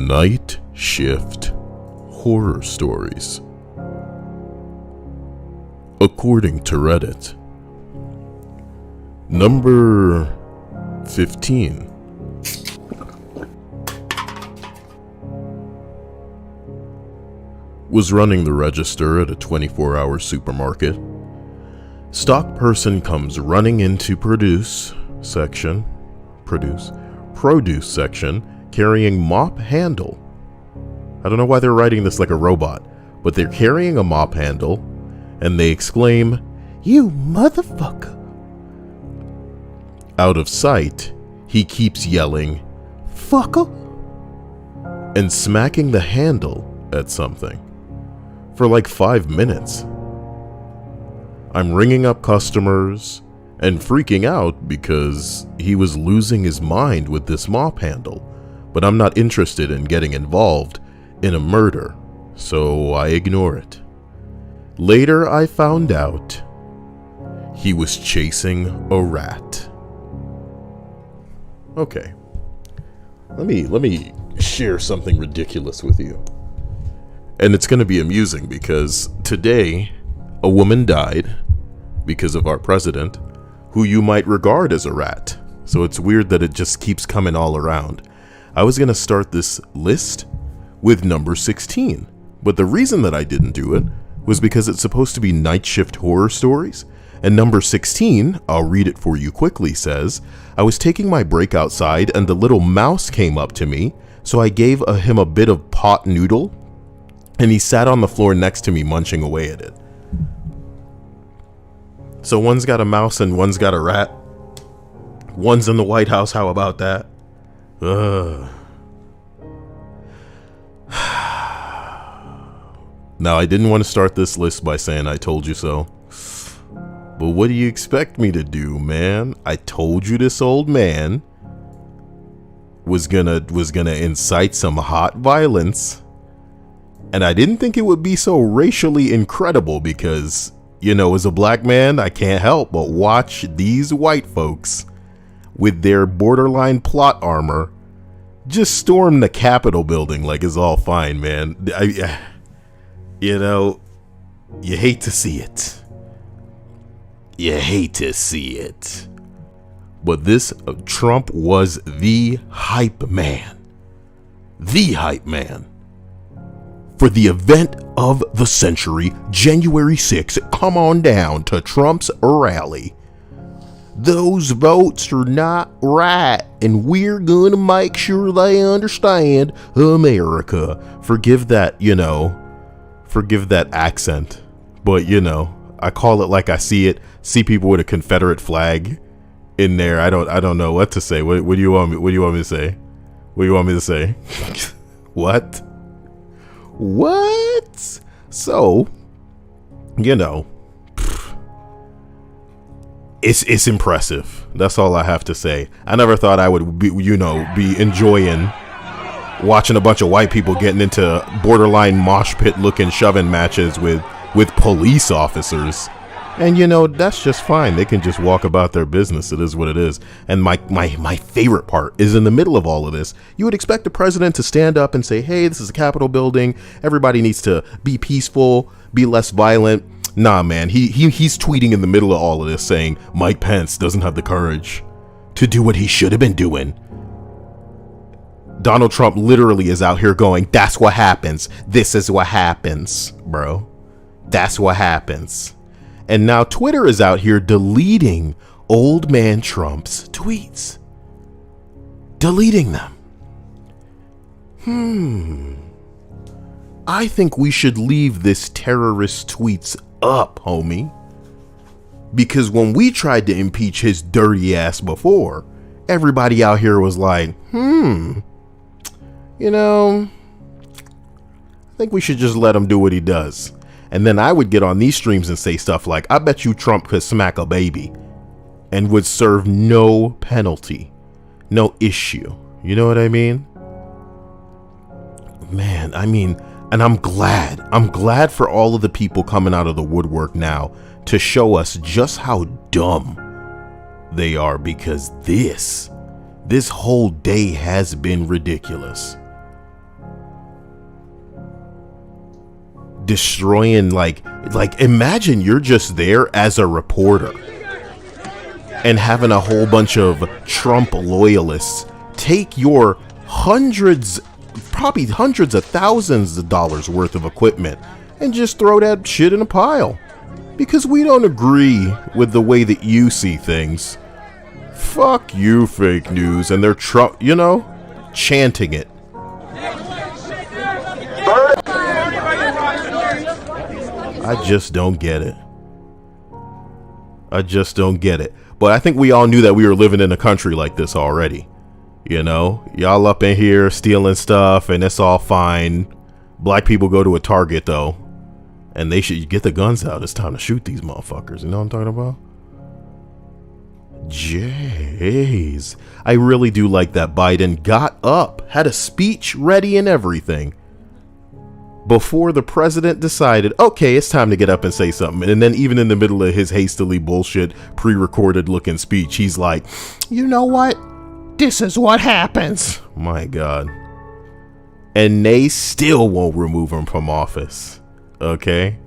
Nightshift horror stories. According to Reddit, number 15. Was running the register at a 24-hour supermarket. Stock person comes running into produce section, carrying mop handle. I don't know why they're writing this like a robot, but they're carrying a mop handle, and they exclaim, "You motherfucker." Out of sight, he keeps yelling, "Fucker," and smacking the handle at something for like 5 minutes. I'm ringing up customers and freaking out because he was losing his mind with this mop handle, but I'm not interested in getting involved in a murder, so I ignore it. Later, I found out he was chasing a rat. Okay, let me share something ridiculous with you. And it's going to be amusing because today a woman died because of our president, who you might regard as a rat. So it's weird that it just keeps coming all around. I was going to start this list with number 16, but the reason that I didn't do it was because it's supposed to be Nightshift horror stories. And number 16, I'll read it for you quickly, says, "I was taking my break outside and the little mouse came up to me, so I gave him a bit of pot noodle, and he sat on the floor next to me munching away at it." So one's got a mouse and one's got a rat. One's in the White House, how about that? Now, I didn't want to start this list by saying I told you so. But what do you expect me to do, man? I told you this old man was gonna incite some hot violence. And I didn't think it would be so racially incredible because, you know, as a black man, I can't help but watch these white folks with their borderline plot armor just storm the Capitol building like it's all fine, man. You know, you hate to see it. You hate to see it. But this Trump was the hype man. The hype man. For the event of the century, January 6th, come on down to Trump's rally. Those votes are not right, and we're gonna make sure they understand America. Forgive that accent, but I call it like I see it. See people with a Confederate flag in there. I don't know what to say. What do you want me to say? What do you want me to say? What? So, it's impressive. That's all I have to say. I never thought I would be enjoying watching a bunch of white people getting into borderline mosh pit looking shoving matches with police officers. And that's just fine. They can just walk about their business. It is what it is. And my favorite part is in the middle of all of this, you would expect the president to stand up and say, "Hey, this is a Capitol building. Everybody needs to be peaceful, be less violent." Nah, man, he's tweeting in the middle of all of this saying Mike Pence doesn't have the courage to do what he should have been doing. Donald Trump literally is out here going, "That's what happens. This is what happens, bro. That's what happens." And now Twitter is out here deleting old man Trump's tweets. Deleting them. I think we should leave this terrorist tweets up, homie. Because when we tried to impeach his dirty ass before, everybody out here was like, I think we should just let him do what he does. And then I would get on these streams and say stuff like, "I bet you Trump could smack a baby," and would serve no penalty, no issue. You know what I mean? Man, and I'm glad for all of the people coming out of the woodwork now to show us just how dumb they are, because this whole day has been ridiculous. destroying, like imagine you're just there as a reporter and having a whole bunch of Trump loyalists take your probably hundreds of thousands of dollars worth of equipment and just throw that shit in a pile because we don't agree with the way that you see things. Fuck you, fake news. And they're chanting it. I just don't get it. But I think we all knew that we were living in a country like this already. Y'all up in here stealing stuff and it's all fine. Black people go to a Target though, and they should get the guns out. It's time to shoot these motherfuckers. You know what I'm talking about? Jeez. I really do like that Biden got up, had a speech ready and everything before the president decided, okay, it's time to get up and say something. And then even in the middle of his hastily bullshit pre-recorded looking speech, he's like, you know what? This is what happens. My God. And they still won't remove him from office. Okay?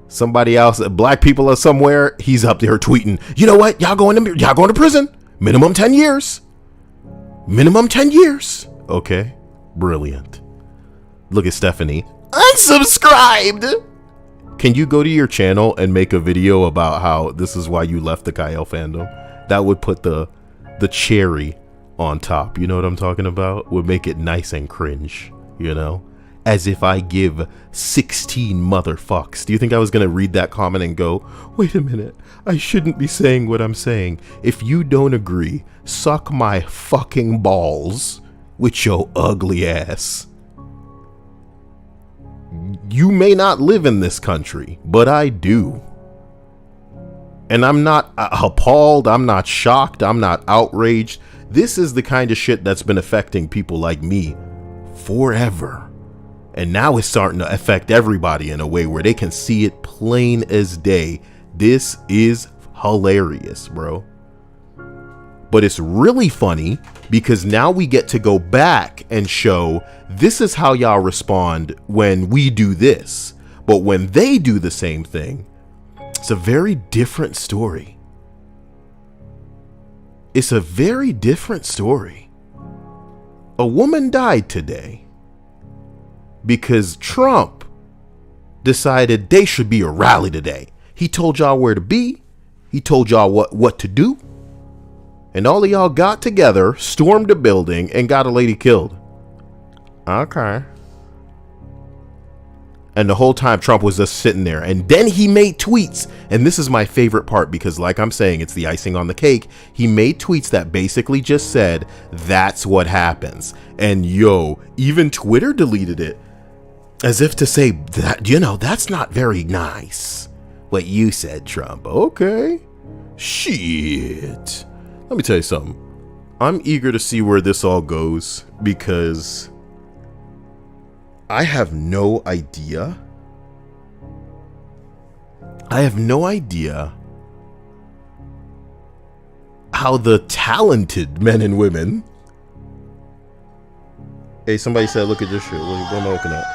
Somebody else, black people are somewhere, he's up there tweeting, you know what? Y'all going to prison. Minimum 10 years. Minimum 10 years. Okay. Brilliant. Look at Stephanie. Unsubscribed. Can you go to your channel and make a video about how this is why you left the Kyle fandom? That would put the cherry on top. You know what I'm talking about? Would make it nice and cringe, as if I give 16 motherfucks. Do you think I was going to read that comment and go, wait a minute, I shouldn't be saying what I'm saying. If you don't agree, suck my fucking balls with your ugly ass. You may not live in this country, but I do. And I'm not appalled, I'm not shocked, I'm not outraged. This is the kind of shit that's been affecting people like me forever. And now it's starting to affect everybody in a way where they can see it plain as day. This is hilarious, bro. But it's really funny because now we get to go back and show this is how y'all respond when we do this. But when they do the same thing, it's a very different story. It's a very different story. A woman died today because Trump decided there should be a rally today. He told y'all where to be. He told y'all what to do. And all of y'all got together, stormed a building, and got a lady killed. Okay. And the whole time Trump was just sitting there. And then he made tweets. And this is my favorite part because, like I'm saying, it's the icing on the cake. He made tweets that basically just said, that's what happens. And even Twitter deleted it. As if to say, that that's not very nice. What you said, Trump. Okay. Shit. Let me tell you something. I'm eager to see where this all goes because I have no idea. How the talented men and women. Hey, somebody said, look at this shit. What am I looking at?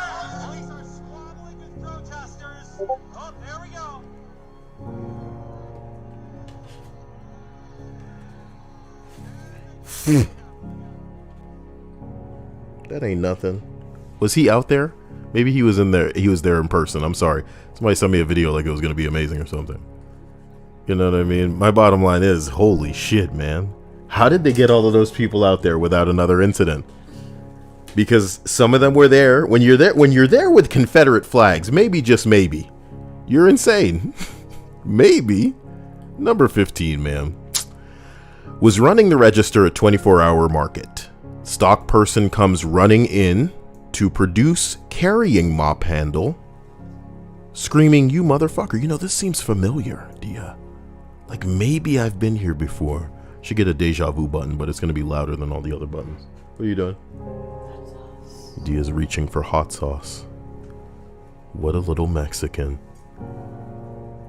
That ain't nothing. Was he out there? Maybe he was in there. He was there in person. I'm sorry. Somebody sent me a video like it was going to be amazing or something. You know what I mean? My bottom line is, holy shit, man. How did they get all of those people out there without another incident? Because some of them were there. When you're there with Confederate flags, maybe, just maybe, you're insane. Maybe. Number 15, ma'am. Was running the register at 24-hour market. Stock person comes running in to produce carrying mop handle, screaming, you motherfucker. This seems familiar, Dia. Like maybe I've been here before. Should get a deja vu button, but it's going to be louder than all the other buttons. What are you doing? Dia's reaching for hot sauce. What a little Mexican.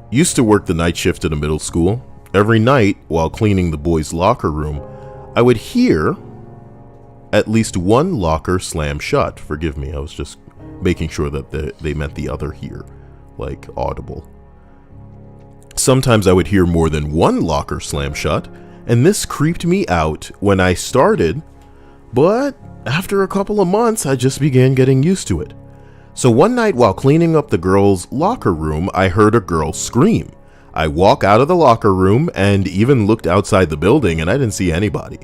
Used to work the night shift at a middle school. Every night, while cleaning the boys' locker room, I would hear at least one locker slam shut. Forgive me, I was just making sure that they meant the other here, like audible. Sometimes I would hear more than one locker slam shut, and this creeped me out when I started, but after a couple of months, I just began getting used to it. So one night while cleaning up the girls' locker room, I heard a girl scream. I walk out of the locker room and even looked outside the building, and I didn't see anybody.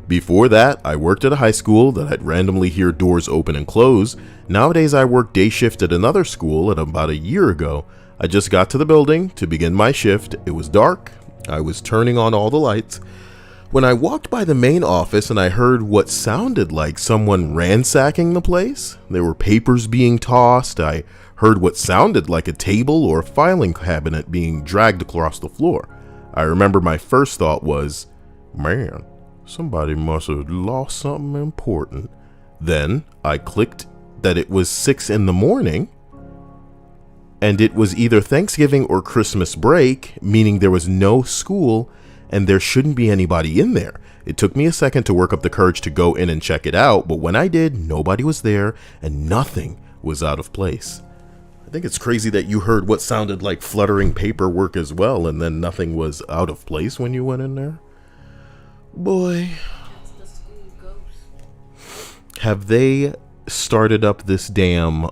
Before that, I worked at a high school that I'd randomly hear doors open and close. Nowadays, I work day shift at another school, and about a year ago, I just got to the building to begin my shift. It was dark. I was turning on all the lights when I walked by the main office and I heard what sounded like someone ransacking the place. There were papers being tossed. I heard what sounded like a table or filing cabinet being dragged across the floor. I remember my first thought was, man, somebody must have lost something important. Then I clicked that it was 6 in the morning and it was either Thanksgiving or Christmas break, meaning there was no school and there shouldn't be anybody in there. It took me a second to work up the courage to go in and check it out, but when I did, nobody was there and nothing was out of place. I think it's crazy that you heard what sounded like fluttering paperwork as well, and then nothing was out of place when you went in there. Boy. That's the school ghost. Have they started up this damn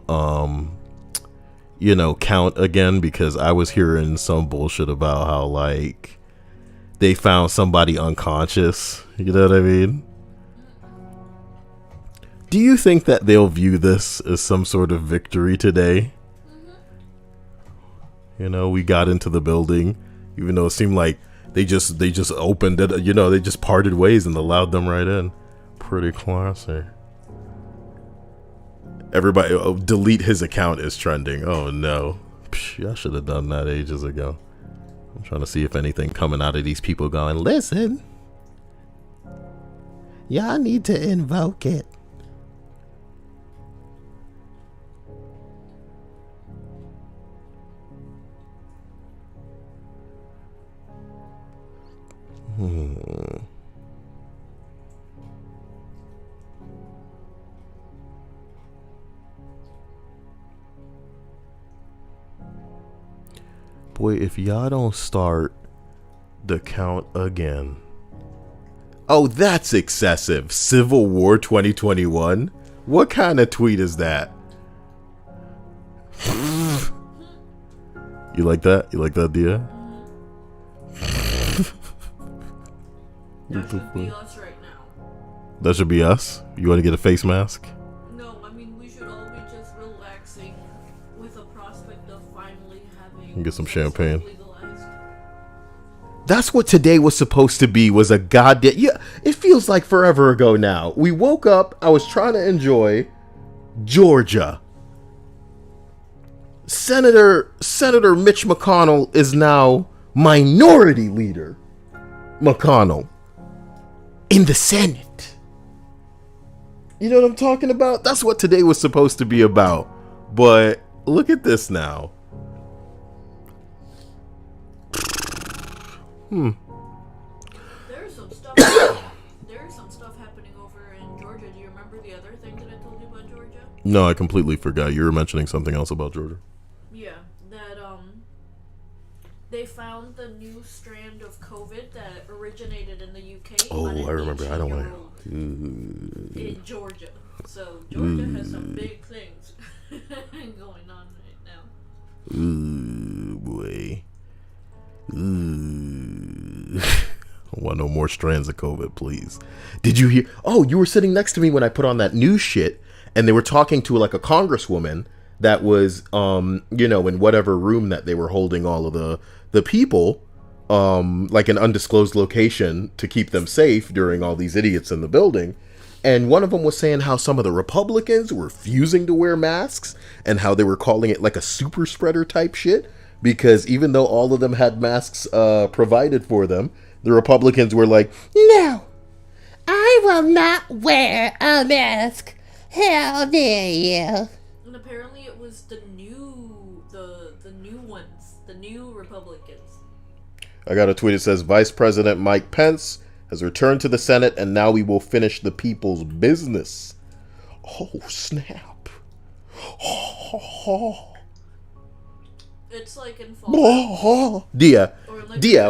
count again? Because I was hearing some bullshit about how like they found somebody unconscious. You know what I mean? Do you think that they'll view this as some sort of victory today? You know, we got into the building, even though it seemed like they just opened it, they just parted ways and allowed them right in. Pretty classy. Everybody, delete his account is trending. Oh no. Psh, I should have done that ages ago. I'm trying to see if anything coming out of these people going, listen, y'all need to invoke it. Boy, if y'all don't start the count again. Oh, that's excessive. Civil War 2021? What kind of tweet is that? You like that? You like that, Dia? That should be us right now. That should be us? You want to get a face mask? No, I mean, we should all be just relaxing with a prospect of finally having... Get some champagne. Legalized. That's what today was supposed to be, was a goddamn... Yeah, it feels like forever ago now. We woke up, I was trying to enjoy Georgia. Senator Mitch McConnell is now minority leader. McConnell. In the Senate. You know what I'm talking about? That's what today was supposed to be about. But look at this now. There's some stuff happening over in Georgia. Do you remember the other thing that I told you about Georgia? No, I completely forgot. You were mentioning something else about Georgia. Yeah, that they found the new strand of COVID that originated in the UK. Oh, I remember. I don't want to. In Georgia. So Georgia has some big things going on right now. Ooh, boy. Ooh. I want no more strands of COVID, please. Did you hear? Oh, you were sitting next to me when I put on that news shit, and they were talking to like a congresswoman that was, in whatever room that they were holding all of the people, like an undisclosed location to keep them safe during all these idiots in the building. And one of them was saying how some of the Republicans were refusing to wear masks and how they were calling it like a super spreader type shit, because even though all of them had masks provided for them, the Republicans were like, no, I will not wear a mask. How dare you? And apparently it was the new ones, the new Republicans. I got a tweet that says, Vice President Mike Pence has returned to the Senate, and now we will finish the people's business. Oh, snap. It's like in Fallout. Dia,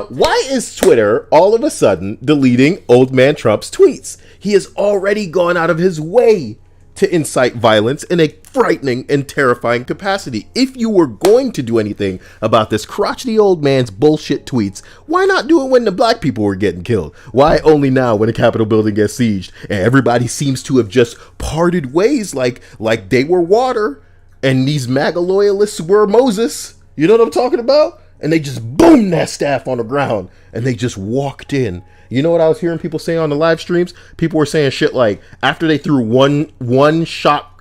why is Twitter all of a sudden deleting old man Trump's tweets? He has already gone out of his way to incite violence in a frightening and terrifying capacity. If you were going to do anything about this crotchety old man's bullshit tweets, why not do it when the black people were getting killed? Why only now when the Capitol building gets sieged and everybody seems to have just parted ways like they were water and these MAGA loyalists were Moses? You know what I'm talking about? And they just boomed that staff on the ground and they just walked in. You know what I was hearing people say on the live streams? People were saying shit like after they threw one shot,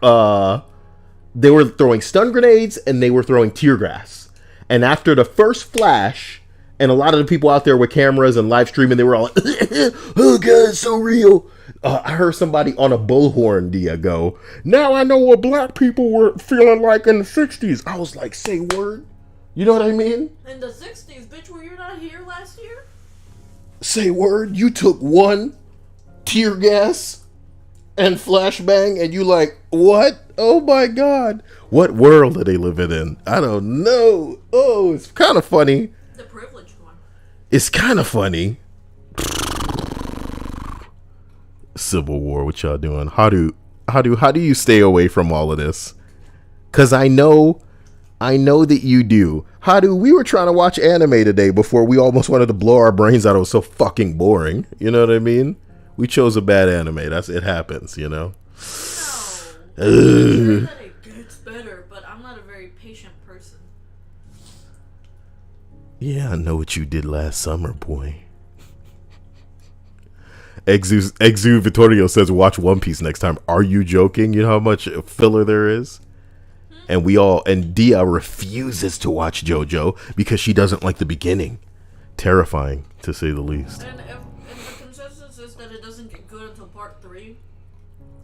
they were throwing stun grenades and they were throwing tear gas. And after the first flash, and a lot of the people out there with cameras and live streaming, they were all like, oh God, it's so real. I heard somebody on a bullhorn go, now I know what black people were feeling like in the 60s. I was like, say word. You know what I mean? In the 60s, bitch, were you not here last year? Say word. You took one tear gas and flashbang and you like, what? Oh my God. What world are they living in? I don't know. Oh, it's kind of funny. The privileged one. It's kind of funny. Civil War, what y'all doing? How do you stay away from all of this? Cause I know that you do. We were trying to watch anime today before we almost wanted to blow our brains out. It was so fucking boring. You know what I mean? We chose a bad anime. It happens, you know? No. I'm sure that it gets better, but I'm not a very patient person. Yeah, I know what you did last summer, boy. Exu Vittorio says watch One Piece next time. Are you joking? You know how much filler there is? And Dia refuses to watch JoJo because she doesn't like the beginning. Terrifying, to say the least. And the consensus is that it doesn't get good until part 3.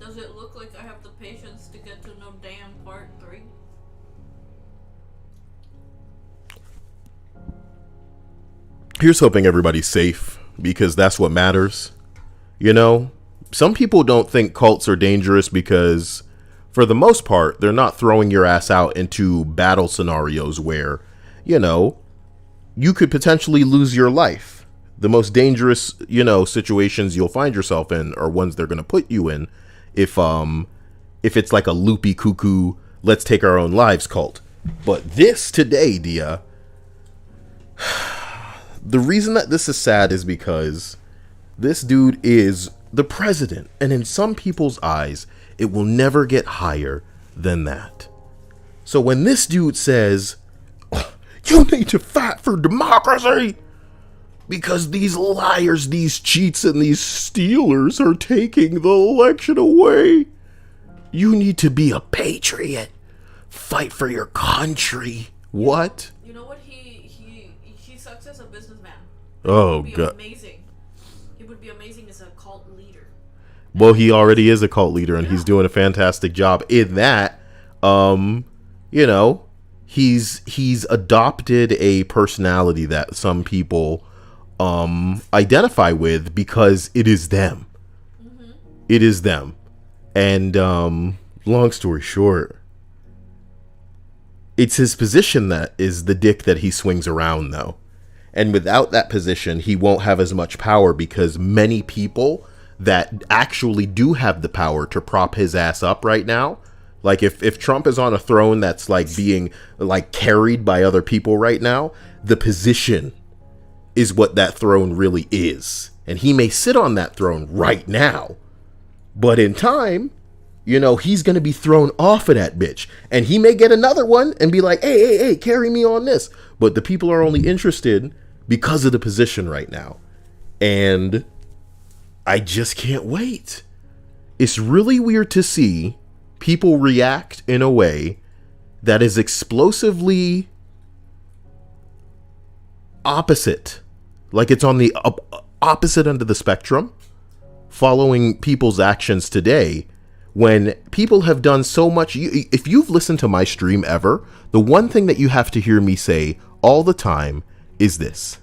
Does it look like I have the patience to get to no damn part 3? Here's hoping everybody's safe, because that's what matters. You know, some people don't think cults are dangerous because, for the most part, they're not throwing your ass out into battle scenarios where, you know, you could potentially lose your life. The most dangerous, you know, situations you'll find yourself in are ones they're going to put you in if it's like a loopy cuckoo, let's take our own lives cult. But this today, Dia, the reason that this is sad is because this dude is the president, and in some people's eyes, it will never get higher than that. So when this dude says, you need to fight for democracy because these liars, these cheats, and these stealers are taking the election away. You need to be a patriot. Fight for your country. What? You know what? He sucks as a businessman. Oh, God. God. Amazing. He would be amazing as a cult leader. Well, he already is a cult leader, and he's doing a fantastic job in that. You know, he's adopted a personality that some people identify with because it is them. Mm-hmm. It is them. And long story short, it's his position that is the dick that he swings around, though. And without that position, he won't have as much power because many people that actually do have the power to prop his ass up right now, like if Trump is on a throne that's like being like carried by other people right now, the position is what that throne really is. And he may sit on that throne right now, but in time, you know, he's going to be thrown off of that bitch. And he may get another one and be like, hey, carry me on this. But the people are only interested because of the position right now. And I just can't wait. It's really weird to see people react in a way that is explosively opposite. Like it's on the opposite end of the spectrum, following people's actions today. When people have done so much, if you've listened to my stream ever, the one thing that you have to hear me say all the time is this.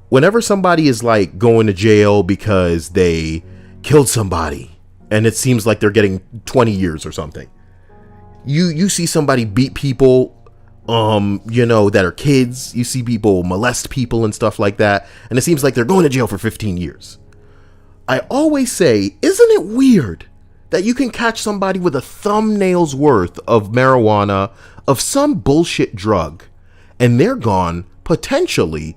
Whenever somebody is like going to jail because they killed somebody and it seems like they're getting 20 years or something, You see somebody beat people, that are kids. You see people molest people and stuff like that, and it seems like they're going to jail for 15 years. I always say, isn't it weird that you can catch somebody with a thumbnail's worth of marijuana, of some bullshit drug, and they're gone potentially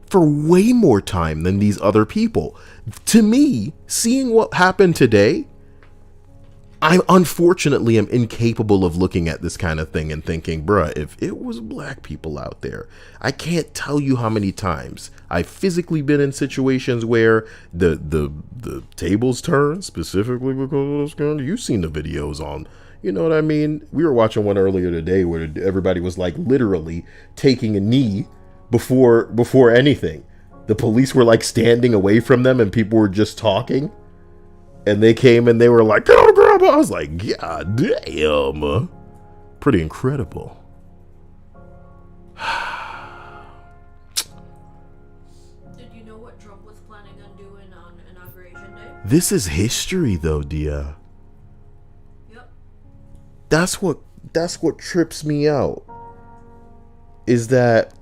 for way more time than these other people? To me, seeing what happened today, I unfortunately am incapable of looking at this kind of thing and thinking, bruh, if it was black people out there, I can't tell you how many times I've physically been in situations where the tables turn, specifically because of this kind. You've seen the videos on, you know what I mean? We were watching one earlier today where everybody was like literally taking a knee before anything. The police were like standing away from them and people were just talking. And they came and they were like, "Go grab her." I was like, God damn. Pretty incredible. Did you know what Trump was planning on doing on Inauguration Day? This is history though, Dia. Yep. That's what trips me out. Is that,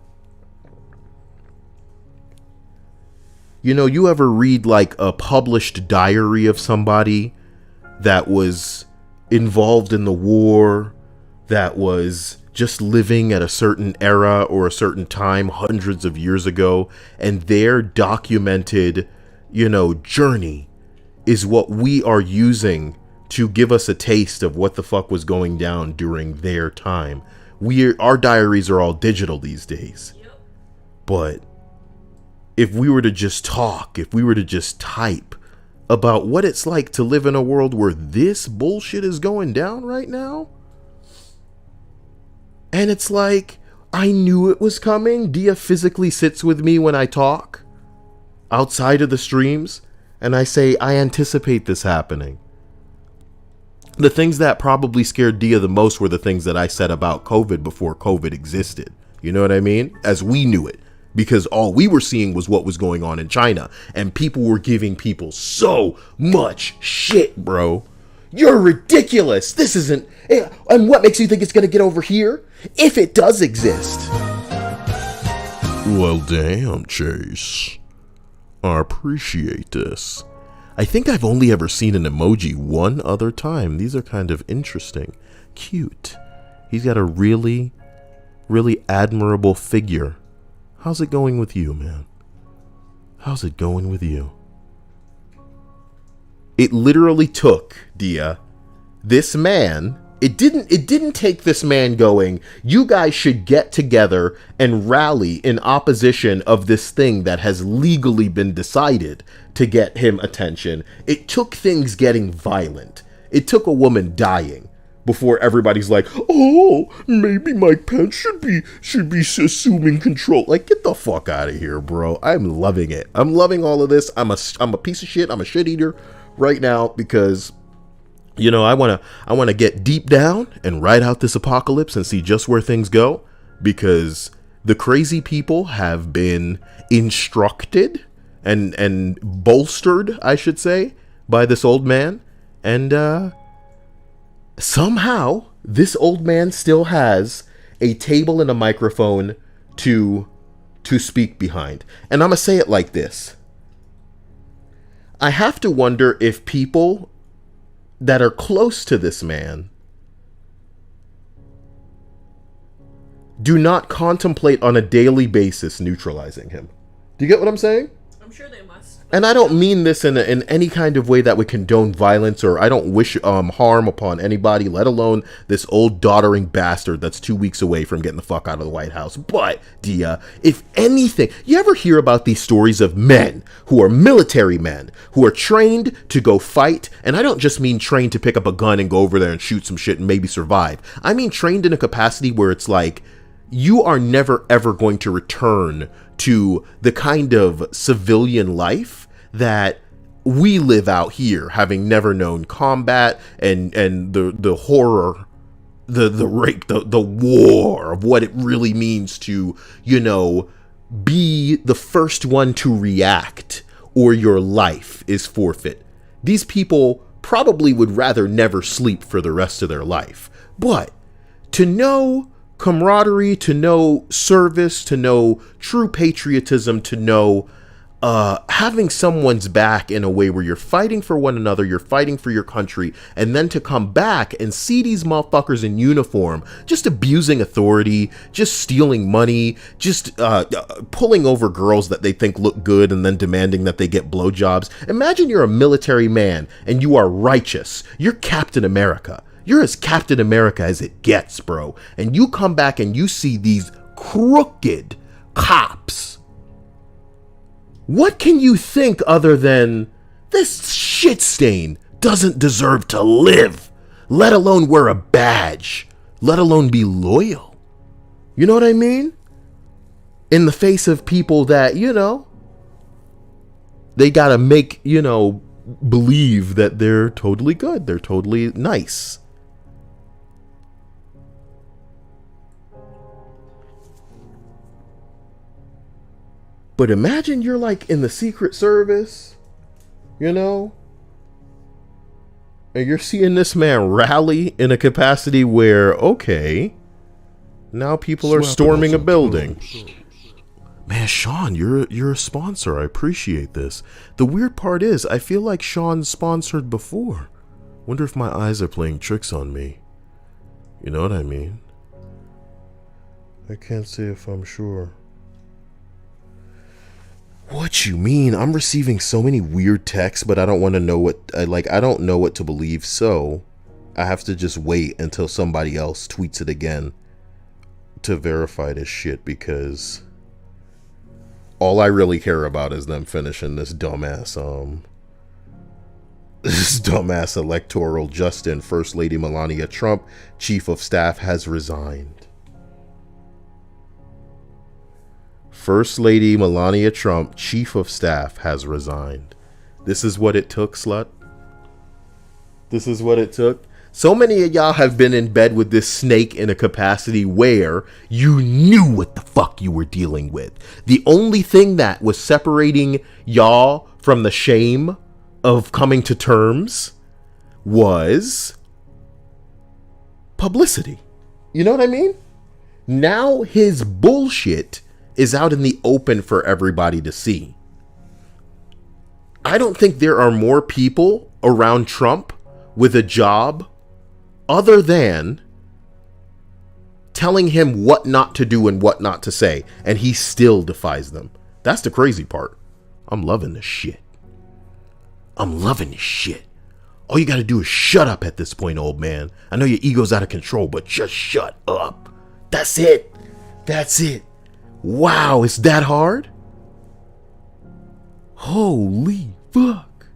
you ever read like a published diary of somebody that was involved in the war, that was just living at a certain era or a certain time hundreds of years ago, and their documented, journey is what we are using to give us a taste of what the fuck was going down during their time. Our diaries are all digital these days. Yep. But if we were to just talk, if we were to just type about what it's like to live in a world where this bullshit is going down right now, and it's like, I knew it was coming. Dia physically sits with me when I talk outside of the streams, and I say, I anticipate this happening. The things that probably scared Dia the most were the things that I said about COVID before COVID existed. You know what I mean? As we knew it. Because all we were seeing was what was going on in China. And people were giving people so much shit, bro. You're ridiculous. This isn't... And what makes you think it's going to get over here? If it does exist. Well, damn, Chase. I appreciate this. I think I've only ever seen an emoji one other time. These are kind of interesting. Cute. He's got a really, really admirable figure. How's it going with you, man? How's it going with you? It literally took, Dia, this man. It didn't take this man going, you guys should get together and rally in opposition of this thing that has legally been decided to get him attention. It took things getting violent. It took a woman dying before everybody's like, oh, maybe Mike Pence should be assuming control. Like, get the fuck out of here, bro. I'm loving it. I'm loving all of this. I'm a piece of shit. I'm a shit eater right now because, I want to get deep down and ride out this apocalypse and see just where things go, because the crazy people have been instructed and bolstered, I should say, by this old man. And somehow this old man still has a table and a microphone to speak behind. And I'm going to say it like this. I have to wonder if people that are close to this man do not contemplate on a daily basis neutralizing him. Do you get what I'm saying? I'm sure they must. And I don't mean this in any kind of way that would condone violence, or I don't wish harm upon anybody, let alone this old doddering bastard that's 2 weeks away from getting the fuck out of the White House. But, Dia, if anything, you ever hear about these stories of men who are military men, who are trained to go fight? And I don't just mean trained to pick up a gun and go over there and shoot some shit and maybe survive. I mean trained in a capacity where it's like, you are never ever going to return to the kind of civilian life that we live out here, having never known combat and the horror, the rape, the war of what it really means to, be the first one to react, or your life is forfeit. These people probably would rather never sleep for the rest of their life. But to know camaraderie, to know service, to know true patriotism, to know having someone's back in a way where you're fighting for one another, you're fighting for your country, and then to come back and see these motherfuckers in uniform just abusing authority, just stealing money, just pulling over girls that they think look good and then demanding that they get blowjobs. Imagine you're a military man and you are righteous. You're Captain America. You're as Captain America as it gets, bro. And you come back and you see these crooked cops. What can you think other than this shit stain doesn't deserve to live, let alone wear a badge, let alone be loyal? You know what I mean? In the face of people that, you know, they gotta make, you know, believe that they're totally good, they're totally nice. But imagine you're like in the Secret Service, you know, and you're seeing this man rally in a capacity where, okay, now people are storming a building. Man, Sean, you're a sponsor. I appreciate this. The weird part is, I feel like Sean's sponsored before. Wonder if my eyes are playing tricks on me. You know what I mean? I can't say if I'm sure. What you mean? I'm receiving so many weird texts, but I don't want to know what I don't know what to believe, so I have to just wait until somebody else tweets it again to verify this shit, because all I really care about is them finishing this dumbass electoral Justin. First Lady Melania Trump, Chief of Staff, has resigned. First Lady Melania Trump, Chief of Staff, has resigned. This is what it took, slut. This is what it took. So many of y'all have been in bed with this snake in a capacity where you knew what the fuck you were dealing with. The only thing that was separating y'all from the shame of coming to terms was publicity. You know what I mean? Now his bullshit is out in the open for everybody to see. I don't think there are more people around Trump with a job other than telling him what not to do and what not to say, and he still defies them. That's the crazy part. I'm loving this shit. I'm loving this shit. All you gotta do is shut up at this point, old man. I know your ego's out of control, but just shut up. That's it. That's it. Wow, it's that hard? Holy fuck.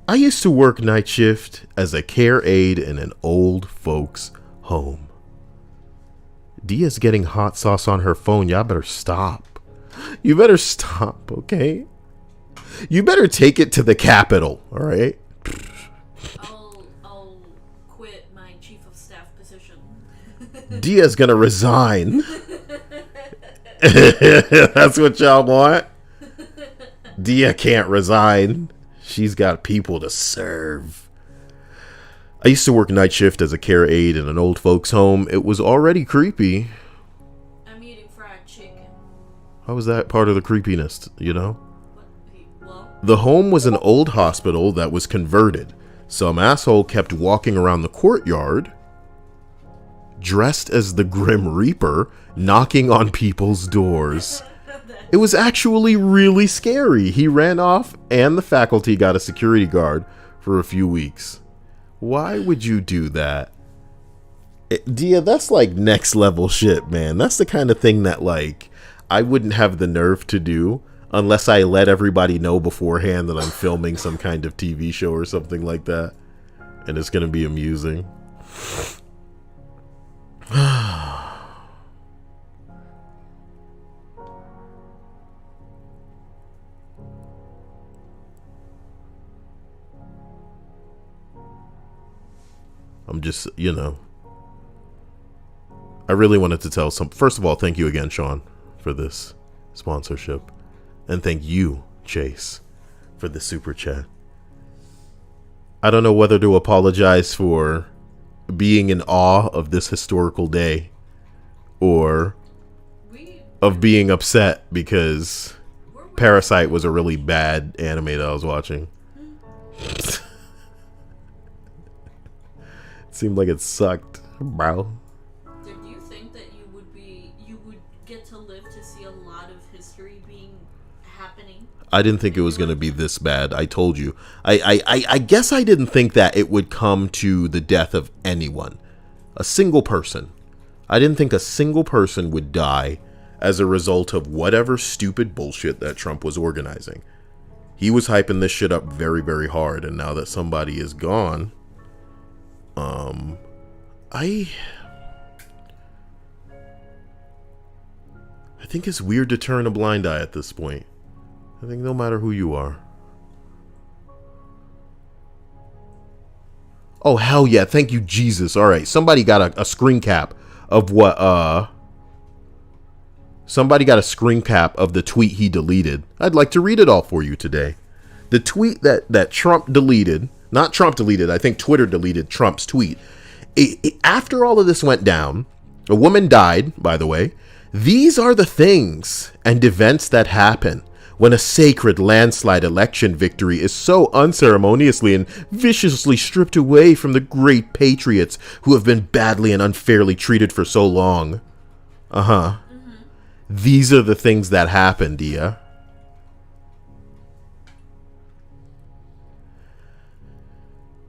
I used to work night shift as a care aide in an old folks' home. Dia's getting hot sauce on her phone. Y'all better stop. You better stop, okay? You better take it to the Capitol, all right? I'll quit my chief of staff position. Dia's gonna resign. That's what y'all want? Dia can't resign. She's got people to serve. I used to work night shift as a care aide in an old folks' home. It was already creepy. I'm eating fried chicken. How was that part of the creepiness, you know? Well, The home was an old hospital that was converted. Some asshole kept walking around the courtyard dressed as the Grim Reaper, knocking on people's doors. It was actually really scary. He ran off, and the faculty got a security guard for a few weeks. Why would you do that? Dia, that's like next level shit, man. That's the kind of thing that, like, I wouldn't have the nerve to do unless I let everybody know beforehand that I'm filming some kind of TV show or something like that. And it's going to be amusing. I'm just, you know, I really wanted to tell first of all, thank you again, Sean, for this sponsorship. And thank you, Chase, for the super chat. I don't know whether to apologize for being in awe of this historical day or of being upset because Parasite was a really bad anime that I was watching. It seemed like it sucked, bro. Did you think that you would get to live to see a lot of history happening? I didn't think it was going to be this bad. I told you. I guess I didn't think that it would come to the death of anyone. A single person. I didn't think a single person would die as a result of whatever stupid bullshit that Trump was organizing. He was hyping this shit up very, very hard, and now that somebody is gone, I think it's weird to turn a blind eye at this point. I think no matter who you are. Oh, hell yeah. Thank you, Jesus. All right. Somebody got a screen cap of what, somebody got a screen cap of the tweet he deleted. I'd like to read it all for you today. The tweet that Trump deleted, not Trump deleted, I think Twitter deleted Trump's tweet. After all of this went down, a woman died, by the way. These are the things and events that happen when a sacred landslide election victory is so unceremoniously and viciously stripped away from the great patriots who have been badly and unfairly treated for so long. These are the things that happen, Dia.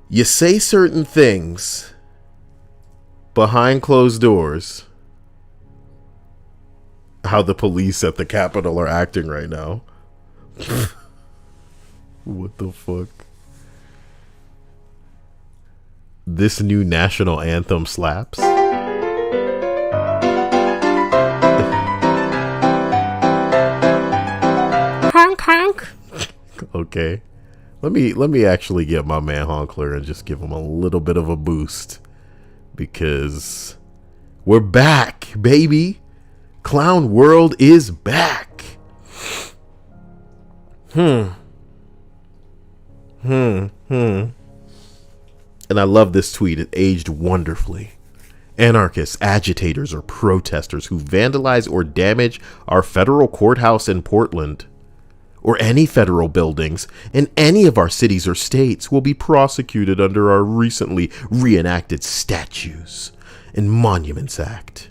You say certain things behind closed doors. How the police at the Capitol are acting right now. What the fuck? This new national anthem slaps. Honk honk. Okay. Let me actually get my man Honkler and just give him a little bit of a boost. Because we're back, baby. Clown World is back. And I love this tweet. It aged wonderfully. Anarchists, agitators, or protesters who vandalize or damage our federal courthouse in Portland or any federal buildings in any of our cities or states will be prosecuted under our recently reenacted Statues and Monuments Act.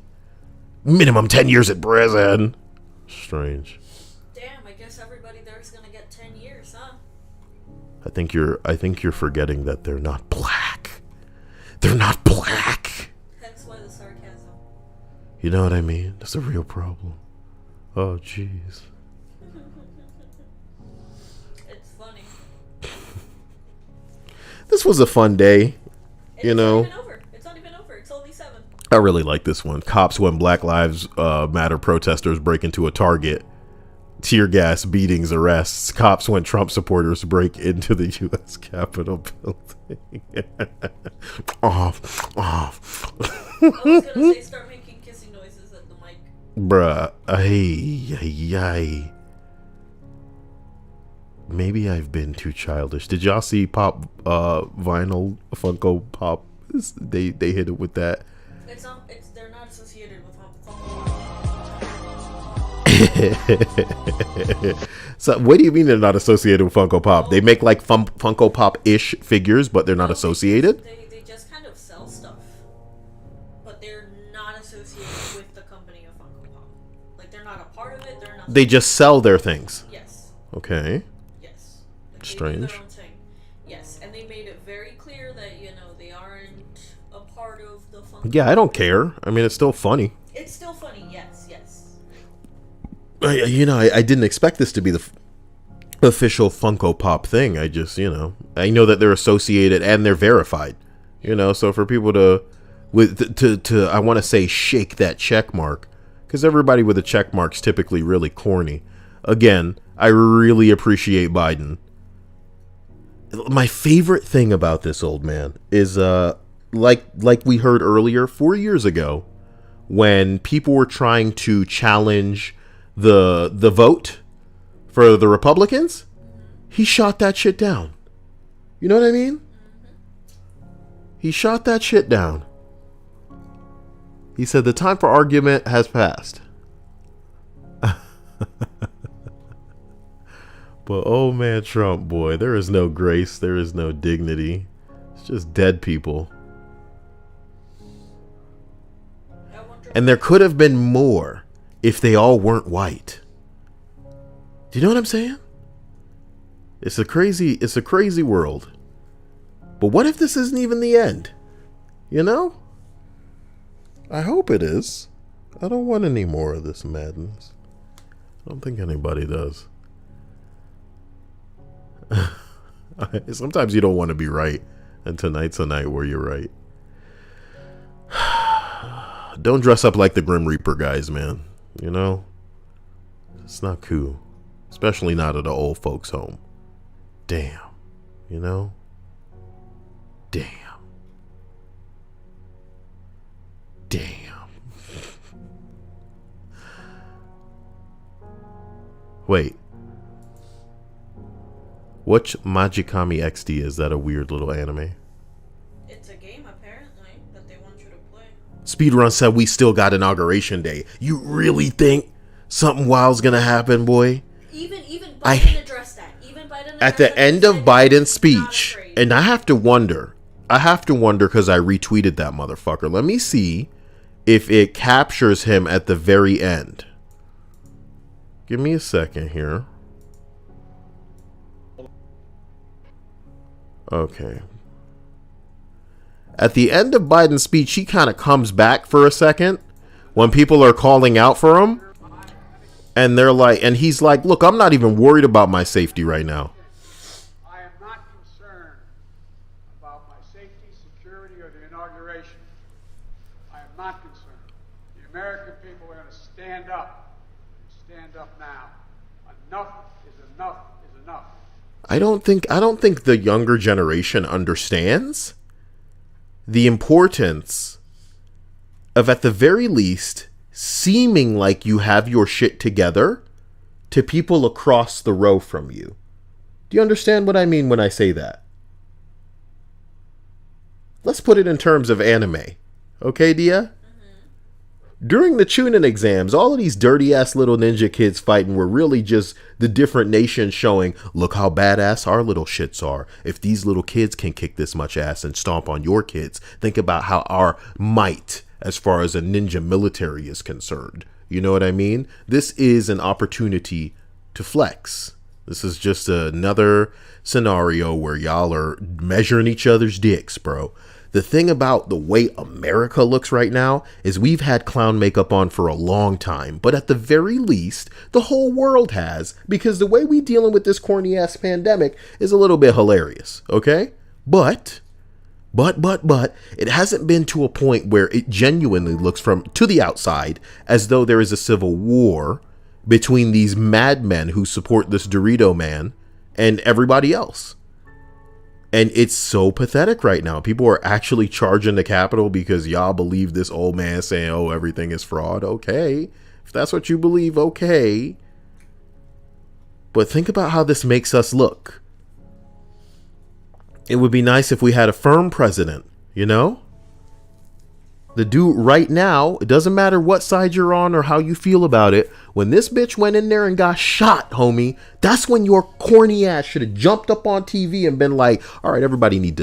Minimum 10 years in prison. Strange. Damn, I guess everybody there's gonna get 10 years, huh? I think you're forgetting that they're not black. They're not black. Hence why the sarcasm. You know what I mean? That's a real problem. Oh, jeez. It's funny. This was a fun day. You know. It's not even over. It's only 7. I really like this one. Cops when Black Lives Matter protesters break into a Target. Tear gas, beatings, arrests. Cops when Trump supporters break into the U.S. Capitol building. Off. I was gonna say start making kissing noises at the mic. Bruh. Ay. Maybe I've been too childish. Did y'all see Pop Vinyl Funko Pop? They hit it with that. They're not associated with Funko. So what do you mean they're not associated with Funko Pop? They make like Funko Pop-ish figures, but they're not associated? They just kind of sell stuff. But they're not associated with the company of Funko Pop. Like they're not a part of it, they're not. They just sell their things. Yes. Okay. Yes. Like Strange. They do their own thing. Yes, and they made it very clear that, they aren't a part of the Funko. Yeah, I don't care. I mean, it's still funny. It's still funny, yes. I didn't expect this to be the official Funko Pop thing. I just, I know that they're associated and they're verified. So for people to I want to say shake that check mark, because everybody with a check mark's typically really corny. Again, I really appreciate Biden. My favorite thing about this old man is like we heard earlier 4 years ago when people were trying to challenge the vote for the Republicans, he shot that shit down. You know what I mean? He shot that shit down. He said the time for argument has passed. But oh man, Trump, boy, there is no grace. There is no dignity. It's just dead people. And there could have been more if they all weren't white. Do you know what I'm saying? It's a crazy world. But what if this isn't even the end? You know? I hope it is. I don't want any more of this madness. I don't think anybody does. Sometimes you don't want to be right, and tonight's a night where you're right. Don't dress up like the Grim Reaper guys, man. You know? It's not cool. Especially not at an old folks' home. Damn. You know? Damn. Damn. Wait. Which Magikami XD is that? A weird little anime? It's a game apparently that they want you to play. Speedrun said we still got inauguration day. You really think something wild's gonna happen, boy? Even Biden addressed that. Even Biden addressed at the end of Biden's speech, and I have to wonder because I retweeted that motherfucker. Let me see if it captures him at the very end. Give me a second here. Okay. At the end of Biden's speech, he kind of comes back for a second when people are calling out for him. And they're like, and he's like, look, I'm not even worried about my safety right now. I am not concerned about my safety, security, or the inauguration. I am not concerned. The American people are going to stand up. Stand up now. Enough is enough is enough. I don't think the younger generation understands the importance of, at the very least, seeming like you have your shit together to people across the row from you. Do you understand what I mean when I say that? Let's put it in terms of anime. Okay, Dia? During the Chunin exams, all of these dirty ass little ninja kids fighting were really just the different nations showing, look how badass our little shits are. If these little kids can kick this much ass and stomp on your kids, think about how our might as far as a ninja military is concerned. You know what I mean? This is an opportunity to flex. This is just another scenario where y'all are measuring each other's dicks, bro. The thing about the way America looks right now is we've had clown makeup on for a long time, but at the very least, the whole world has, because the way we dealing with this corny ass pandemic is a little bit hilarious, okay? But it hasn't been to a point where it genuinely looks from to the outside as though there is a civil war between these madmen who support this Dorito man and everybody else. And it's so pathetic right now. People are actually charging the Capitol because y'all believe this old man saying, oh, everything is fraud. Okay. If that's what you believe, okay. But think about how this makes us look. It would be nice if we had a firm president, you know? The dude right now, it doesn't matter what side you're on or how you feel about it. When this bitch went in there and got shot, homie, that's when your corny ass should have jumped up on TV and been like, all right, everybody you need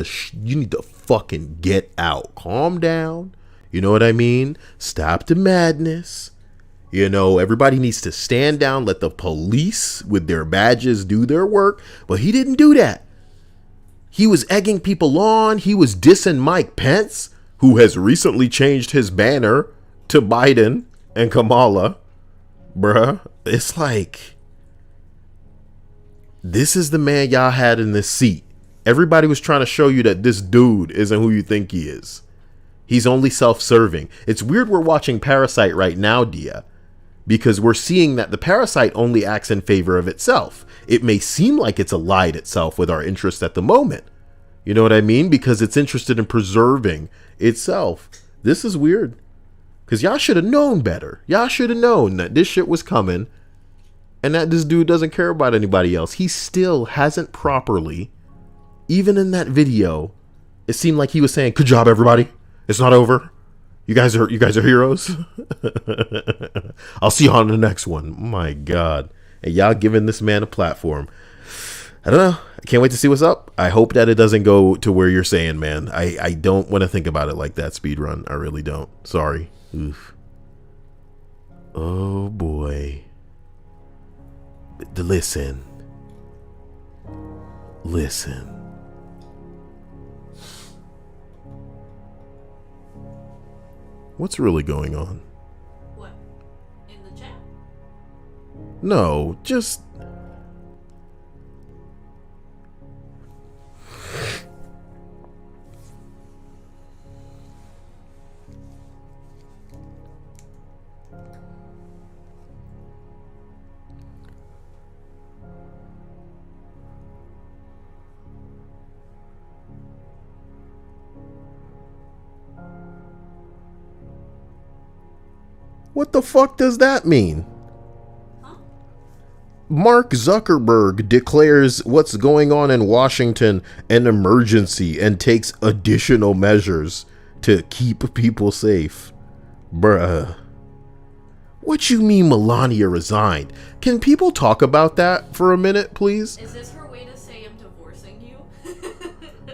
to fucking get out. Calm down. You know what I mean? Stop the madness. You know, everybody needs to stand down, let the police with their badges do their work. But he didn't do that. He was egging people on. He was dissing Mike Pence, who has recently changed his banner to Biden and Kamala. Bruh, it's like, this is the man y'all had in this seat. Everybody was trying to show you that this dude isn't who you think he is. He's only self-serving. It's weird we're watching Parasite right now, Dia, because we're seeing that the Parasite only acts in favor of itself. It may seem like it's allied itself with our interest at the moment. You know what I mean? Because it's interested in preserving itself. This is weird. Because y'all should have known better. Y'all should have known that this shit was coming and that this dude doesn't care about anybody else. He still hasn't properly, even in that video, It seemed like he was saying, "Good job, everybody. It's not over. You guys are heroes. I'll see you on the next one." My God. And y'all giving this man a platform. I don't know. I can't wait to see what's up. I hope that it doesn't go to where you're saying, man. I don't want to think about it like that, speedrun. I really don't. Sorry. Oof. Oh, boy. Listen. What's really going on? What? In the chat? No, just... What the fuck does that mean? Huh? Mark Zuckerberg declares what's going on in Washington an emergency and takes additional measures to keep people safe. Bruh. What you mean Melania resigned? Can people talk about that for a minute, please? Is this her way to say I'm divorcing you?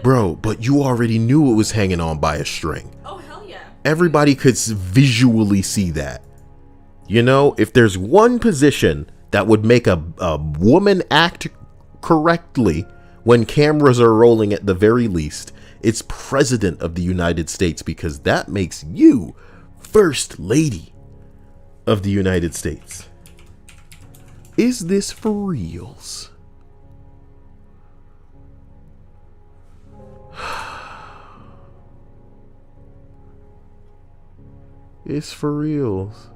Bro, but you already knew it was hanging on by a string. Oh, hell yeah. Everybody could visually see that. You know, if there's one position that would make a woman act correctly when cameras are rolling at the very least, it's President of the United States, because that makes you First Lady of the United States. Is this for reals? It's for reals.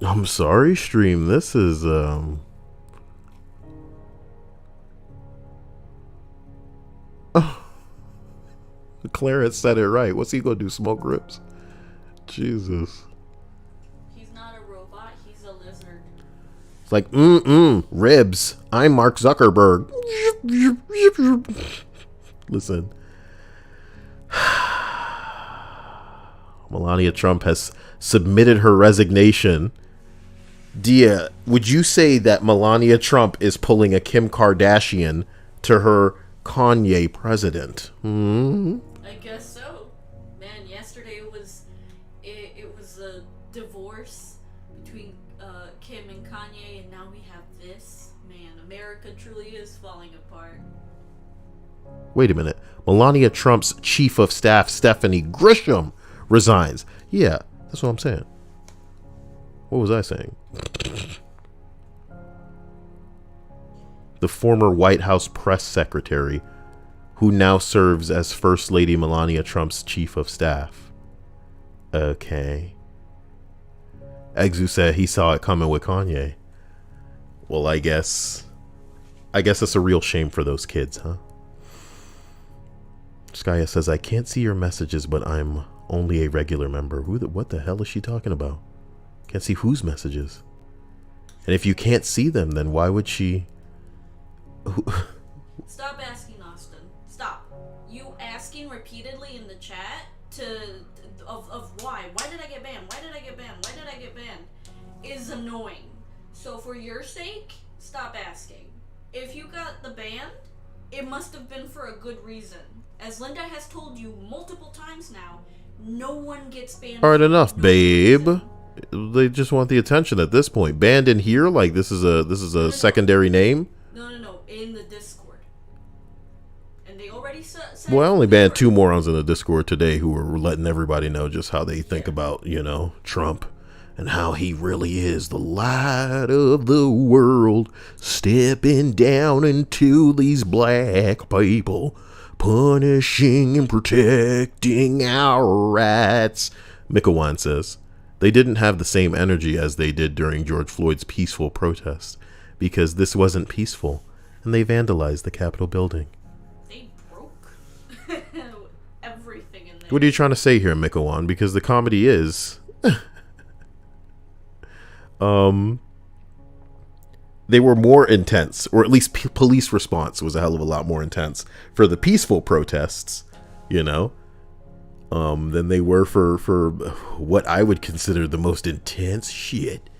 I'm sorry, stream. This is Oh, Clarence said it right. What's he gonna do? Smoke ribs? Jesus. He's not a robot, he's a lizard. It's like, ribs. I'm Mark Zuckerberg. Listen. Melania Trump has submitted her resignation. Dia, would you say that Melania Trump is pulling a Kim Kardashian to her Kanye president? I guess so. Man, yesterday it was a divorce between Kim and Kanye, and now we have this. Man, America truly is falling apart. Wait a minute. Melania Trump's chief of staff, Stephanie Grisham, resigns. Yeah, that's what I'm saying. What was I saying? The former White House press secretary, who now serves as First Lady Melania Trump's chief of staff. Okay. Exu said he saw it coming with Kanye. Well, I guess it's a real shame for those kids, huh? Skya says, I can't see your messages, but I'm only a regular member. What the hell is she talking about? Can't see whose messages? And if you can't see them, then why would she... Stop asking, Austin. Stop. You asking repeatedly in the chat of why? Why did I get banned? Why did I get banned? Why did I get banned? Is annoying. So for your sake, stop asking. If you got the ban, it must have been for a good reason. As Linda has told you multiple times now, no one gets banned. Alright, enough, babe. They just want the attention at this point. Banned in here, like this is a secondary name. No, in the Discord. And they already said. Well, I only banned 2 morons in the Discord today who were letting everybody know just how they think about, Trump and how he really is the light of the world, stepping down into these black people, punishing and protecting our rights. Mikawan says they didn't have the same energy as they did during George Floyd's peaceful protest, because this wasn't peaceful, and they vandalized the Capitol building. They broke everything in there. What are you trying to say here, Mikawan? Because the comedy is... they were more intense, or at least police response was a hell of a lot more intense for the peaceful protests, you know, than they were for what I would consider the most intense shit.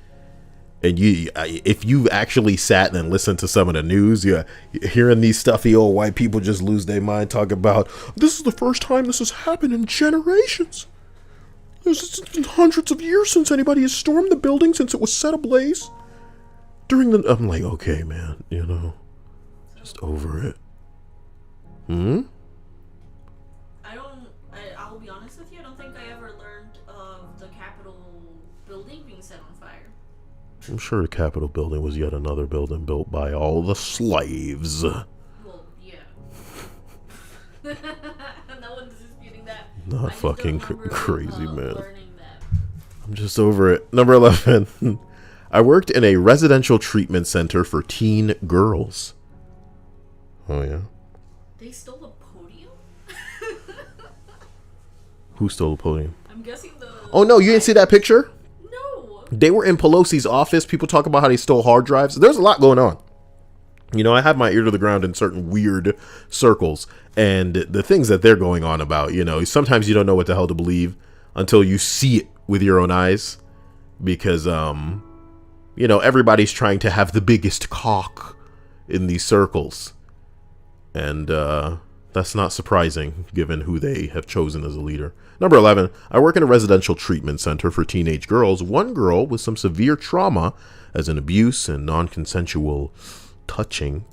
And if you actually sat and listened to some of the news, you're hearing these stuffy old white people just lose their mind, talk about, this is the first time this has happened in generations. It's been hundreds of years since anybody has stormed the building since it was set ablaze. I'm like, okay, man, you know, just over it. I'll be honest with you, I don't think I ever learned of the Capitol building being set on fire. I'm sure the Capitol building was yet another building built by all the slaves. Well, yeah. No one's disputing that. Not fucking crazy, man. Learning that. I'm just over it. Number 11. I worked in a residential treatment center for teen girls. Oh, yeah? They stole a podium? Who stole the podium? I'm guessing the... Oh, no, you didn't see that picture? No. They were in Pelosi's office. People talk about how they stole hard drives. There's a lot going on. You know, I have my ear to the ground in certain weird circles. And the things that they're going on about, you know, sometimes you don't know what the hell to believe until you see it with your own eyes. Because, you know, everybody's trying to have the biggest cock in these circles. And that's not surprising, given who they have chosen as a leader. Number 11, I work in a residential treatment center for teenage girls. One girl with some severe trauma, as in abuse and non-consensual touching,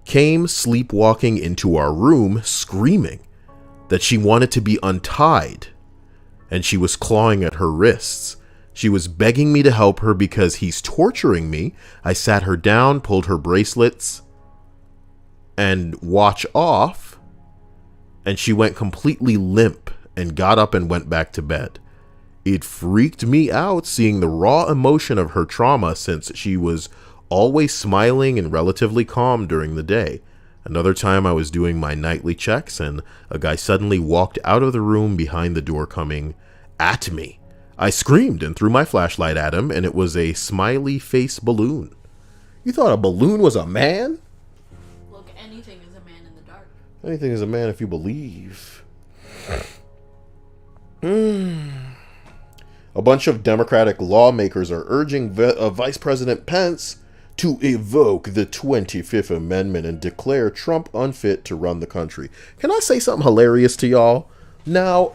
came sleepwalking into our room screaming that she wanted to be untied, and she was clawing at her wrists. She was begging me to help her because he's torturing me. I sat her down, pulled her bracelets, and watch off, and she went completely limp and got up and went back to bed. It freaked me out seeing the raw emotion of her trauma, since she was always smiling and relatively calm during the day. Another time I was doing my nightly checks and a guy suddenly walked out of the room behind the door coming at me. I screamed and threw my flashlight at him, and it was a smiley face balloon. You thought a balloon was a man? Look, anything is a man in the dark. Anything is a man if you believe. A bunch of Democratic lawmakers are urging Vice President Pence to evoke the 25th Amendment and declare Trump unfit to run the country. Can I say something hilarious to y'all? Now,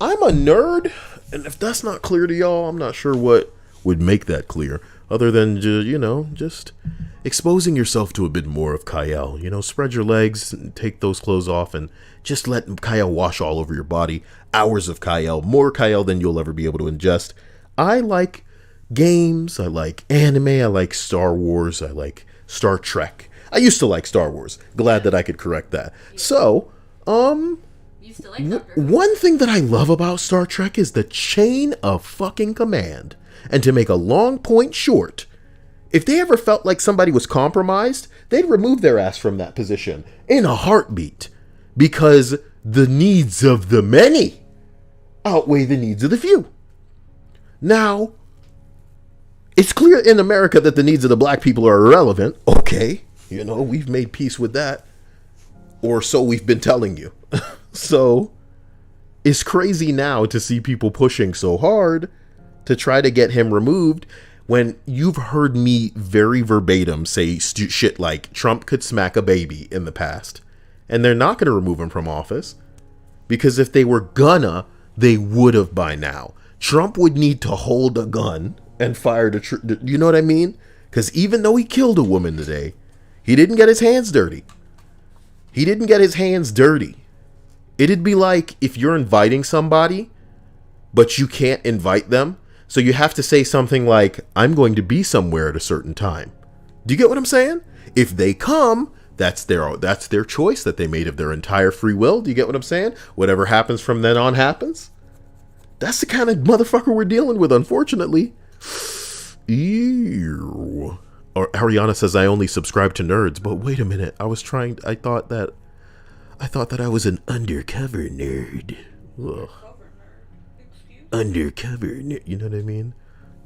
I'm a nerd, and if that's not clear to y'all, I'm not sure what would make that clear, other than, just exposing yourself to a bit more of Kyle. You know, spread your legs, and take those clothes off, and just let Kyle wash all over your body. Hours of Kyle, more Kyle than you'll ever be able to ingest. I like games, I like anime, I like Star Wars, I like Star Trek. I used to like Star Wars. Glad that I could correct that. Yeah. So, you still like one thing that I love about Star Trek is the chain of fucking command. And to make a long point short, if they ever felt like somebody was compromised, they'd remove their ass from that position in a heartbeat, because the needs of the many outweigh the needs of the few. Now, it's clear in America that the needs of the black people are irrelevant. Okay, we've made peace with that. Or so we've been telling you. So, it's crazy now to see people pushing so hard to try to get him removed, when you've heard me very verbatim say shit like Trump could smack a baby in the past. And they're not going to remove him from office, because if they were gonna, they would have by now. Trump would need to hold a gun and fire the you know what I mean? Because even though he killed a woman today, he didn't get his hands dirty. He didn't get his hands dirty. It'd be like if you're inviting somebody, but you can't invite them, so you have to say something like, I'm going to be somewhere at a certain time. Do you get what I'm saying? If they come, that's their choice that they made of their entire free will. Do you get what I'm saying? Whatever happens from then on happens. That's the kind of motherfucker we're dealing with, unfortunately. Ew. Or Ariana says, I only subscribe to nerds. But wait a minute. I thought that I was an undercover nerd. Ugh. Undercover nerd. You know what I mean?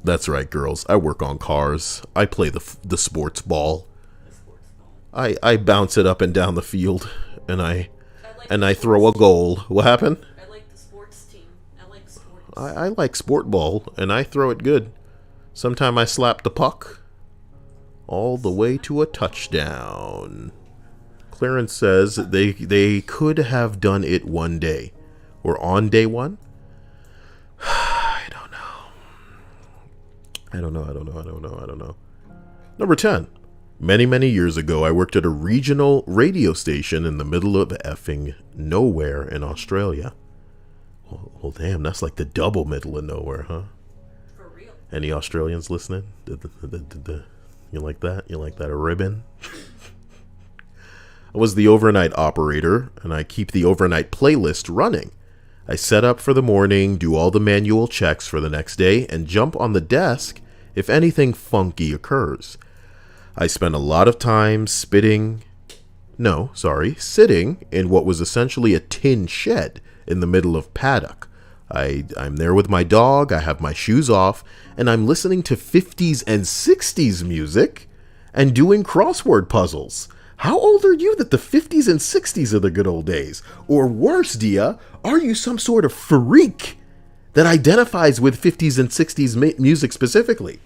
That's right, girls. I work on cars. I play the sports ball. I bounce it up and down the field, and I throw a goal. What happened? I like the sports team. I like sports. I like sport ball, and I throw it good. Sometime I slap the puck all the way to a touchdown. Clarence says they could have done it one day, or on day one. I don't know. Number 10. Many years ago, I worked at a regional radio station in the middle of effing nowhere in Australia. Well, damn, that's like the double middle of nowhere, huh? For real. Any Australians listening? You like that? You like that a ribbon? I was the overnight operator, and I keep the overnight playlist running. I set up for the morning, do all the manual checks for the next day, and jump on the desk if anything funky occurs. I spent a lot of time sitting in what was essentially a tin shed in the middle of paddock. I'm there with my dog, I have my shoes off, and I'm listening to 50s and 60s music and doing crossword puzzles. How old are you that the 50s and 60s are the good old days? Or worse, Dia, are you some sort of freak that identifies with 50s and 60s music specifically?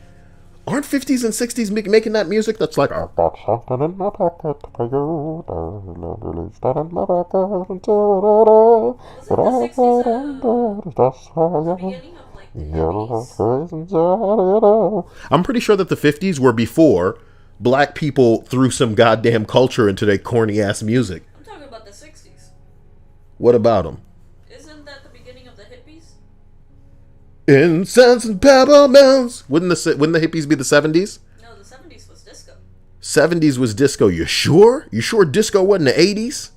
Aren't 50s and 60s making that music that's like, I've got something in my pocket for you, release that in my pocket until I'm pretty sure that the 50s were before black people threw some goddamn culture into their corny ass music. I'm talking about the 60s. What about them? Isn't that the beginning of the hippies? Incense and peppermints. Wouldn't the hippies be the 70s? No, the 70s was disco. 70s was disco. You sure? You sure disco wasn't the 80s?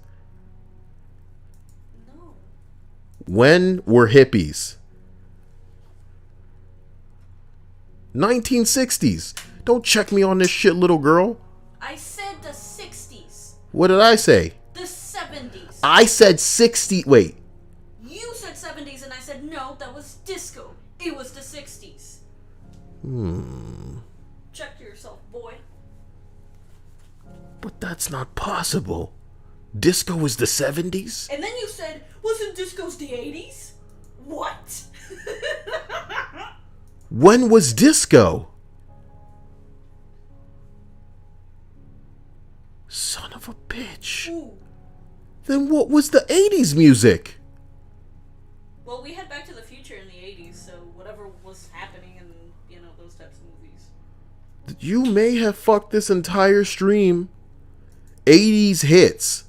No. When were hippies? 1960s. Don't check me on this shit, little girl. I said the 60s. What did I say? The 70s. I said 60. Wait. You said 70s and I said no, that was disco. It was the 60s. Check yourself, boy. But that's not possible. Disco was the 70s? And then you said, wasn't disco's the 80s? What? When was disco? Son of a bitch. Ooh. Then what was the 80s music? Well, we had Back to the Future in the 80s, so whatever was happening in, those types of movies. You may have fucked this entire stream. 80s hits.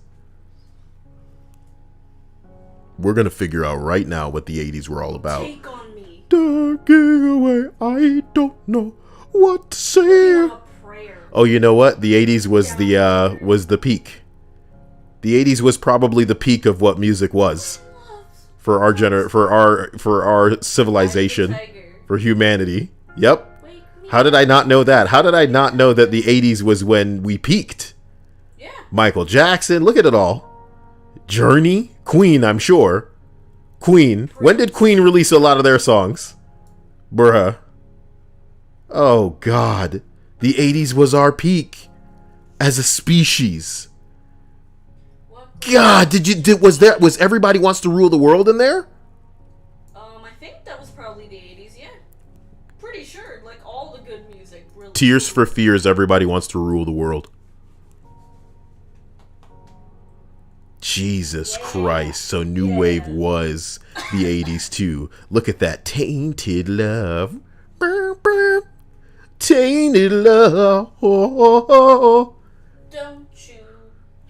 We're gonna figure out right now what the 80s were all about. Take on me. Darking away, I don't know what to say. Prayer. Oh, you know what? The 80s was the peak. The 80s was probably the peak of what music was for our civilization, for humanity. Yep. How did I not know that? How did I not know that the 80s was when we peaked? Yeah. Michael Jackson, look at it all. Journey, Queen, I'm sure. Queen. When did Queen release a lot of their songs? Bruh. Oh God. The 80s was our peak as a species. God, was Everybody Wants to Rule the World in there? I think that was probably the 80s, yeah. Pretty sure, like all the good music. Really Tears for Fears, Everybody Wants to Rule the World. Jesus Christ. So New Wave was the 80s too. Look at that. Tainted Love. Burr, burr. Tainted Love. Oh. Don't you,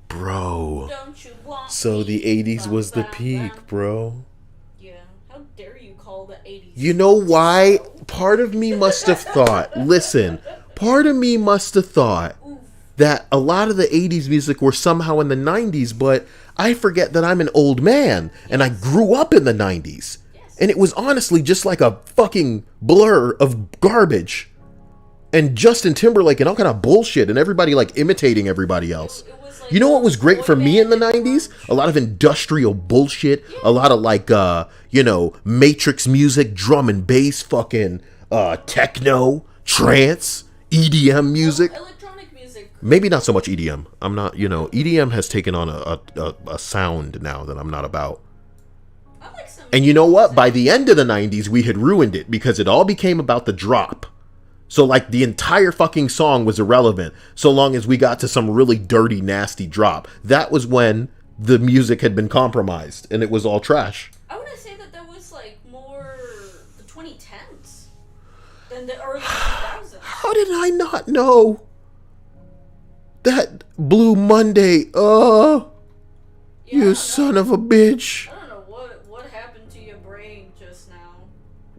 bro. Don't you want So the 80s was the peak, bro. Yeah. How dare you call the 80s? You know why? Part of me must have thought, listen, part of me must have thought that a lot of the 80s music were somehow in the 90s, but I forget that I'm an old man and I grew up in the 90s. And it was honestly just like a fucking blur of garbage. And Justin Timberlake and all kind of bullshit and everybody like imitating everybody else. You know what was great for me in the 90s? A lot of industrial bullshit. A lot of like, Matrix music, drum and bass, fucking techno, trance, EDM music. Electronic music. Maybe not so much EDM. I'm not, EDM has taken on a sound now that I'm not about. I like some. And you know what? By the end of the 90s, we had ruined it because it all became about the drop. So, like, the entire fucking song was irrelevant so long as we got to some really dirty, nasty drop. That was when the music had been compromised and it was all trash. I want to say that was, like, more the 2010s than the early 2000s. How did I not know? That Blue Monday, you son of a bitch. I don't know what happened to your brain just now,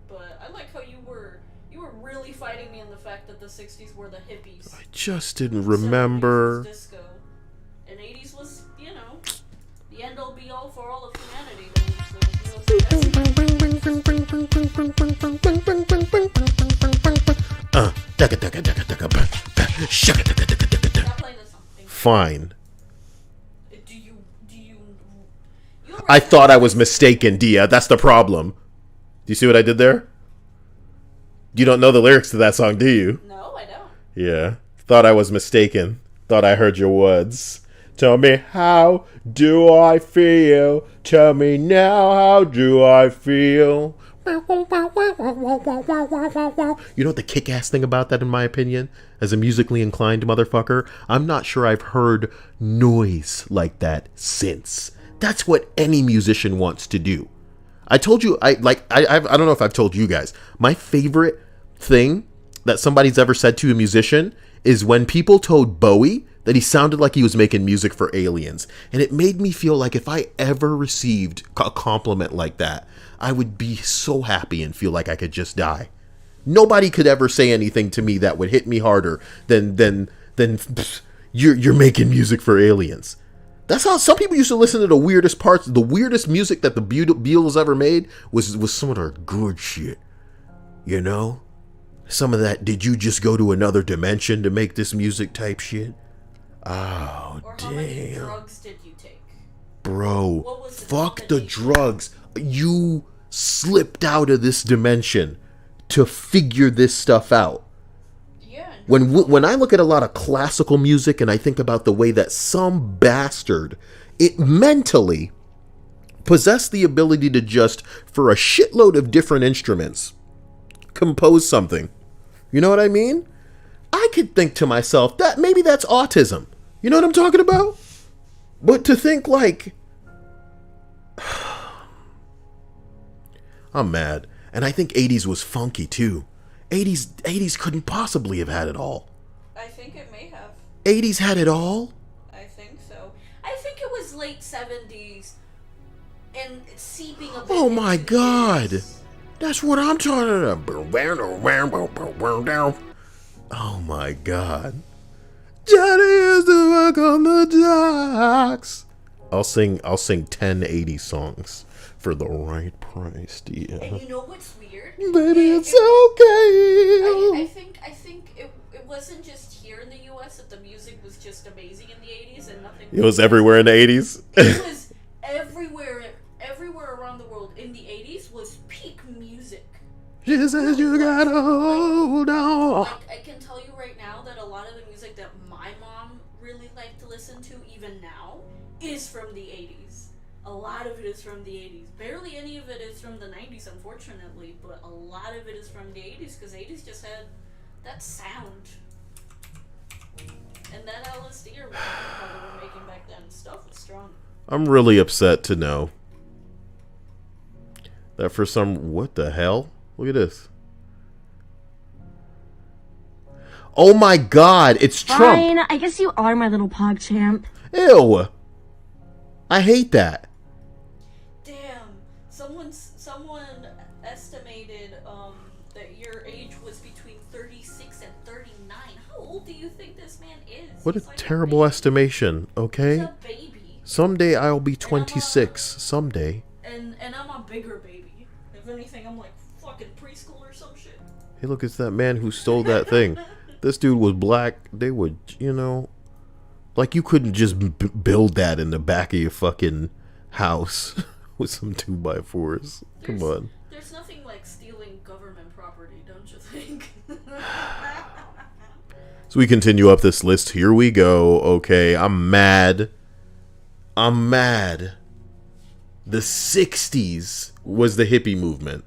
but I like how you were really fighting me in the fact that the 60s were the hippies. I just didn't remember. 70s was disco, and 80s was, the end all be all for all of humanity. Fine. Do you I thought I was mistaken, Dia. That's the problem. Do you see what I did there? You don't know the lyrics to that song, do you? No, I don't. Yeah. Thought I was mistaken. Thought I heard your words. Tell me, how do I feel? Tell me now, how do I feel? You know what the kick-ass thing about that, in my opinion? As a musically inclined motherfucker, I'm not sure I've heard noise like that since. That's what any musician wants to do. I told you, I don't know if I've told you guys, my favorite thing that somebody's ever said to a musician is when people told Bowie that he sounded like he was making music for aliens. And it made me feel like if I ever received a compliment like that, I would be so happy and feel like I could just die. Nobody could ever say anything to me that would hit me harder than you're making music for aliens. That's how some people used to listen to the weirdest parts. The weirdest music that the Beatles ever made was some of their good shit. You know? Some of that, did you just go to another dimension to make this music type shit? Oh, or damn. How many drugs did you take? Bro, fuck the drugs. You slipped out of this dimension to figure this stuff out. Yeah. When I look at a lot of classical music and I think about the way that some bastard, it mentally possessed the ability to just, for a shitload of different instruments, compose something. You know what I mean? I could think to myself that maybe that's autism. You know what I'm talking about? But to think like, I'm mad. And I think 80s was funky too. 80s couldn't possibly have had it all. I think it may have. 80s had it all? I think so. I think it was late 70s and seeping a bit. Oh my into God. this. That's what I'm talking about. Oh my God. Johnny used to work on the docks. I'll sing 10 80 songs for the right price, dear. And you know what's weird? Baby, it's okay. I think it wasn't just here in the US that the music was just amazing in the 80s and nothing. It was everywhere in the 80s. It was everywhere around the world in the 80s was peak music. She says you gotta hold on. I can tell you right now that a lot of the music that my mom really liked to listen to, even now, is from the 80s. A lot of it is from the 80s. Barely any of it is from the 90s, unfortunately, but a lot of it is from the 80s, because 80s just had that sound. And that LSD or whatever they were making back then, stuff was strong. I'm really upset to know that for some... What the hell? Look at this. Oh my God, it's Trump. Fine, I guess you are my little pogchamp. Ew. I hate that. Damn. Someone estimated that your age was between 36 and 39. How old do you think this man is? What a He's like terrible baby. estimation, okay? He's a baby. Someday I'll be 26. Someday. And I'm a bigger baby. If anything, I'm like fucking preschool or some shit. Hey, look, it's that man who stole that thing. This dude was black. They would, like you couldn't just build that in the back of your fucking house with some 2x4s. Come on. There's nothing like stealing government property property, don't you think? So we continue up this list. Here we go. Okay, I'm mad. The 60s was the hippie movement.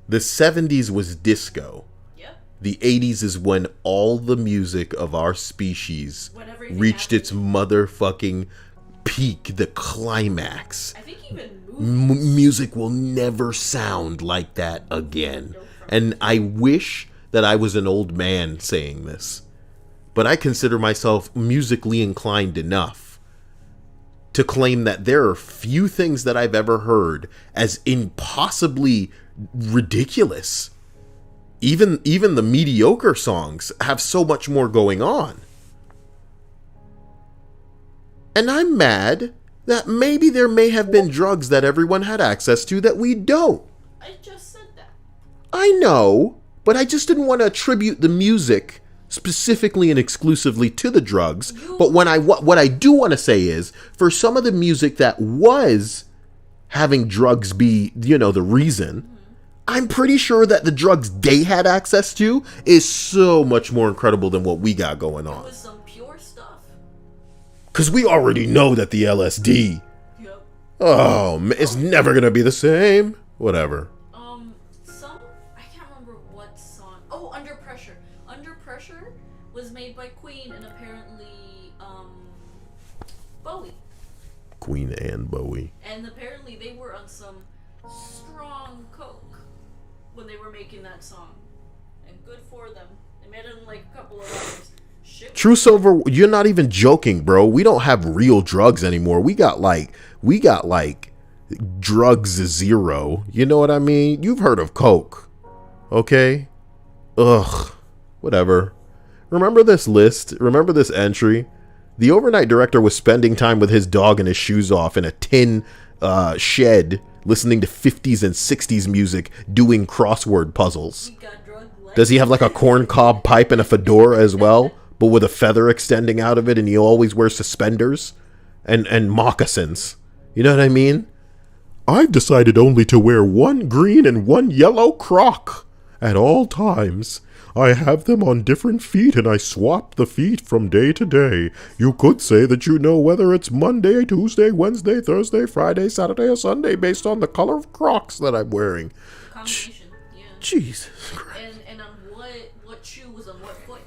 The 70s was disco. Yep. The 80s is when all the music of our species reached its motherfucking peak, the climax. I think even Music will never sound like that again. And I wish that I was an old man saying this, but I consider myself musically inclined enough to claim that there are few things that I've ever heard as impossibly ridiculous. Even the mediocre songs have so much more going on. And I'm mad that maybe there may have been drugs that everyone had access to that we don't. I just said that. I know, but I just didn't want to attribute the music specifically and exclusively to the drugs. But what I do want to say is, for some of the music that was having drugs be, the reason, I'm pretty sure that the drugs they had access to is so much more incredible than what we got going on. It was some pure stuff. Because we already know that the LSD, oh, man, it's never going to be the same. Whatever. I can't remember what song. Oh, Under Pressure. Under Pressure was made by Queen and apparently, Bowie. Queen and Bowie. And apparently they were on some strong coke when they were making that song. And good for them. They made it in like a couple of hours. Shit. True Silver, you're not even joking, bro. We don't have real drugs anymore. We got like drugs zero. You know what I mean? You've heard of coke. Okay? Ugh. Whatever. Remember this list? Remember this entry? The overnight director was spending time with his dog and his shoes off in a tin shed, listening to 50s and 60s music, doing crossword puzzles. Does he have like a corncob pipe and a fedora as well, but with a feather extending out of it, and he always wears suspenders and moccasins? You know what I mean? I've decided only to wear one green and one yellow croc at all times. I have them on different feet, and I swap the feet from day to day. You could say that you know whether it's Monday, Tuesday, Wednesday, Thursday, Friday, Saturday, or Sunday based on the color of Crocs that I'm wearing. Combination, yeah. Jesus Christ. And on what shoe was on what foot.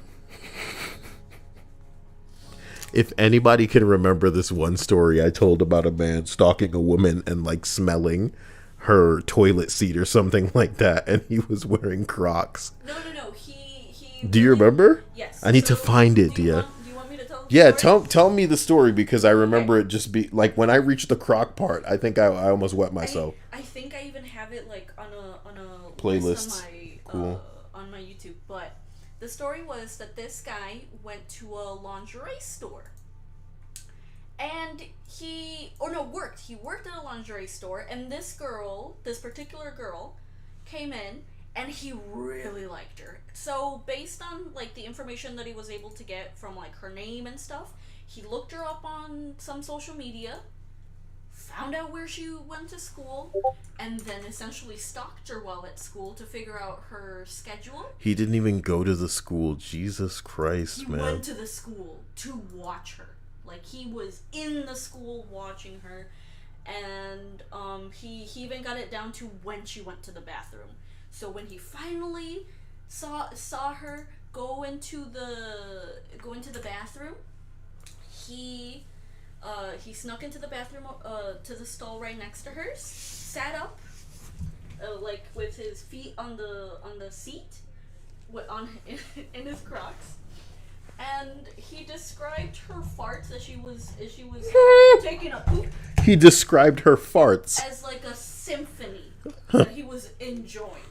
If anybody can remember this one story I told about a man stalking a woman and like smelling her toilet seat or something like that, and he was wearing Crocs. No. Do you remember? Yes. I need to find it, dear. Do you want me to tell Yeah, the story? tell me the story, because I remember it just be like when I reached the Croc part, I think I almost wet myself. I think I even have it like on a playlist. list on my, Cool. On my YouTube. But the story was that this guy went to a lingerie store. And he worked at a lingerie store, and this particular girl, came in, and he really liked her. So based on like the information that he was able to get from like her name and stuff, he looked her up on some social media, found out where she went to school, and then essentially stalked her while at school to figure out her schedule. He didn't even go to the school. Jesus Christ, man. He went to the school to watch her. Like, he was in the school watching her, and he even got it down to when she went to the bathroom. So when he finally saw her go into the bathroom, he snuck into the bathroom to the stall right next to hers, sat up, like with his feet on the seat, in his Crocs. And he described her farts as she was taking a poop. He described her farts as like a symphony that he was enjoying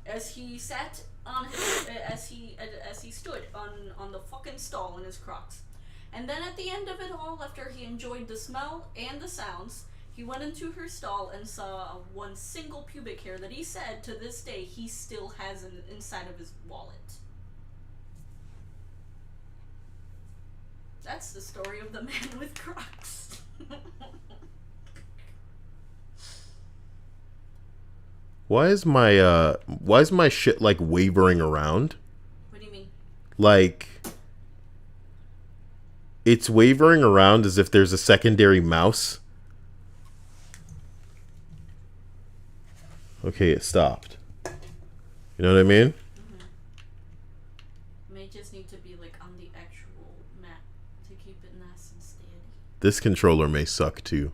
as he sat on as he stood on the fucking stall in his Crocs. And then at the end of it all, after he enjoyed the smell and the sounds, he went into her stall and saw one single pubic hair that he said to this day he still has inside of his wallet. That's the story of the man with Crocs. Why is my shit like wavering around? What do you mean? Like, it's wavering around as if there's a secondary mouse. Okay, it stopped. You know what I mean? May just need to be like on the actual map to keep it nice and steady. This controller may suck too.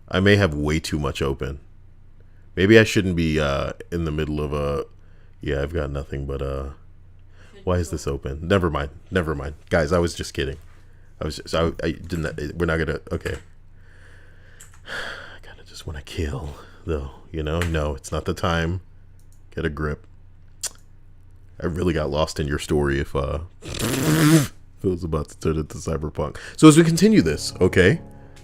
I may have way too much open. Maybe I shouldn't be in the middle of a... Yeah, I've got nothing but... Why is this open? Never mind. Never mind. Guys, I was just kidding. I didn't... We're not gonna... Okay. I kind of just want to kill, though. You know? No, it's not the time. Get a grip. I really got lost in your story if it was about to turn into cyberpunk. So as we continue this, okay?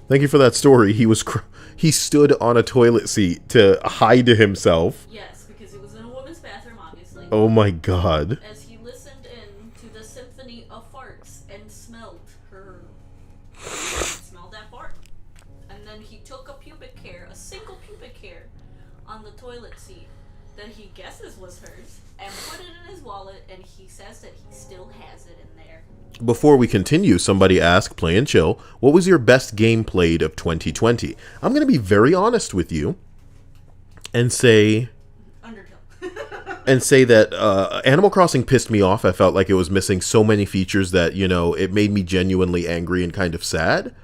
Thank you for that story. He stood on a toilet seat to hide himself. Yes, because it was in a woman's bathroom, obviously. Oh my god. As he listened in to the symphony of farts and smelled that fart. And then he took a single pubic hair on the toilet seat that he guesses was hers and put it in his wallet, and he says that he still has it in there. Before we continue, somebody asked, Play and Chill, what was your best game played of 2020? I'm going to be very honest with you and say... Undertale. and say that Animal Crossing pissed me off. I felt like it was missing so many features that, you know, it made me genuinely angry and kind of sad.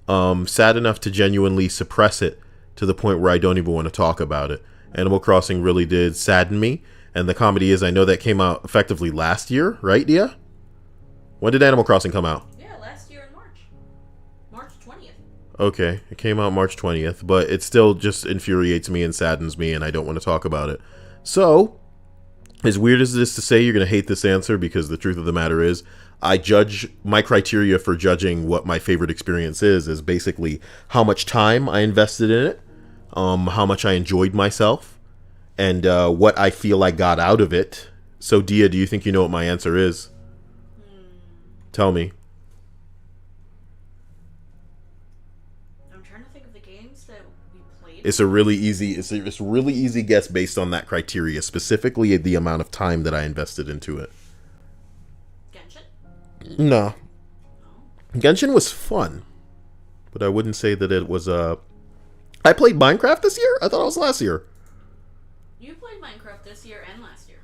Sad enough to genuinely suppress it to the point where I don't even want to talk about it. Animal Crossing really did sadden me. And the comedy is, I know that came out effectively last year, right, Dia? When did Animal Crossing come out? Yeah, last year in March. March 20th. Okay, it came out March 20th, but it still just infuriates me and saddens me, and I don't want to talk about it. So, as weird as it is to say, you're going to hate this answer, because the truth of the matter is, I judge, my criteria for judging what my favorite experience is basically how much time I invested in it, how much I enjoyed myself, and what I feel I got out of it. So, Dia, do you think you know what my answer is? Tell me. I'm trying to think of the games that we played. It's a really easy guess based on that criteria, specifically the amount of time that I invested into it. Genshin? No. Genshin was fun, but I wouldn't say that it was I played Minecraft this year? I thought it was last year. You played Minecraft this year and last year.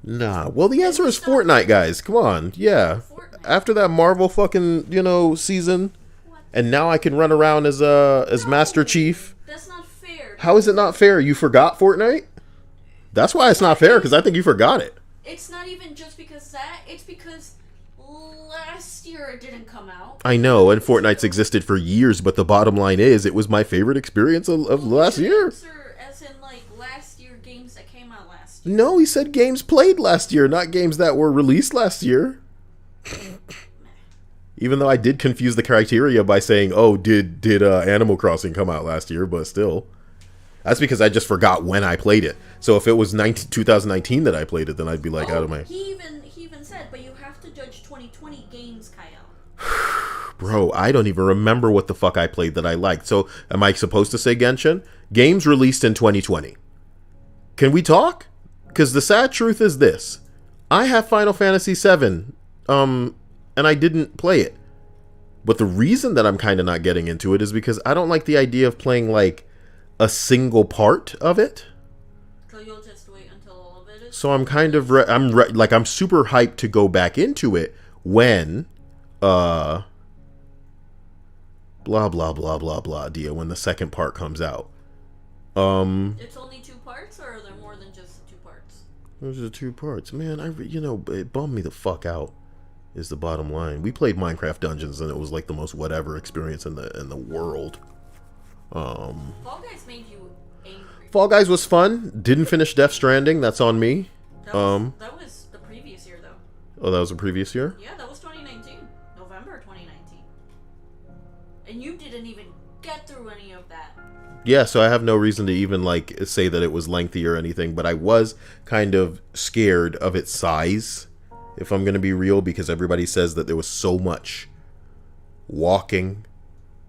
Nah. Well, the answer is Fortnite, guys. Come on. Yeah. Fortnite. After that Marvel fucking, season, What? and now I can run around as Master Chief. That's not fair. How is it not fair? You forgot Fortnite? That's why it's not fair, because I think you forgot it. It's not even just because that. It's because last year it didn't come out. I know, and Fortnite's existed for years, but the bottom line is, it was my favorite experience of last year. As in, like, last year games that came out last year. No, he said games played last year, not games that were released last year. Even though I did confuse the criteria by saying, oh, did Animal Crossing come out last year, but still. That's because I just forgot when I played it. So if it was 2019 that I played it, then I'd be like out of my... He even said, but you have to judge 2020 games, Kyle. Bro, I don't even remember what the fuck I played that I liked. So am I supposed to say Genshin? Games released in 2020. Can we talk? Because the sad truth is this. I have Final Fantasy VII, and I didn't play it. But the reason that I'm kind of not getting into it is because I don't like the idea of playing, like, a single part of it. So you'll just wait until all of it is... So I'm kind of... I'm super hyped to go back into it when... blah, blah, blah, blah, blah, Dia, when the second part comes out. It's only 2 parts, or are there more than just 2 parts? Those are the 2 parts. Man, it bummed me the fuck out, is the bottom line. We played Minecraft Dungeons, and it was like the most whatever experience in the world. Fall Guys made you angry. Fall Guys was fun. Didn't finish Death Stranding. That's on me. That was the previous year, though. Oh, that was the previous year? Yeah, that was 2019. November 2019. And you didn't even get through any of that. Yeah, so I have no reason to even, like, say that it was lengthy or anything, but I was kind of scared of its size, if I'm going to be real, because everybody says that there was so much walking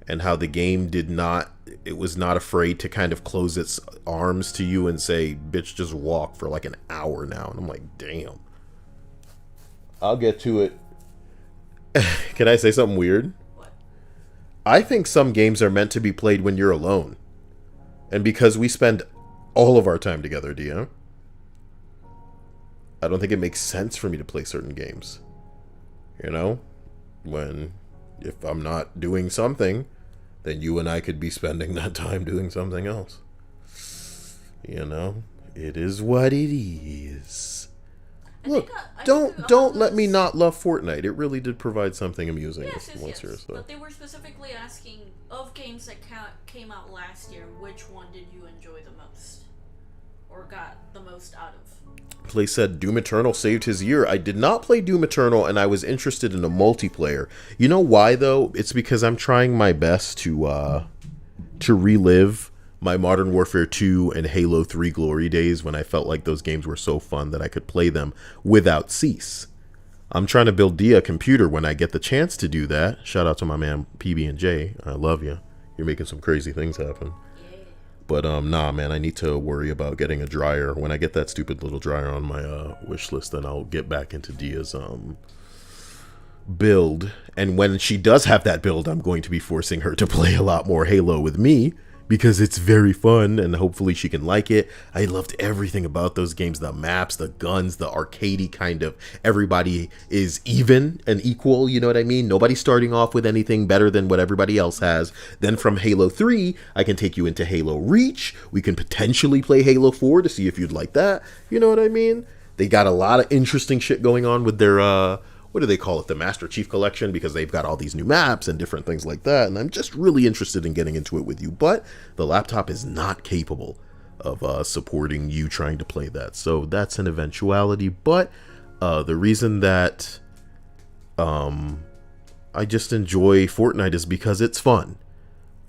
and how the game it was not afraid to kind of close its arms to you and say, bitch, just walk for like an hour now. And I'm like, damn. I'll get to it. Can I say something weird? What? I think some games are meant to be played when you're alone. And because we spend all of our time together, Dia, I don't think it makes sense for me to play certain games. You know? If I'm not doing something, then you and I could be spending that time doing something else. You know? It is what it is. Look, don't let me not love Fortnite. It really did provide something amusing. Yes. Year, so. But they were specifically asking, of games that came out last year, which one did you enjoy the most? Or got the most out of? Play said Doom Eternal saved his year. I did not play Doom Eternal, and I was interested in a multiplayer. You know why, though? It's because I'm trying my best to relive my Modern Warfare 2 and Halo 3 glory days when I felt like those games were so fun that I could play them without cease. I'm trying to build Dia a computer when I get the chance to do that. Shout out to my man PB&J. I love you. You're making some crazy things happen. Yeah. But nah, man, I need to worry about getting a dryer. When I get that stupid little dryer on my wish list, then I'll get back into Dia's build. And when she does have that build, I'm going to be forcing her to play a lot more Halo with me, because it's very fun, and hopefully she can like it. I loved everything about those games, the maps, the guns, the arcadey kind of, everybody is even and equal, you know what I mean? Nobody's starting off with anything better than what everybody else has. Then from Halo 3, I can take you into Halo Reach. We can potentially play Halo 4 to see if you'd like that, you know what I mean? They got a lot of interesting shit going on with their, what do they call it? The Master Chief Collection, because they've got all these new maps and different things like that. And I'm just really interested in getting into it with you. But the laptop is not capable of supporting you trying to play that. So that's an eventuality. But the reason that I just enjoy Fortnite is because it's fun.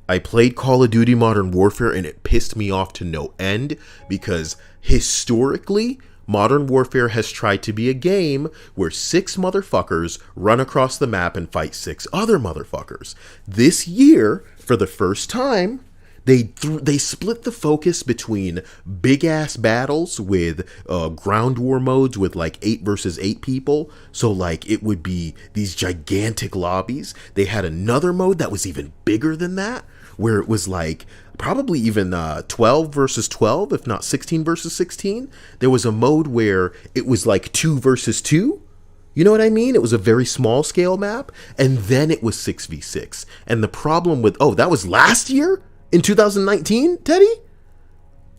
I played Call of Duty Modern Warfare and it pissed me off to no end, because historically, Modern Warfare has tried to be a game where 6 motherfuckers run across the map and fight 6 other motherfuckers. This year, for the first time, they split the focus between big-ass battles with ground war modes with like 8 versus 8 people. So like it would be these gigantic lobbies. They had another mode that was even bigger than that, where it was like probably even 12 versus 12, if not 16 versus 16. There was a mode where it was like 2 versus 2. You know what I mean? It was a very small scale map. And then it was 6v6. And the problem with, that was last year? In 2019, Teddy?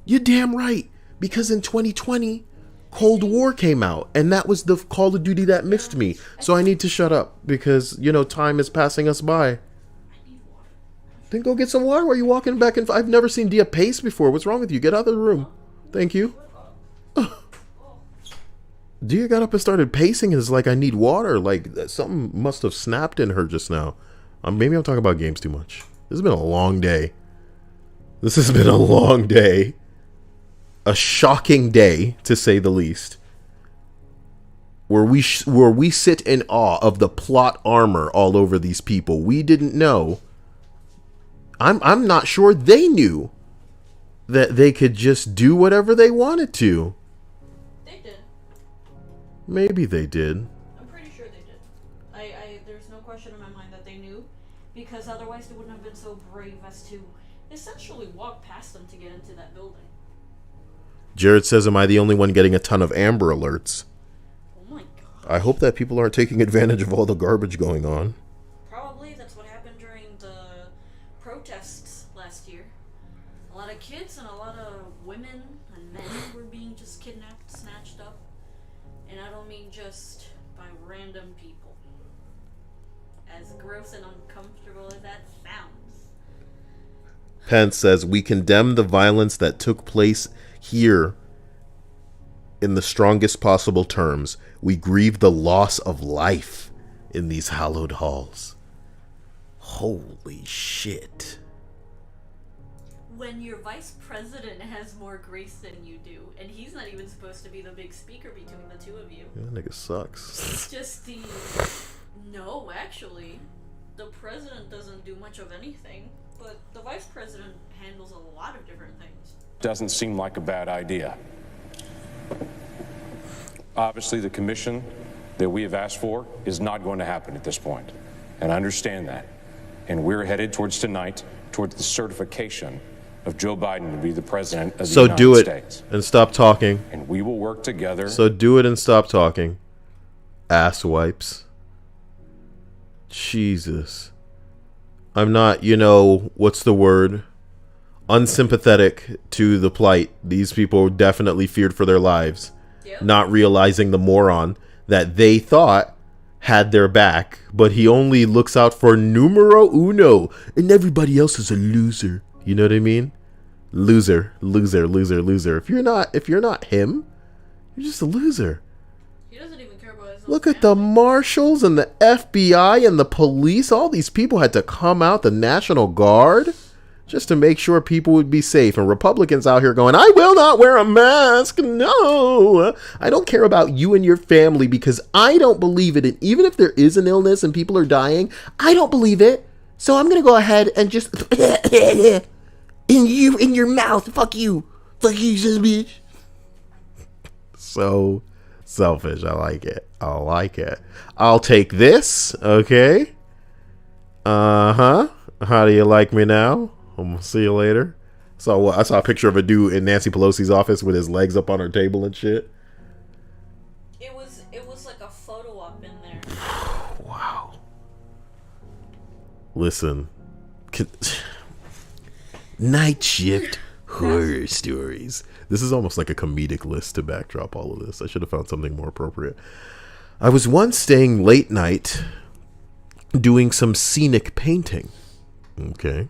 You're damn right. Because in 2020, Cold War came out. And that was the Call of Duty that missed me. So I need to shut up because, time is passing us by. Then go get some water while you're walking back and I've never seen Dia pace before. What's wrong with you? Get out of the room. Thank you. Dia got up and started pacing and is like, I need water. Like, something must have snapped in her just now. Maybe I'm talking about games too much. This has been a long day. This has been a long day. A shocking day, to say the least. Where we sit in awe of the plot armor all over these people. We didn't know. I'm not sure they knew that they could just do whatever they wanted to. They did. Maybe they did. I'm pretty sure they did. There's no question in my mind that they knew, because otherwise they wouldn't have been so brave as to essentially walk past them to get into that building. Jared says, am I the only one getting a ton of Amber Alerts? Oh my god. I hope that people aren't taking advantage of all the garbage going on. Probably. That's what happened during the protests last year. A lot of kids and a lot of women and men were being just kidnapped, snatched up. And I don't mean just by random people. As gross and uncomfortable as that sounds. Pence says, we condemn the violence that took place here in the strongest possible terms. We grieve the loss of life in these hallowed halls. Holy shit. When your vice president has more grace than you do, and he's not even supposed to be the big speaker between the two of you. That nigga sucks. It's just the... No, actually. the president doesn't do much of anything, but the vice president handles a lot of different things. Doesn't seem like a bad idea. Obviously, the commission that we have asked for is not going to happen at this point, and I understand that. And we're headed towards tonight, towards the certification of Joe Biden to be the president of the United States. So do it and stop talking. And we will work together. So do it and stop talking. Ass wipes. Jesus. I'm not, what's the word? Unsympathetic to the plight. These people definitely feared for their lives. Yep. Not realizing the moron that they thought had their back, but he only looks out for numero uno, and everybody else is a loser. You know what I mean? Loser. If you're not him, you're just a loser. He doesn't even care about his own Look at the marshals and the FBI and the police. All these people had to come out, the National Guard, just to make sure people would be safe. And Republicans out here going, I will not wear a mask. No, I don't care about you and your family because I don't believe it. And even if there is an illness and people are dying, I don't believe it. So I'm going to go ahead and just in your mouth. Fuck you, bitch. So selfish. I like it. I'll take this. Okay. How do you like me now? I'm gonna see you later. So I saw a picture of a dude in Nancy Pelosi's office with his legs up on her table and shit. It was like a photo op in there. Wow. Listen. Nightshift horror stories. This is almost like a comedic list to backdrop all of this. I should have found something more appropriate. I was once staying late night doing some scenic painting. Okay.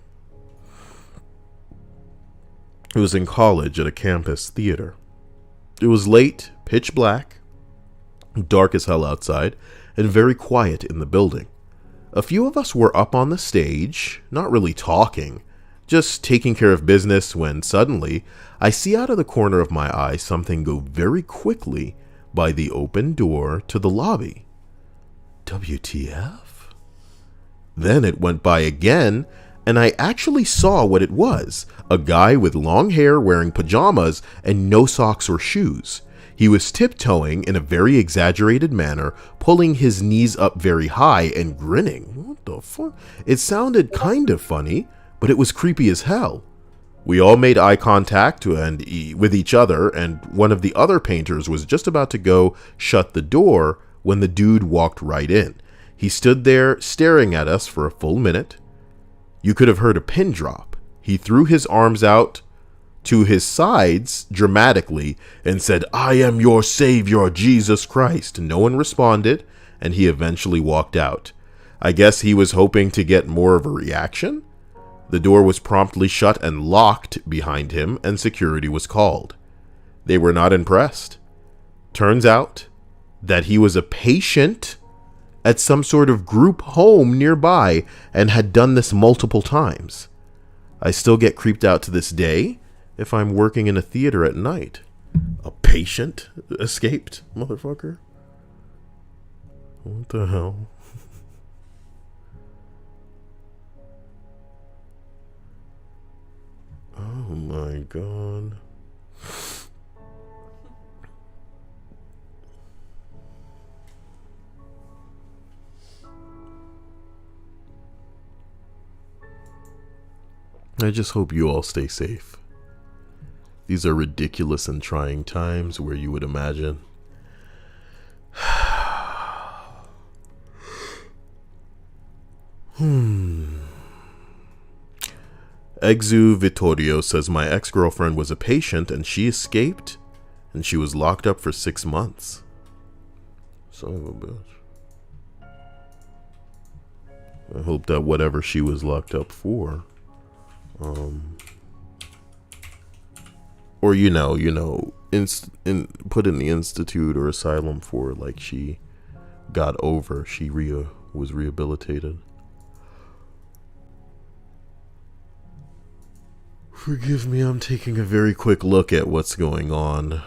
It was in college at a campus theater. It was late, pitch black, dark as hell outside, and very quiet in the building. A few of us were up on the stage, not really talking, just taking care of business when suddenly I see out of the corner of my eye something go very quickly by the open door to the lobby. WTF? Then it went by again, and I actually saw what it was. A guy with long hair wearing pajamas and no socks or shoes. He was tiptoeing in a very exaggerated manner, pulling his knees up very high and grinning. What the fuck? It sounded kind of funny, but it was creepy as hell. We all made eye contact with each other, and one of the other painters was just about to go shut the door when the dude walked right in. He stood there staring at us for a full minute. You could have heard a pin drop. He threw his arms out to his sides dramatically and said, I am your savior, Jesus Christ. No one responded, and he eventually walked out. I guess he was hoping to get more of a reaction. The door was promptly shut and locked behind him, and security was called. They were not impressed. Turns out that he was a patient at some sort of group home nearby and had done this multiple times. I still get creeped out to this day if I'm working in a theater at night. A patient escaped, motherfucker. What the hell? Oh my god. I just hope you all stay safe. These are ridiculous and trying times where you would imagine. Exu Vittorio says my ex-girlfriend was a patient and she escaped and she was locked up for 6 months. Son of a bitch. I hope that whatever she was locked up for, or put in the institute or asylum for, like, she got over, she was rehabilitated. Forgive me, I'm taking a very quick look at what's going on.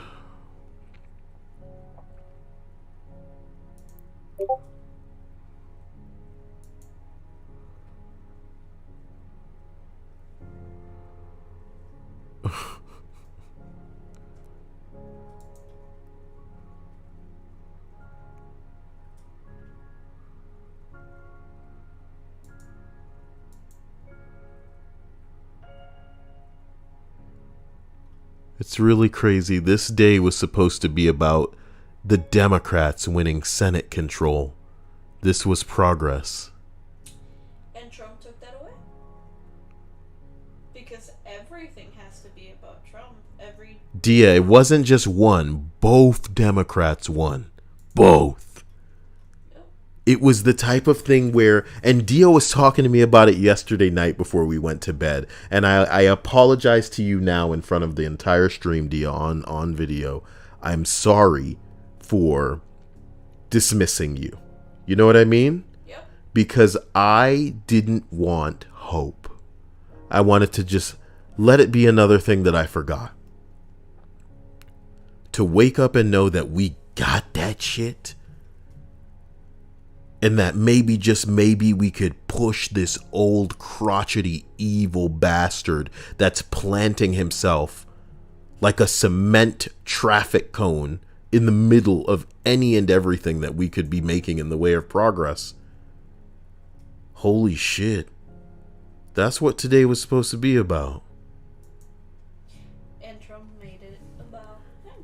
It's really crazy. This day was supposed to be about the Democrats winning Senate control. This was progress. And Trump took that away? Because everything has to be about Trump. Dia, it wasn't just one. Both Democrats won. Both. Yep. It was the type of thing where, and Dia was talking to me about it yesterday night before we went to bed. And I apologize to you now in front of the entire stream, Dia, on video. I'm sorry for dismissing you. You know what I mean? Yep. Because I didn't want hope. I wanted to just let it be another thing that I forgot. To wake up and know that we got that shit. And that maybe, just maybe, we could push this old crotchety evil bastard that's planting himself like a cement traffic cone in the middle of any and everything that we could be making in the way of progress. Holy shit. That's what today was supposed to be about. And Trump made it about him.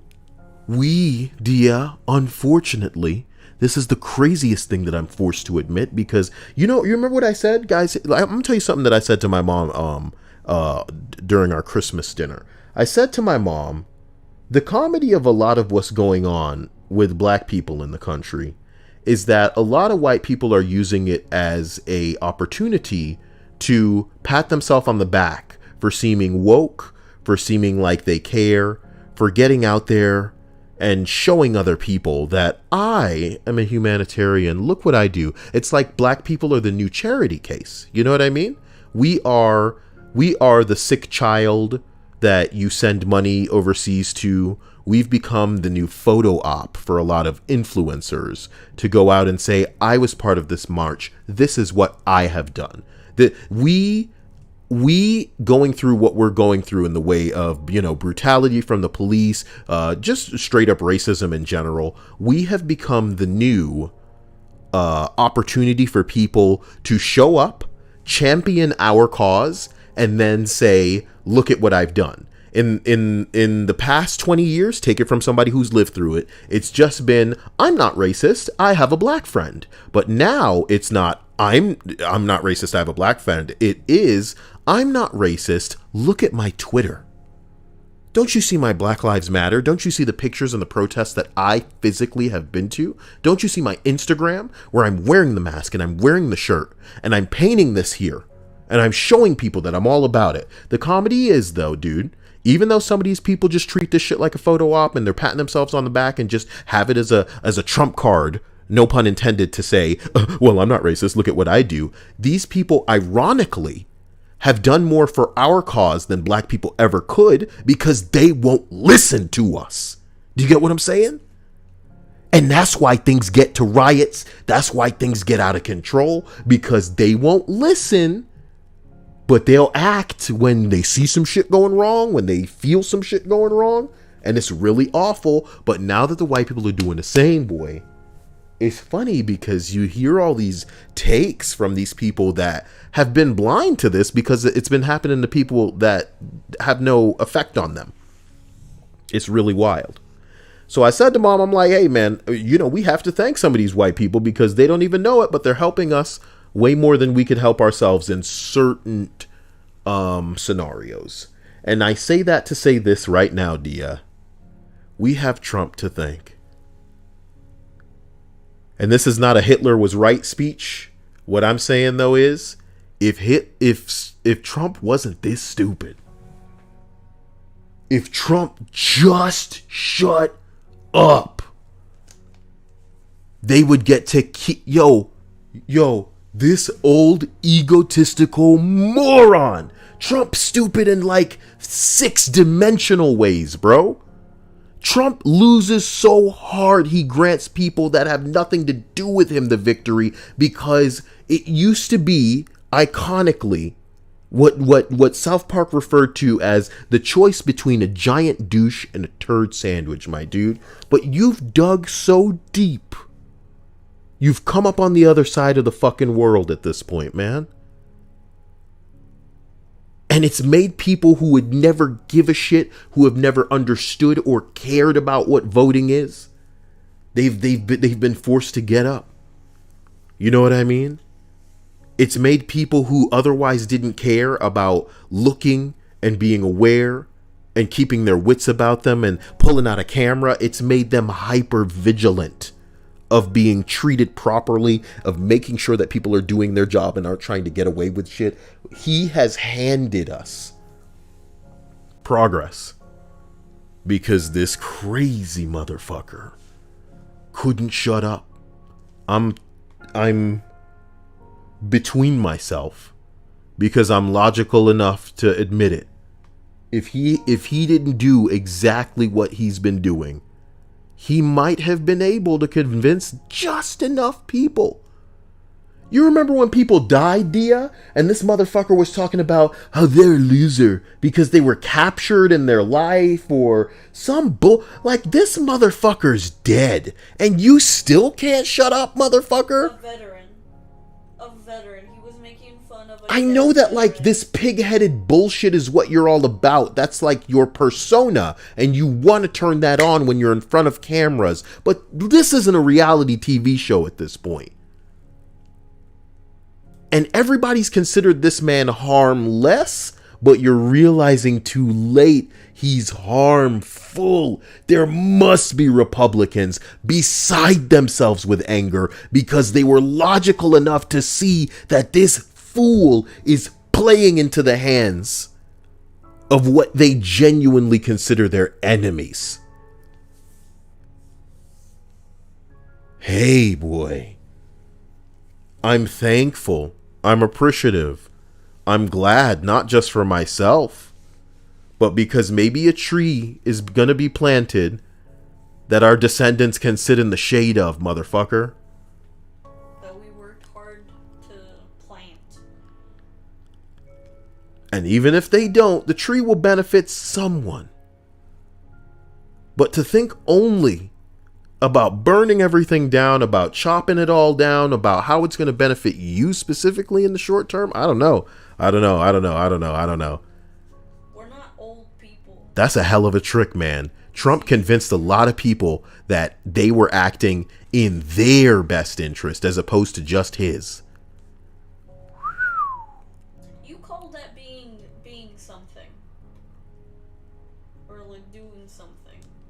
We, Dia, unfortunately, this is the craziest thing that I'm forced to admit, because you remember what I said, guys? I'm gonna tell you something that I said to my mom during our Christmas dinner. I said to my mom, the comedy of a lot of what's going on with black people in the country is that a lot of white people are using it as a opportunity to pat themselves on the back for seeming woke, for seeming like they care, for getting out there and showing other people that I am a humanitarian. Look what I do. It's like black people are the new charity case. You know what I mean? We are the sick child that you send money overseas to. We've become the new photo op for a lot of influencers to go out and say, I was part of this march. This is what I have done. That we going through what we're going through in the way of, brutality from the police, just straight up racism in general. We have become the new opportunity for people to show up, champion our cause, and then say, look at what I've done. In the past 20 years, take it from somebody who's lived through it, it's just been, I'm not racist, I have a black friend. But now it's not, I'm not racist, I have a black friend. It is, I'm not racist, look at my Twitter. Don't you see my Black Lives Matter? Don't you see the pictures and the protests that I physically have been to? Don't you see my Instagram where I'm wearing the mask and I'm wearing the shirt and I'm painting this here and I'm showing people that I'm all about it? The comedy is, though, dude, even though some of these people just treat this shit like a photo op and they're patting themselves on the back and just have it as a trump card, no pun intended, to say, well, I'm not racist, look at what I do. These people, ironically, have done more for our cause than black people ever could because they won't listen to us. Do you get what I'm saying? And that's why things get to riots. That's why things get out of control, because they won't listen, but they'll act when they see some shit going wrong, when they feel some shit going wrong, and it's really awful. But now that the white people are doing the same, boy, it's funny because you hear all these takes from these people that have been blind to this because it's been happening to people that have no effect on them. It's really wild. So I said to mom, I'm like, hey man, we have to thank some of these white people because they don't even know it, but they're helping us way more than we could help ourselves in certain scenarios. And I say that to say this right now, Dia. We have Trump to thank. And this is not a Hitler was right speech. What I'm saying, though, is if Trump wasn't this stupid, if Trump just shut up, they would get to keep, this old egotistical moron. Trump stupid in like 6-dimensional ways, bro. Trump loses so hard he grants people that have nothing to do with him the victory, because it used to be iconically what South Park referred to as the choice between a giant douche and a turd sandwich, my dude. But you've dug so deep. You've come up on the other side of the fucking world at this point, man. And it's made people who would never give a shit, who have never understood or cared about what voting is, they've been forced to get up. You know what I mean? It's made people who otherwise didn't care about looking and being aware and keeping their wits about them and pulling out a camera. It's made them hyper vigilant of being treated properly, of making sure that people are doing their job and aren't trying to get away with shit. He has handed us progress because this crazy motherfucker couldn't shut up. I'm between myself because I'm logical enough to admit it. If he didn't do exactly what he's been doing, he might have been able to convince just enough people. You remember when people died, Dia? And this motherfucker was talking about how they're a loser because they were captured in their life or some bull. Like, this motherfucker's dead. And you still can't shut up, motherfucker? A veteran. He was making fun of I know that, like, this pig-headed bullshit is what you're all about. That's like your persona, and you want to turn that on when you're in front of cameras. But this isn't a reality TV show at this point. And everybody's considered this man harmless, but you're realizing too late he's harmful. There must be Republicans beside themselves with anger because they were logical enough to see that this fool is playing into the hands of what they genuinely consider their enemies. Hey, boy. I'm thankful. I'm appreciative. I'm glad, not just for myself, but because maybe a tree is gonna be planted that our descendants can sit in the shade of, motherfucker. That we worked hard to plant. And even if they don't, the tree will benefit someone. But to think only about burning everything down, about chopping it all down, about how it's going to benefit you specifically in the short term, I don't know. We're not old people. That's a hell of a trick, man. Trump convinced a lot of people that they were acting in their best interest as opposed to just his. You call that being something. Or like doing something.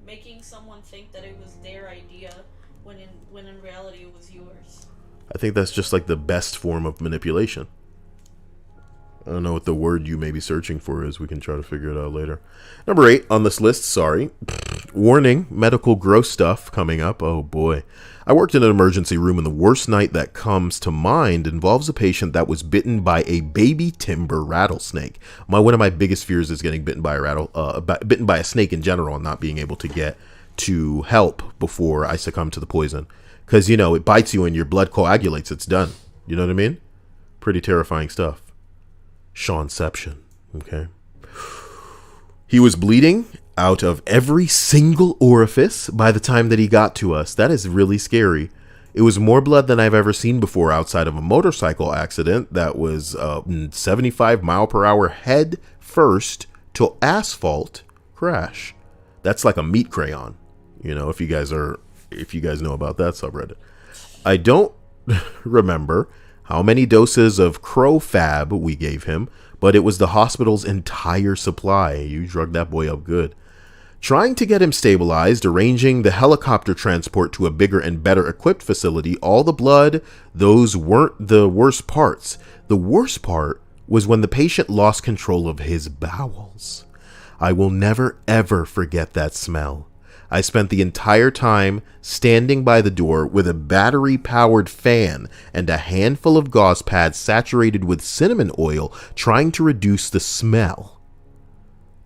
Making someone think that it was their idea when in reality it was yours. I think that's just like the best form of manipulation. I don't know what the word you may be searching for is. We can try to figure it out later. Number 8 on this list, sorry. Warning, medical gross stuff coming up. Oh boy. I worked in an emergency room and the worst night that comes to mind involves a patient that was bitten by a baby timber rattlesnake. One of my biggest fears is getting bitten by a snake in general and not being able to get to help before I succumb to the poison. Because, it bites you and your blood coagulates. It's done. You know what I mean? Pretty terrifying stuff. Seanception. Okay. He was bleeding out of every single orifice by the time that he got to us. That is really scary. It was more blood than I've ever seen before outside of a motorcycle accident that was 75 mile per hour head first to asphalt crash. That's like a meat crayon. If you guys know about that subreddit. I don't remember how many doses of crow fab we gave him, but it was the hospital's entire supply. You drugged that boy up good. Trying to get him stabilized, arranging the helicopter transport to a bigger and better equipped facility, all the blood, those weren't the worst parts. The worst part was when the patient lost control of his bowels. I will never ever forget that smell. I spent the entire time standing by the door with a battery-powered fan and a handful of gauze pads saturated with cinnamon oil trying to reduce the smell.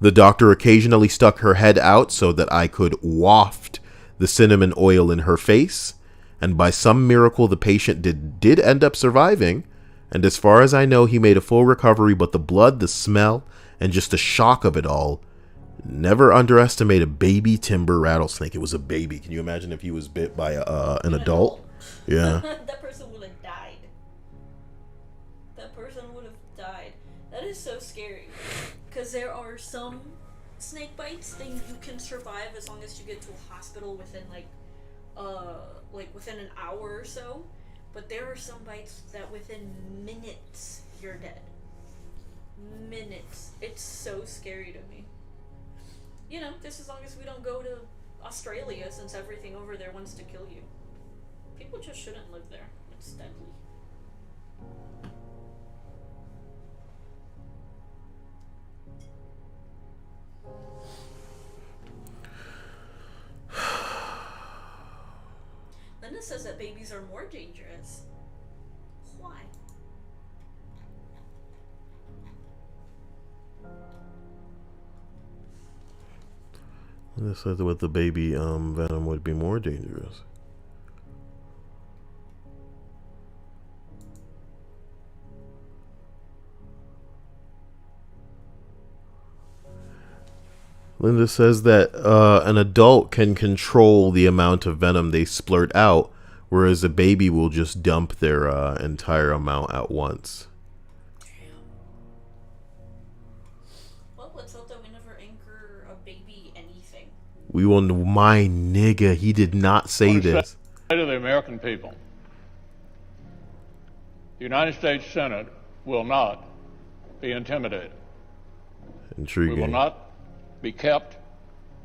The doctor occasionally stuck her head out so that I could waft the cinnamon oil in her face, and by some miracle the patient did end up surviving, and as far as I know he made a full recovery, but the blood, the smell, and just the shock of it all. Never underestimate a baby timber rattlesnake. It was a baby. Can you imagine if he was bit by an adult? Yeah. That person would have died. That is so scary. Because there are some snake bites that you can survive as long as you get to a hospital within within an hour or so. But there are some bites that within minutes you're dead. Minutes. It's so scary to me. You know, just as long as we don't go to Australia, since everything over there wants to kill you. People just shouldn't live there. It's deadly. Linda says that babies are more dangerous. Why? They said that with the baby venom would be more dangerous. Linda says that an adult can control the amount of venom they splurt out, whereas a baby will just dump their entire amount at once. Well, let's hope that we never anchor a baby anything. We will. My nigga, he did not say this. Say to the American people, the United States Senate will not be intimidated. Intriguing. We will not be kept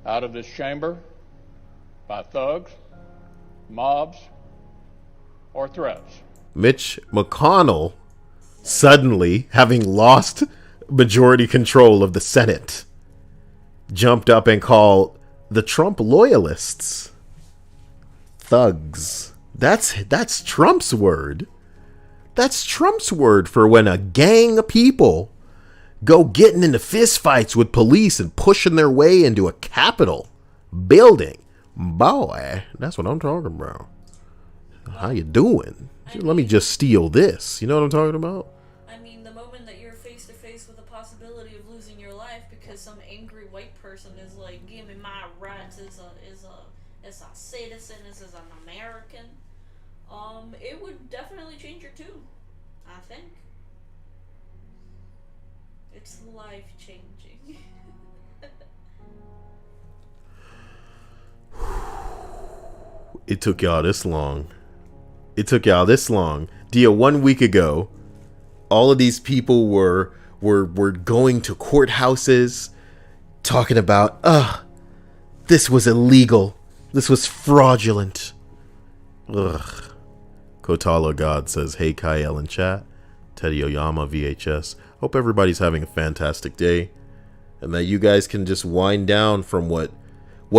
out of this chamber by thugs, mobs, or threats. Mitch McConnell, suddenly having lost majority control of the Senate, jumped up and called the Trump loyalists thugs. That's Trump's word. That's Trump's word for when a gang of people go getting into fistfights with police and pushing their way into a Capitol building. Boy, that's what I'm talking about. How you doing? Let me just steal this. You know what I'm talking about? I mean, the moment that you're face to face with the possibility of losing your life because some angry white person is like, "Give me my rights as a citizen, as an American," it would definitely change your tune. I think it's life changing. It took y'all this long. Dia, 1 week ago, all of these people were going to courthouses talking about, this was illegal. This was fraudulent. Ugh. Kotala God says, hey, Kyle in chat. Teddy Oyama VHS. Hope everybody's having a fantastic day. And that you guys can just wind down from what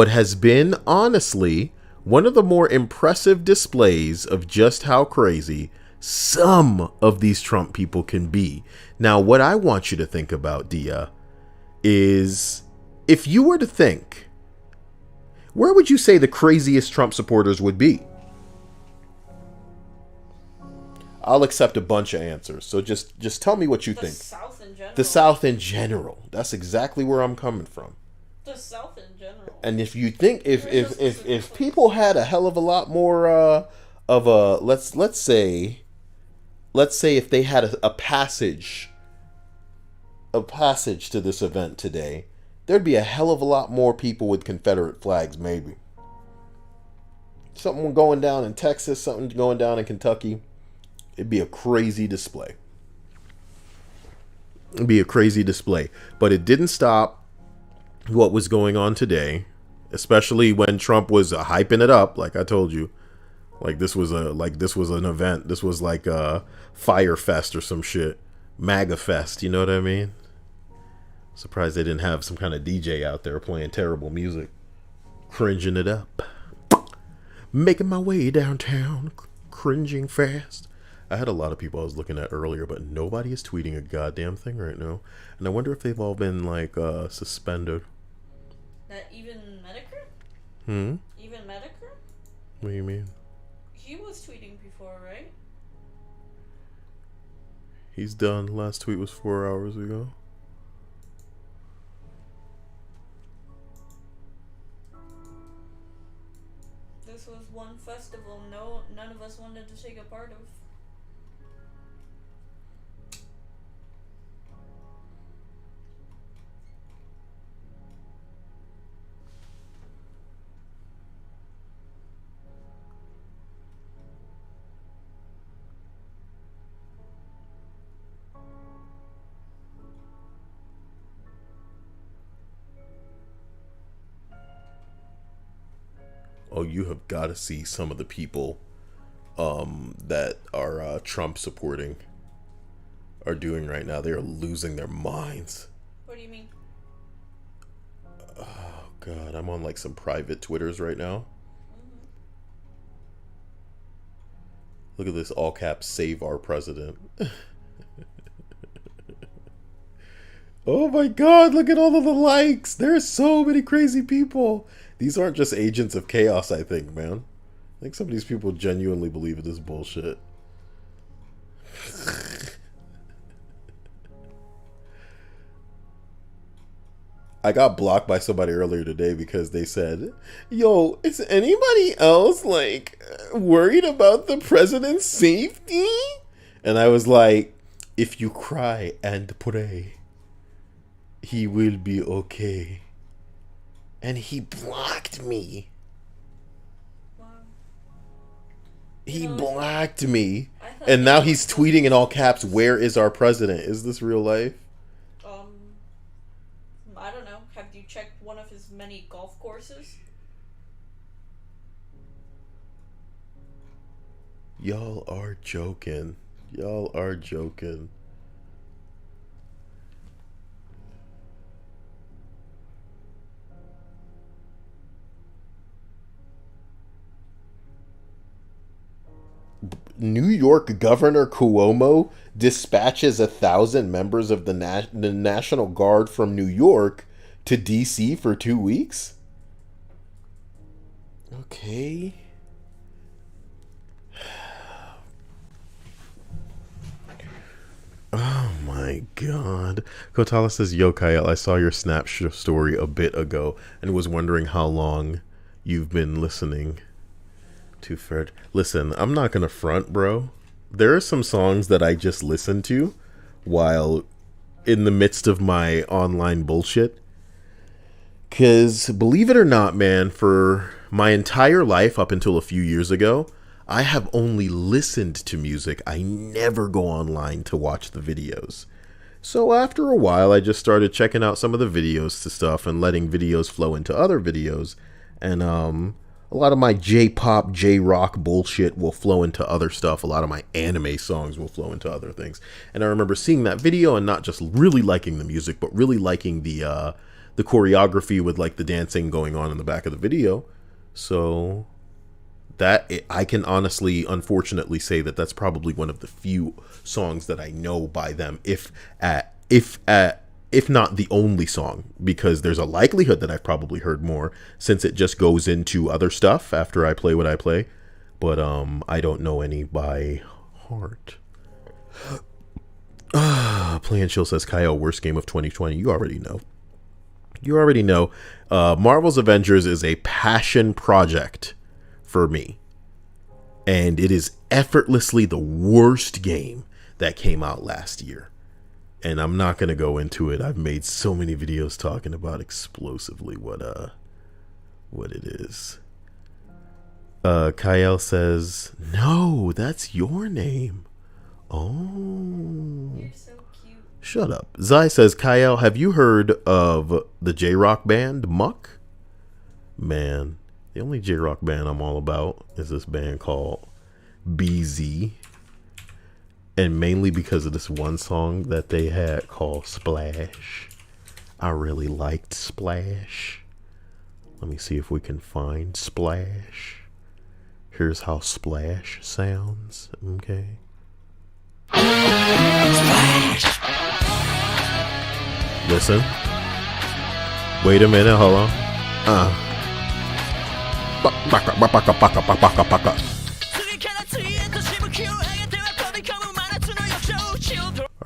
has been, honestly, one of the more impressive displays of just how crazy some of these Trump people can be. Now, what I want you to think about, Dia, is if you were to think, where would you say the craziest Trump supporters would be? I'll accept a bunch of answers. So just tell me what you think. The South in general. The South in general. That's exactly where I'm coming from. The South in general. And if you think if people had a hell of a lot more of a let's say if they had a passage to this event today, there'd be a hell of a lot more people with Confederate flags, maybe. Something going down in Texas, something going down in Kentucky. It'd be a crazy display. But it didn't stop what was going on today, especially when Trump was hyping it up, like I told you. Like this was an event. This was like a Fire Fest or some shit. MAGA Fest, you know what I mean? Surprised they didn't have some kind of DJ out there playing terrible music. Cringing it up. Making my way downtown, cringing fast. I had a lot of people I was looking at earlier, but nobody is tweeting a goddamn thing right now. And I wonder if they've all been, like, suspended. That even Medicare? Even Medicare? What do you mean? He was tweeting before, right? He's done. Last tweet was 4 hours ago. This was one festival none of us wanted to take a part of. Oh, you have got to see some of the people that are Trump supporting are doing right now. They are losing their minds. What do you mean? Oh God, I'm on like some private Twitters right now. Look at this, all caps, save our president. Oh my God, look at all of the likes. There's so many crazy people. These aren't just agents of chaos, I think, man. I think some of these people genuinely believe in this bullshit. I got blocked by somebody earlier today because they said, yo, is anybody else like worried about the president's safety? And I was like, if you cry and pray, he will be okay. And he blocked me. Wow. He blocked me. And now he's tweeting in all caps, where is our president? Is this real life? I don't know. Have you checked one of his many golf courses? Y'all are joking. Y'all are joking. New York Governor Cuomo dispatches 1,000 members of the National Guard from New York to D.C. for 2 weeks? Okay. Oh my God. Kotala says, yo, Kyle, I saw your Snap story a bit ago and was wondering how long you've been listening to Fred. Listen, I'm not gonna front, bro. There are some songs that I just listen to while in the midst of my online bullshit. Cause believe it or not, man, for my entire life up until a few years ago, I have only listened to music. I never go online to watch the videos. So after a while, I just started checking out some of the videos to stuff and letting videos flow into other videos. And a lot of my J-pop, J-rock bullshit will flow into other stuff. A lot of my anime songs will flow into other things. And I remember seeing that video and not just really liking the music, but really liking the choreography with like the dancing going on in the back of the video. So that I can honestly, unfortunately say that that's probably one of the few songs that I know by them, if not the only song, because there's a likelihood that I've probably heard more since it just goes into other stuff after I play what I play. But I don't know any by heart. Play and Chill says, Kyle, worst game of 2020. You already know. You already know. Marvel's Avengers is a passion project for me. And it is effortlessly the worst game that came out last year. And I'm not going to go into it. I've made so many videos talking about explosively what it is. Kyle says, no, that's your name. Oh. You're so cute. Shut up. Zai says, Kyle, have you heard of the J-Rock band Muck? Man, the only J-Rock band I'm all about is this band called BZ. And mainly because of this one song that they had called Splash. I really liked Splash. Let me see if we can find Splash. Here's how Splash sounds. Okay. Splash. Listen. Wait a minute, hold on.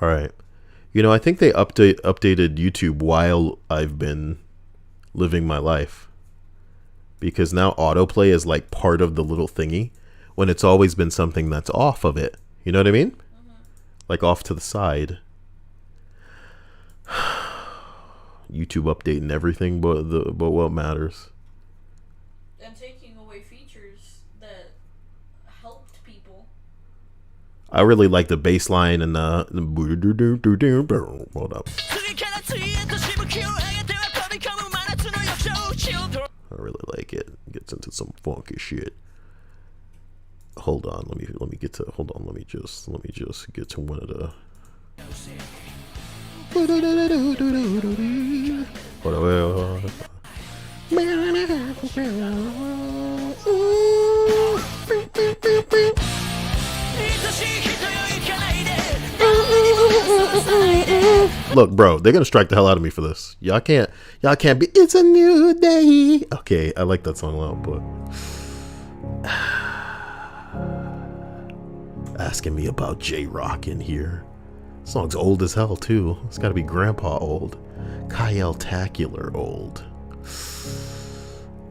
All right. You know, I think they updated YouTube while I've been living my life. Because now autoplay is like part of the little thingy when it's always been something that's off of it. You know what I mean? Mm-hmm. Like off to the side. YouTube updating everything but what matters. And taking away features that helped people. I really like the bass line and the hold up. I really like it. It gets listen to some funky shit. Hold on, let me get to let me just get to one of the Look, bro, they're gonna strike the hell out of me for this. Y'all can't be. It's a new day. Okay, I like that song a lot, but asking me about J-Rock in here. Song's old as hell too. It's got to be grandpa old, Kyle-tacular old.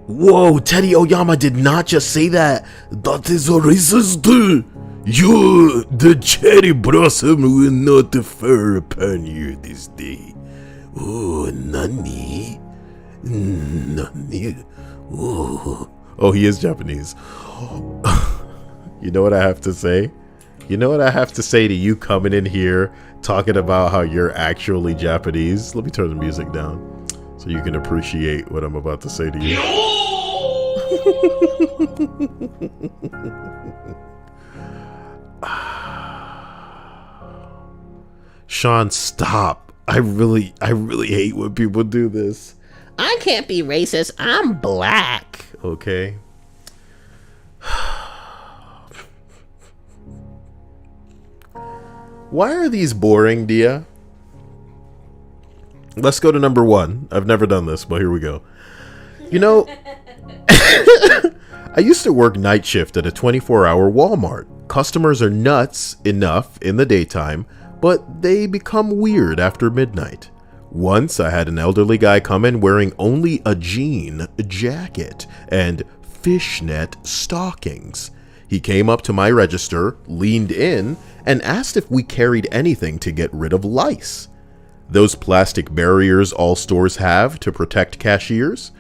Whoa, Teddy Oyama did not just say that. That is a racist. You, the cherry blossom will not defer upon you this day. Oh, nani? Nani? Oh, he is Japanese. You know what I have to say? You know what I have to say to you coming in here talking about how you're actually Japanese? Let me turn the music down so you can appreciate what I'm about to say to you. Sean, stop. I really hate when people do this. I can't be racist. I'm black. Okay. Why are these boring, Dia? Let's go to number 1. I've never done this, but here we go. You know, I used to work night shift at a 24-hour Walmart. Customers are nuts enough in the daytime, but they become weird after midnight. Once I had an elderly guy come in wearing only a jean jacket and fishnet stockings. He came up to my register, leaned in, and asked if we carried anything to get rid of lice. Those plastic barriers all stores have to protect cashiers,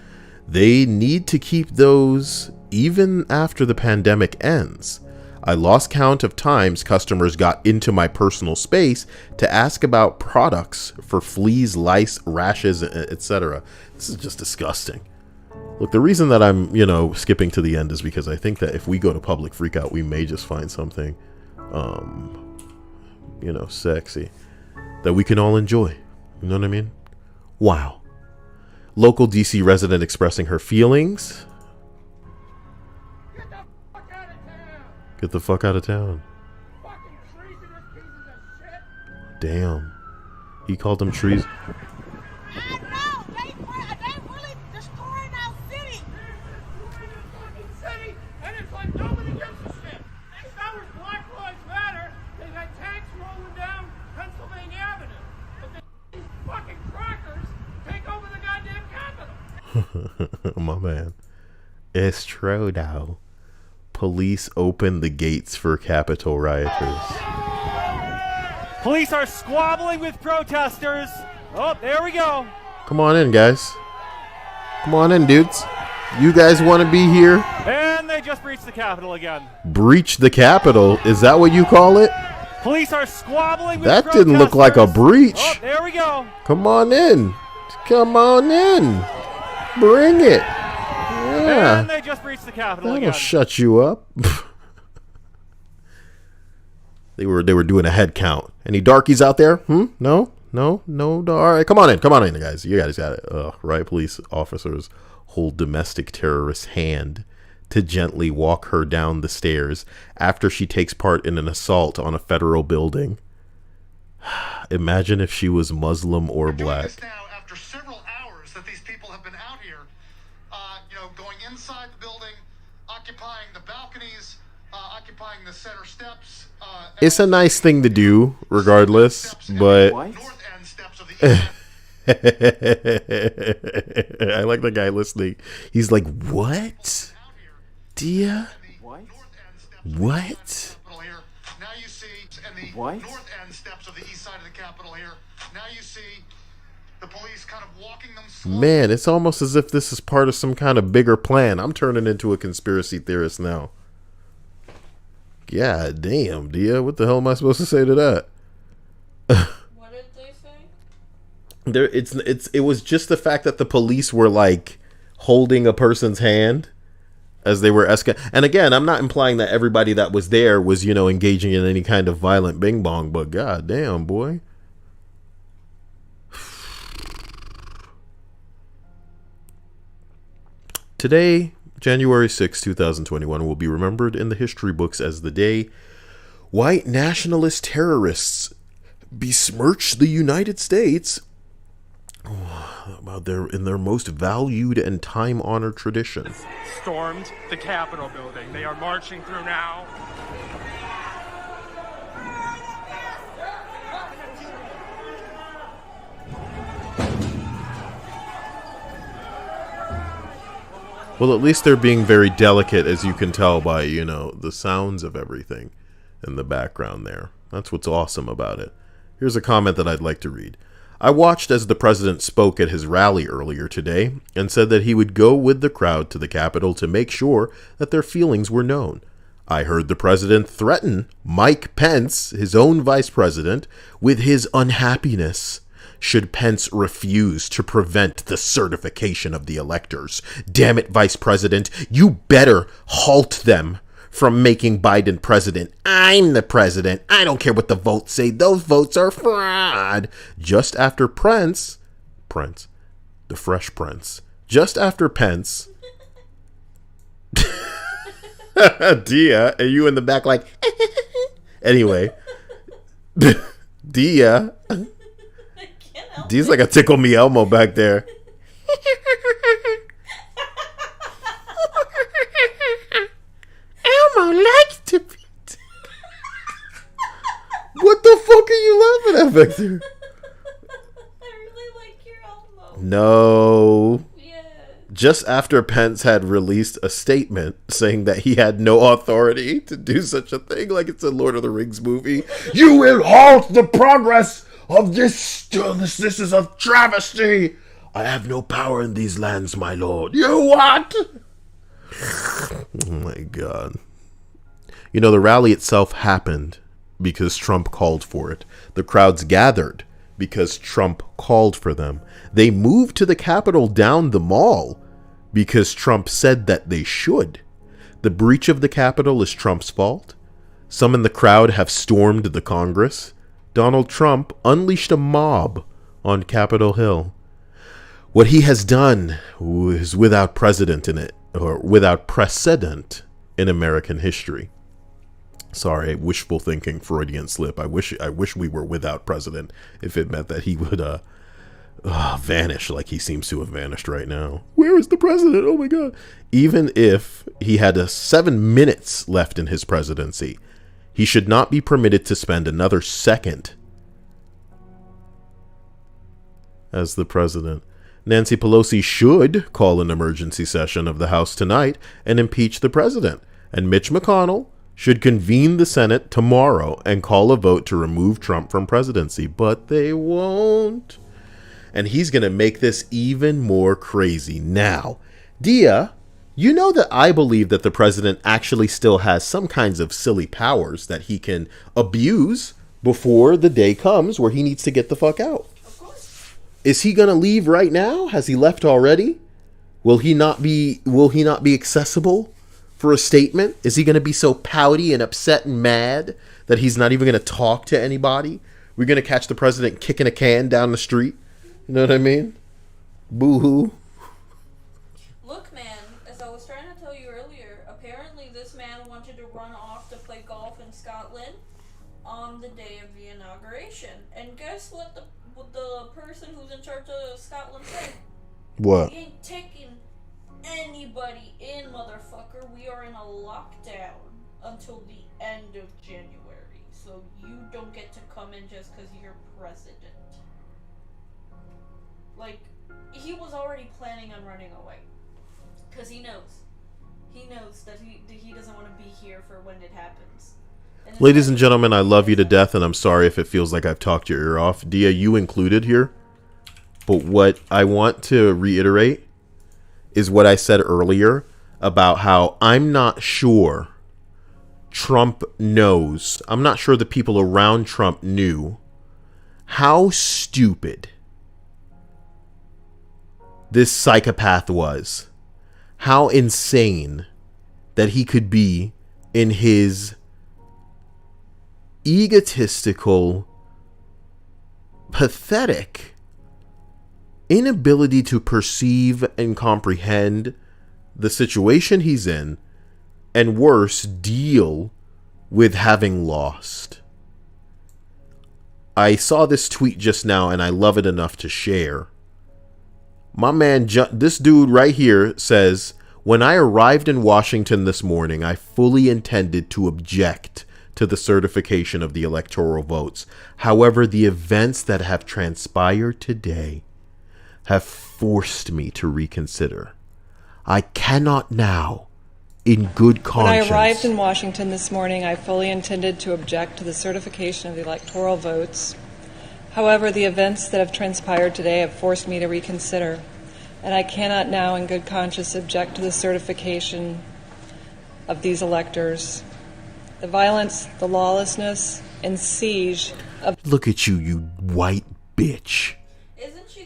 they need to keep those even after the pandemic ends. I lost count of times customers got into my personal space to ask about products for fleas, lice, rashes, etc. This is just disgusting. Look, the reason that I'm, skipping to the end is because I think that if we go to public freakout, we may just find something, sexy that we can all enjoy. You know what I mean? Wow. Local DC resident expressing her feelings. Get the fuck out of town. Fucking treasonous pieces of shit. Damn. He called them trees. I know. They really destroying our city. Fucking city, and it's like nobody gives a shit. Next hour's Black Lives Matter. They got tanks rolling down Pennsylvania Avenue. But these fucking crackers take over the goddamn Capitol. My man. It's true though. Police open the gates for Capitol rioters. Police are squabbling with protesters. Oh, there we go. Come on in, guys. Come on in, dudes. You guys want to be here? And they just breached the Capitol again. Breach the Capitol? Is that what you call it? Police are squabbling with that protesters. Didn't look like a breach. Oh, there we go. Come on in. Come on in. Bring it. Yeah. And they just breached the Capitol That'll again. shut you up. They were doing a head count. Any darkies out there? No. All right, come on in, guys. You guys got it. Riot police officers hold domestic terrorist's hand to gently walk her down the stairs after she takes part in an assault on a federal building. Imagine if she was Muslim or black. Now, after several hours that these people have been out here, going inside the building, occupying the balconies, occupying the center steps. It's a nice thing to do, regardless, but North end steps of the I like the guy listening. He's like, "What, Dia? What? Now you see, and the north end steps of the east side of the Capitol here. Now you see the police kind of walking them slowly. Man, it's almost as if this is part of some kind of bigger plan. I'm turning into a conspiracy theorist now. Yeah, damn, Dia. What the hell am I supposed to say to that? What did they say? It was just the fact that the police were like holding a person's hand as they were and again, I'm not implying that everybody that was there was, you know, engaging in any kind of violent bing bong, but god damn, boy. Today, January 6, 2021, will be remembered in the history books as the day white nationalist terrorists besmirched the United States in their most valued and time-honored tradition. Stormed the Capitol building. They are marching through now. Well, at least they're being very delicate, as you can tell by, you know, the sounds of everything in the background there. That's what's awesome about it. Here's a comment that I'd like to read. I watched as the president spoke at his rally earlier today and said that he would go with the crowd to the Capitol to make sure that their feelings were known. I heard the president threaten Mike Pence, his own vice president, with his unhappiness should Pence refuse to prevent the certification of the electors. Damn it, Vice President, you better halt them from making Biden president. I'm the president. I don't care what the votes say. Those votes are fraud. Just after Pence, the Fresh Prince, just after Pence, Dia, are you in the back like, anyway, Dia, Dia's like a Tickle Me Elmo back there. Elmo likes to be. What the fuck are you laughing at back there? I really like your Elmo. No. Yeah. Just after Pence had released a statement saying that he had no authority to do such a thing, like it's a Lord of the Rings movie. You will halt the progress of this. This is a travesty. I have no power in these lands, my lord. You what? Oh my god. You know, the rally itself happened because Trump called for it. The crowds gathered because Trump called for them. They moved to the Capitol down the mall because Trump said that they should. The breach of the Capitol is Trump's fault. Some in the crowd have stormed the Congress. Donald Trump unleashed a mob on Capitol Hill. What he has done is without precedent in it, or without precedent in American history. Sorry, wishful thinking, Freudian slip. I wish we were without president if it meant that he would vanish like he seems to have vanished right now. Where is the president? Oh my god. Even if he had 7 minutes left in his presidency, he should not be permitted to spend another second as the president. Nancy Pelosi should call an emergency session of the House tonight and impeach the president. And Mitch McConnell should convene the Senate tomorrow and call a vote to remove Trump from presidency. But they won't. And he's going to make this even more crazy. Now, Dia, you know that I believe that the president actually still has some kinds of silly powers that he can abuse before the day comes where he needs to get the fuck out. Of course. Is he going to leave right now? Has he left already? Will he not be accessible for a statement? Is he going to be so pouty and upset and mad that he's not even going to talk to anybody? We're going to catch the president kicking a can down the street. You know what I mean? Boo-hoo. Look, man, as I was trying to tell you earlier, apparently this man wanted to run off to play golf in Scotland on the day of the inauguration. And guess what the person who's in charge of Scotland said? What? We ain't taking anybody in, motherfucker. We are in a lockdown until the end of January. So you don't get to come in just because you're president. Like, he was already planning on running away. Because he knows. He knows that he doesn't want to be here for when it happens. Ladies and gentlemen, I love you to death, and I'm sorry if it feels like I've talked your ear off. Dia, you included here. But what I want to reiterate is what I said earlier about how I'm not sure Trump knows. I'm not sure the people around Trump knew how stupid this psychopath was. How insane that he could be in his egotistical, pathetic inability to perceive and comprehend the situation he's in, and worse, deal with having lost. I saw this tweet just now and I love it enough to share. My man, this dude right here says, "When I arrived in Washington this morning, I fully intended to object to the certification of the electoral votes. However, the events that have transpired today have forced me to reconsider. I cannot now, in good conscience..." When I arrived in Washington this morning, I fully intended to object to the certification of the electoral votes. However, the events that have transpired today have forced me to reconsider, and I cannot now, in good conscience, object to the certification of these electors. The violence, the lawlessness, and siege of... Look at you, you white bitch.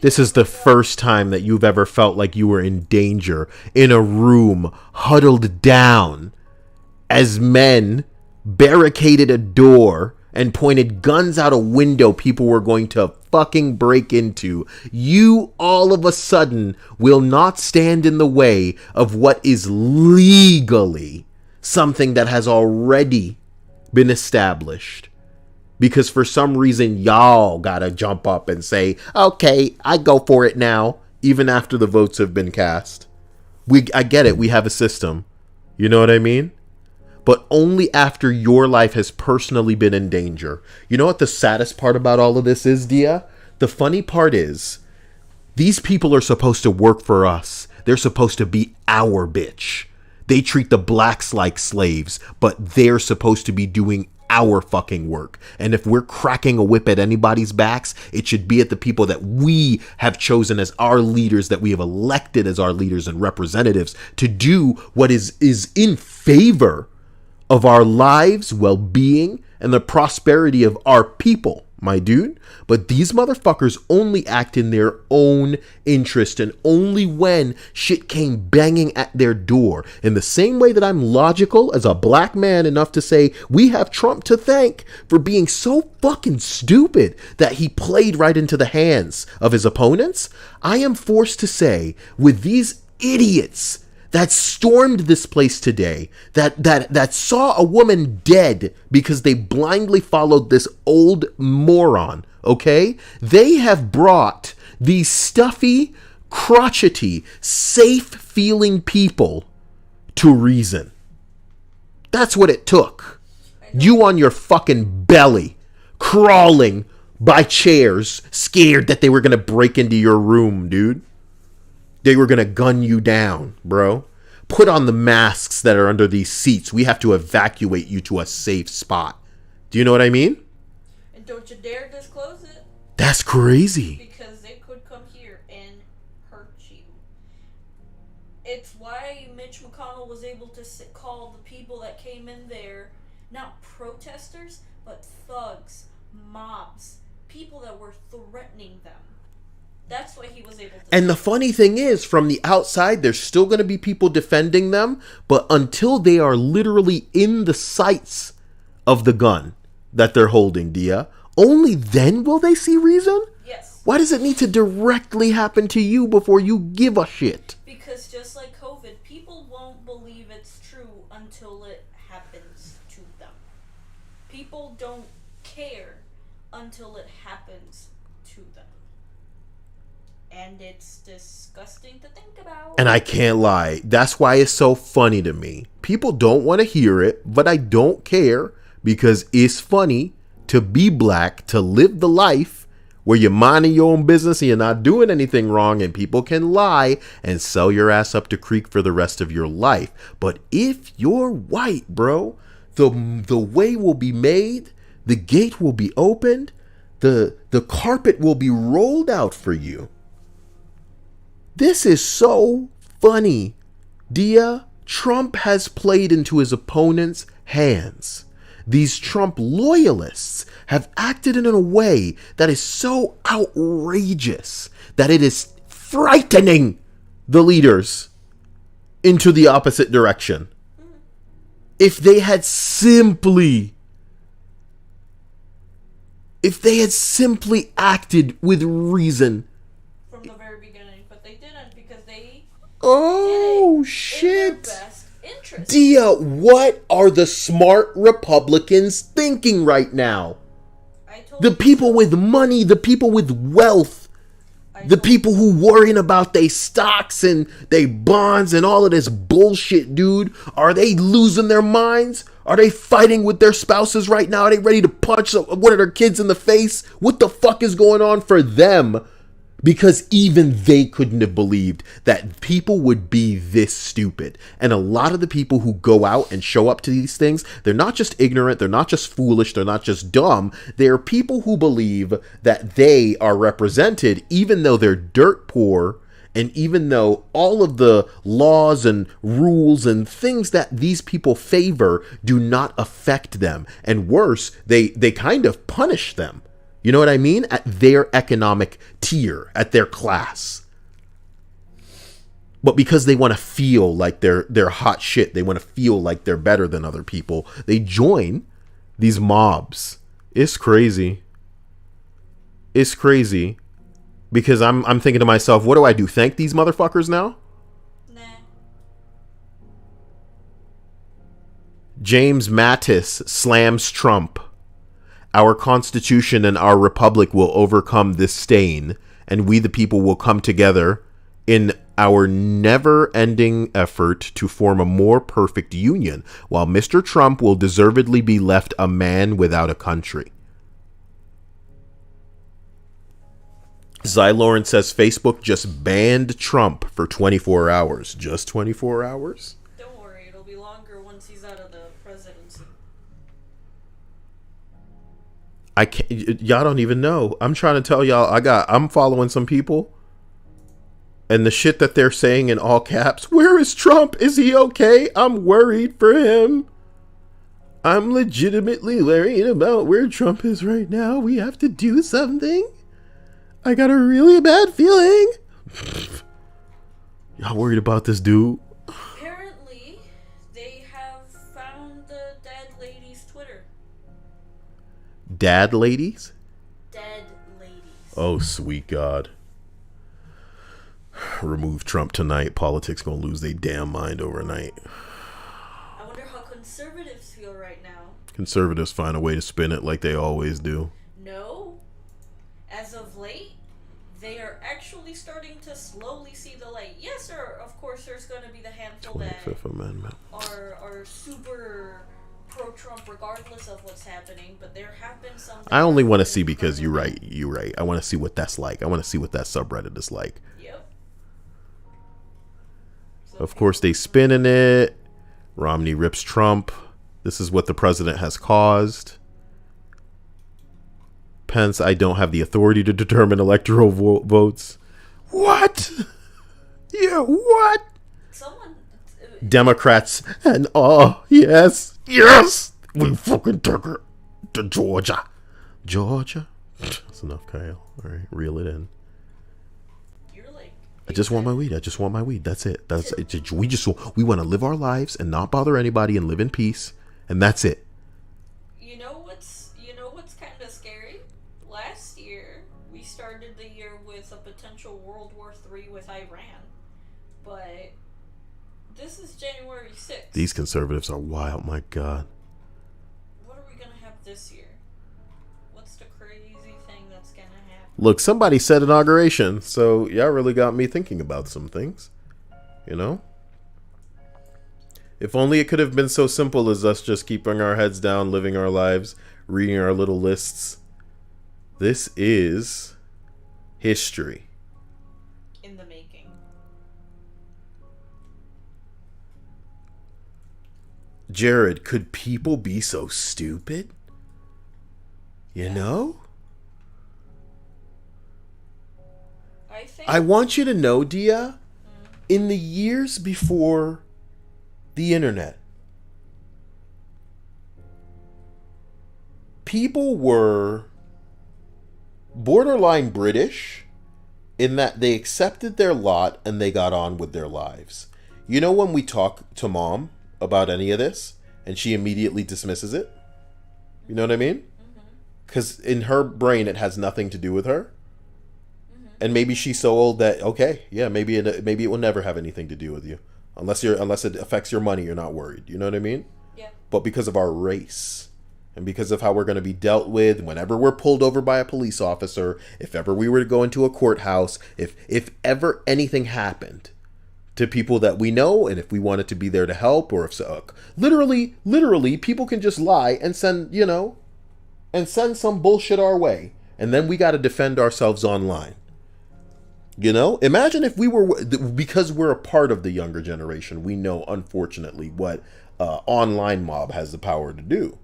This is the first time that you've ever felt like you were in danger, in a room, huddled down, as men barricaded a door and pointed guns out a window people were going to fucking break into. You all of a sudden will not stand in the way of what is legally something that has already been established. Because for some reason, y'all gotta jump up and say, "Okay, I go for it now," even after the votes have been cast. I get it. We have a system. You know what I mean? But only after your life has personally been in danger. You know what the saddest part about all of this is, Dia? The funny part is, these people are supposed to work for us. They're supposed to be our bitch. They treat the blacks like slaves, but they're supposed to be doing our fucking work. And if we're cracking a whip at anybody's backs, it should be at the people that we have chosen as our leaders, that we have elected as our leaders and representatives to do what is in favor of our lives, well-being, and the prosperity of our people, my dude. But these motherfuckers only act in their own interest, and only when shit came banging at their door. In the same way that I'm logical as a black man enough to say we have Trump to thank for being so fucking stupid that he played right into the hands of his opponents, I am forced to say, with these idiots that stormed this place today, that saw a woman dead because they blindly followed this old moron, okay? They have brought these stuffy, crotchety, safe-feeling people to reason. That's what it took. You on your fucking belly, crawling by chairs, scared that they were going to break into your room, dude. They were going to gun you down, bro. Put on the masks that are under these seats. We have to evacuate you to a safe spot. Do you know what I mean? And don't you dare disclose it. That's crazy. Because they could come here and hurt you. It's why Mitch McConnell was able to call the people that came in there not protesters, but thugs, mobs, people that were threatening them. That's why he was able to. And the funny thing is, from the outside, there's still going to be people defending them, but until they are literally in the sights of the gun that they're holding, Dia, only then will they see reason? Yes. Why does it need to directly happen to you before you give a shit? Because just like COVID, people won't believe it's true until it happens to them. People don't care until it happens to them. And it's disgusting to think about. And I can't lie. That's why it's so funny to me. People don't want to hear it, but I don't care, because it's funny to be black, to live the life where you're minding your own business and you're not doing anything wrong, and people can lie and sell your ass up to creek for the rest of your life. But if you're white, bro, the way will be made, the gate will be opened, the carpet will be rolled out for you. This is so funny. Dia, Trump has played into his opponent's hands. These Trump loyalists have acted in a way that is so outrageous that it is frightening the leaders into the opposite direction. if they had simply acted with reason from the very beginning, but they didn't because they oh did it shit in their best interest. Dia, what are the smart Republicans thinking right now? The people with money, the people with wealth, the people who worrying about their stocks and their bonds and all of this bullshit, dude. Are they losing their minds? Are they fighting with their spouses right now? Are they ready to punch one of their kids in the face? What the fuck is going on for them? Because even they couldn't have believed that people would be this stupid. And a lot of the people who go out and show up to these things, they're not just ignorant, they're not just foolish, they're not just dumb. They're people who believe that they are represented even though they're dirt poor, and even though all of the laws and rules and things that these people favor do not affect them. And worse, they kind of punish them. You know what I mean? At their economic tier, at their class. But because they want to feel like they're hot shit, they want to feel like they're better than other people, they join these mobs. It's crazy. It's crazy. Because I'm thinking to myself, what do I do? Thank these motherfuckers now? Nah. James Mattis slams Trump. Our Constitution and our Republic will overcome this stain, and we the people will come together in our never-ending effort to form a more perfect union, while Mr. Trump will deservedly be left a man without a country. Zy Lawrence says Facebook just banned Trump for 24 hours. Just 24 hours? Don't worry, it'll be longer once he's out of the presidency. I can't, y'all don't even know. I'm trying to tell y'all, I'm following some people, and the shit that they're saying in all caps, where is Trump? Is he okay? I'm worried for him. I'm legitimately worried about where Trump is right now. We have to do something. I got a really bad feeling. Y'all worried about this dude? Apparently, they have found the dead lady's Twitter. Dad ladies? Dead ladies. Oh, sweet God. Remove Trump tonight. Politics gonna lose their damn mind overnight. I wonder how conservatives feel right now. Conservatives find a way to spin it like they always do. No. As of late, they are actually starting to slowly see the light. Yes, sir, of course there's going to be the handful 25th Amendment. are super pro-Trump regardless of what's happening, but there have been some... I only want to see because you're right. I want to see what that's like. I want to see what that subreddit is like. Yep. Of course, they spinning it. Romney rips Trump. This is what the president has caused. Pence, I don't have the authority to determine electoral votes. What? Yeah, what? Someone... Democrats and yes, we fucking took her to Georgia. That's enough, Kyle. All right, reel it in. You're like... I just want my weed. That's it. We want to live our lives and not bother anybody and live in peace, and that's it. You know what's kind of scary? Last year, we started the year with a potential World War III with Iran, but this is January 6th. These conservatives are wild, my God. What are we going to have this year? What's the crazy thing that's going to happen? Look, somebody said inauguration, so y'all really got me thinking about some things, you know? If only it could have been so simple as us just keeping our heads down, living our lives, reading our little lists. This is history. In the making. Jared, could people be so stupid? You know? I want you to know, Dia, in the years before the internet, people were borderline British in that they accepted their lot and they got on with their lives. You know, when we talk to mom about any of this and she immediately dismisses it. You know what I mean? Because in her brain, it has nothing to do with her. And maybe she's so old that, okay, yeah, maybe it will never have anything to do with you. Unless it affects your money, you're not worried. You know what I mean? Yeah. But because of our race, and because of how we're going to be dealt with whenever we're pulled over by a police officer, if ever we were to go into a courthouse, if ever anything happened to people that we know, and if we wanted to be there to help, or if literally people can just lie and send some bullshit our way, and then we got to defend ourselves online. Imagine if we were, because we're a part of the younger generation, we know, unfortunately, what online mob has the power to do.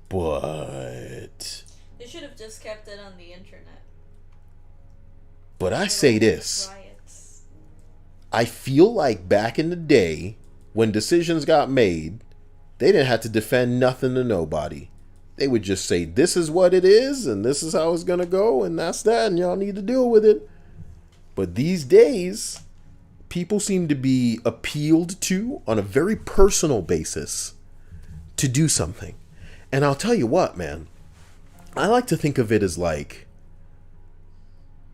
But they should have just kept it on the internet. But I say this. Riots. I feel like back in the day, when decisions got made, they didn't have to defend nothing to nobody. They would just say, this is what it is, and this is how it's going to go, and that's that, and y'all need to deal with it. But these days, people seem to be appealed to on a very personal basis to do something. And I'll tell you what, man, I like to think of it as like,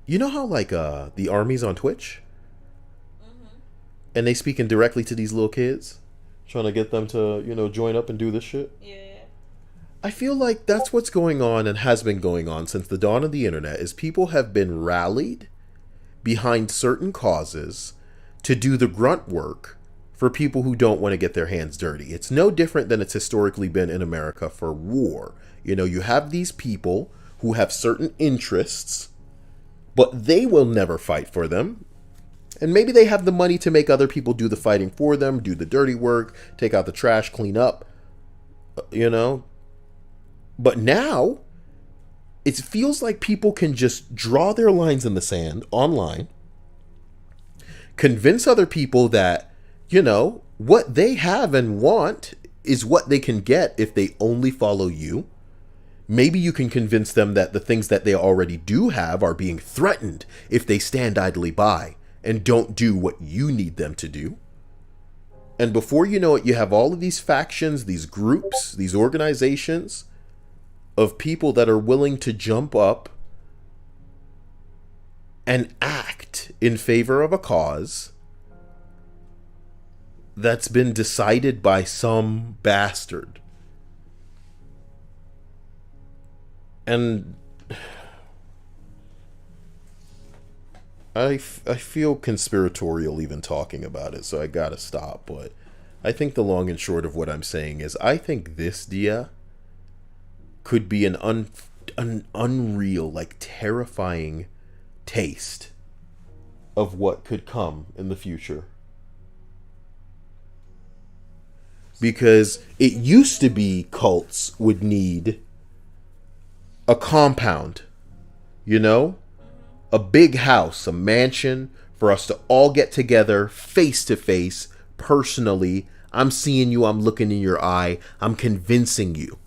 you know how like the army's on Twitch? And they speaking directly to these little kids, trying to get them to, join up and do this shit? Yeah. I feel like that's what's going on and has been going on since the dawn of the internet, is people have been rallied behind certain causes to do the grunt work for people who don't want to get their hands dirty. It's no different than it's historically been in America for war. You have these people who have certain interests, but they will never fight for them. And maybe they have the money to make other people do the fighting for them, do the dirty work, take out the trash, clean up, But now, it feels like people can just draw their lines in the sand online, convince other people that, what they have and want is what they can get if they only follow you. Maybe you can convince them that the things that they already do have are being threatened if they stand idly by and don't do what you need them to do. And before you know it, you have all of these factions, these groups, these organizations of people that are willing to jump up and act in favor of a cause that's been decided by some bastard. And I feel conspiratorial even talking about it, so I gotta stop. But I think the long and short of what I'm saying is, I think this dia could be an unreal, like terrifying taste of what could come in the future. Because it used to be cults would need a compound, a big house, a mansion for us to all get together face to face, personally. I'm seeing you, I'm looking in your eye, I'm convincing you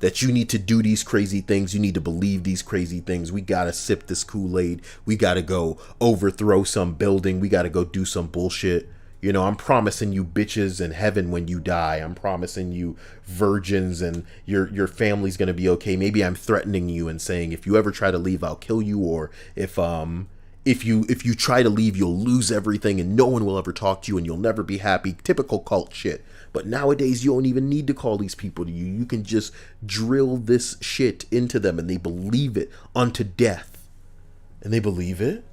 that you need to do these crazy things. You need to believe these crazy things. We got to sip this Kool-Aid. We got to go overthrow some building. We got to go do some bullshit. I'm promising you bitches in heaven when you die. I'm promising you virgins and your family's going to be okay. Maybe I'm threatening you and saying, if you ever try to leave, I'll kill you. Or if you try to leave, you'll lose everything and no one will ever talk to you and you'll never be happy. Typical cult shit. But nowadays, you don't even need to call these people to you. You can just drill this shit into them and they believe it unto death. And they believe it.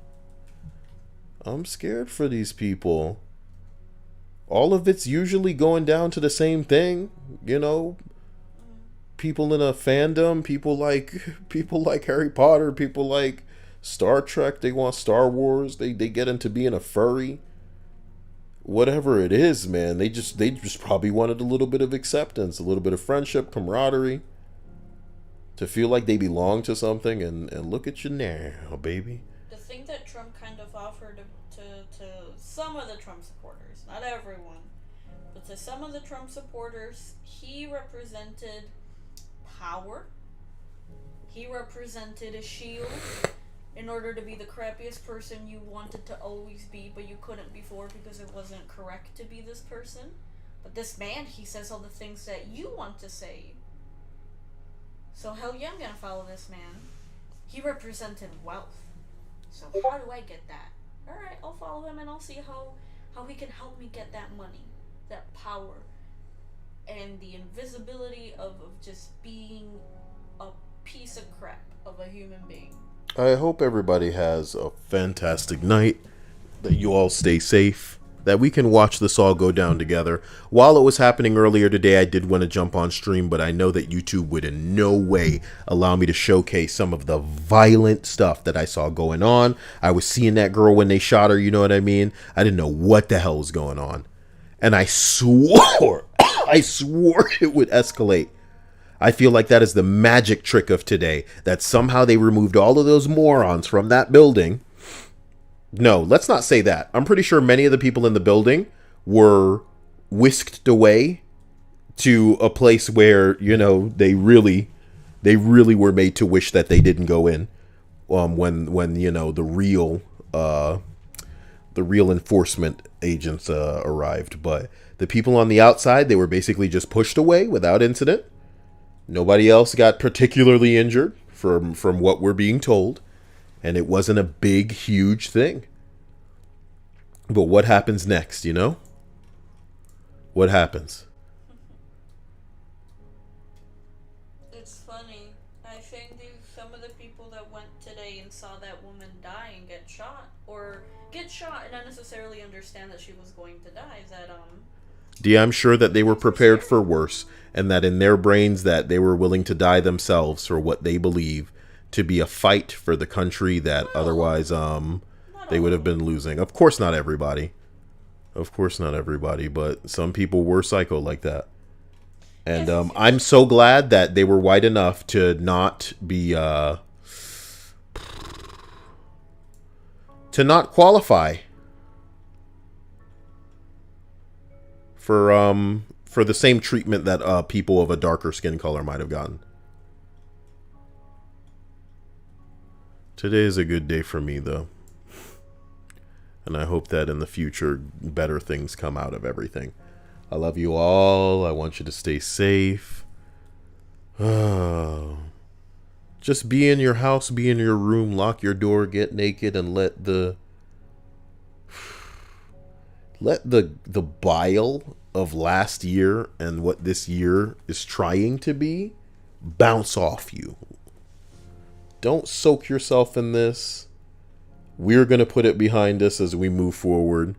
I'm scared for these people. All of it's usually going down to the same thing, people in a fandom, people like Harry Potter, people like Star Trek, they want Star Wars, they get into being a furry. Whatever it is, man, they just probably wanted a little bit of acceptance, a little bit of friendship, camaraderie, to feel like they belong to something, and look at you now, baby. The thing that Trump kind of offered to some of the Trump supporters, not everyone, but to some of the Trump supporters, he represented power. He represented a shield in order to be the crappiest person you wanted to always be, but you couldn't before because it wasn't correct to be this person. But this man, he says all the things that you want to say. So hell yeah, I'm gonna follow this man. He represented wealth. So how do I get that? Alright, I'll follow him and I'll see how he can help me get that money, that power, and the invisibility of just being a piece of crap of a human being. I hope everybody has a fantastic night, that you all stay safe, that we can watch this all go down together. While it was happening earlier today, I did want to jump on stream, but I know that YouTube would in no way allow me to showcase some of the violent stuff that I saw going on. I was seeing that girl when they shot her, you know what I mean? I didn't know what the hell was going on. And I swore, I swore it would escalate. I feel like that is the magic trick of today, that somehow they removed all of those morons from that building. No, let's not say that. I'm pretty sure many of the people in the building were whisked away to a place where, you know, they really were made to wish that they didn't go in. When you know, the real enforcement agents arrived. But the people on the outside, they were basically just pushed away without incident. Nobody else got particularly injured from what we're being told. And it wasn't a big, huge thing. But what happens next, you know? What happens? It's funny. I think some of the people that went today and saw that woman die and get shot and not necessarily understand that she was going to die, I'm sure that they were prepared for worse, and that in their brains that they were willing to die themselves for what they believe to be a fight for the country that otherwise they would have been losing. Of course not everybody. Of course not everybody, but some people were psycho like that. And I'm so glad that they were white enough to not be to not qualify for the same treatment that people of a darker skin color might have gotten. Today is a good day for me, though. And I hope that in the future, better things come out of everything. I love you all. I want you to stay safe. Just be in your house, be in your room, lock your door, get naked, and let the bile of last year and what this year is trying to be bounce off you. Don't soak yourself in this. We're going to put it behind us as we move forward.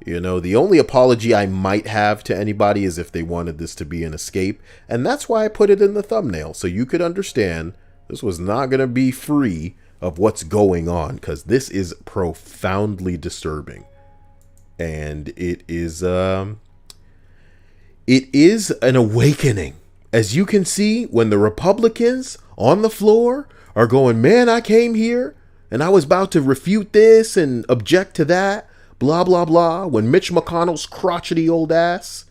You know, the only apology I might have to anybody is if they wanted this to be an escape. And that's why I put it in the thumbnail, so you could understand this was not going to be free of what's going on, because this is profoundly disturbing. And it is an awakening. As you can see, when the Republicans on the floor are going, man, I came here and I was about to refute this and object to that, blah, blah, blah. When Mitch McConnell's crotchety old ass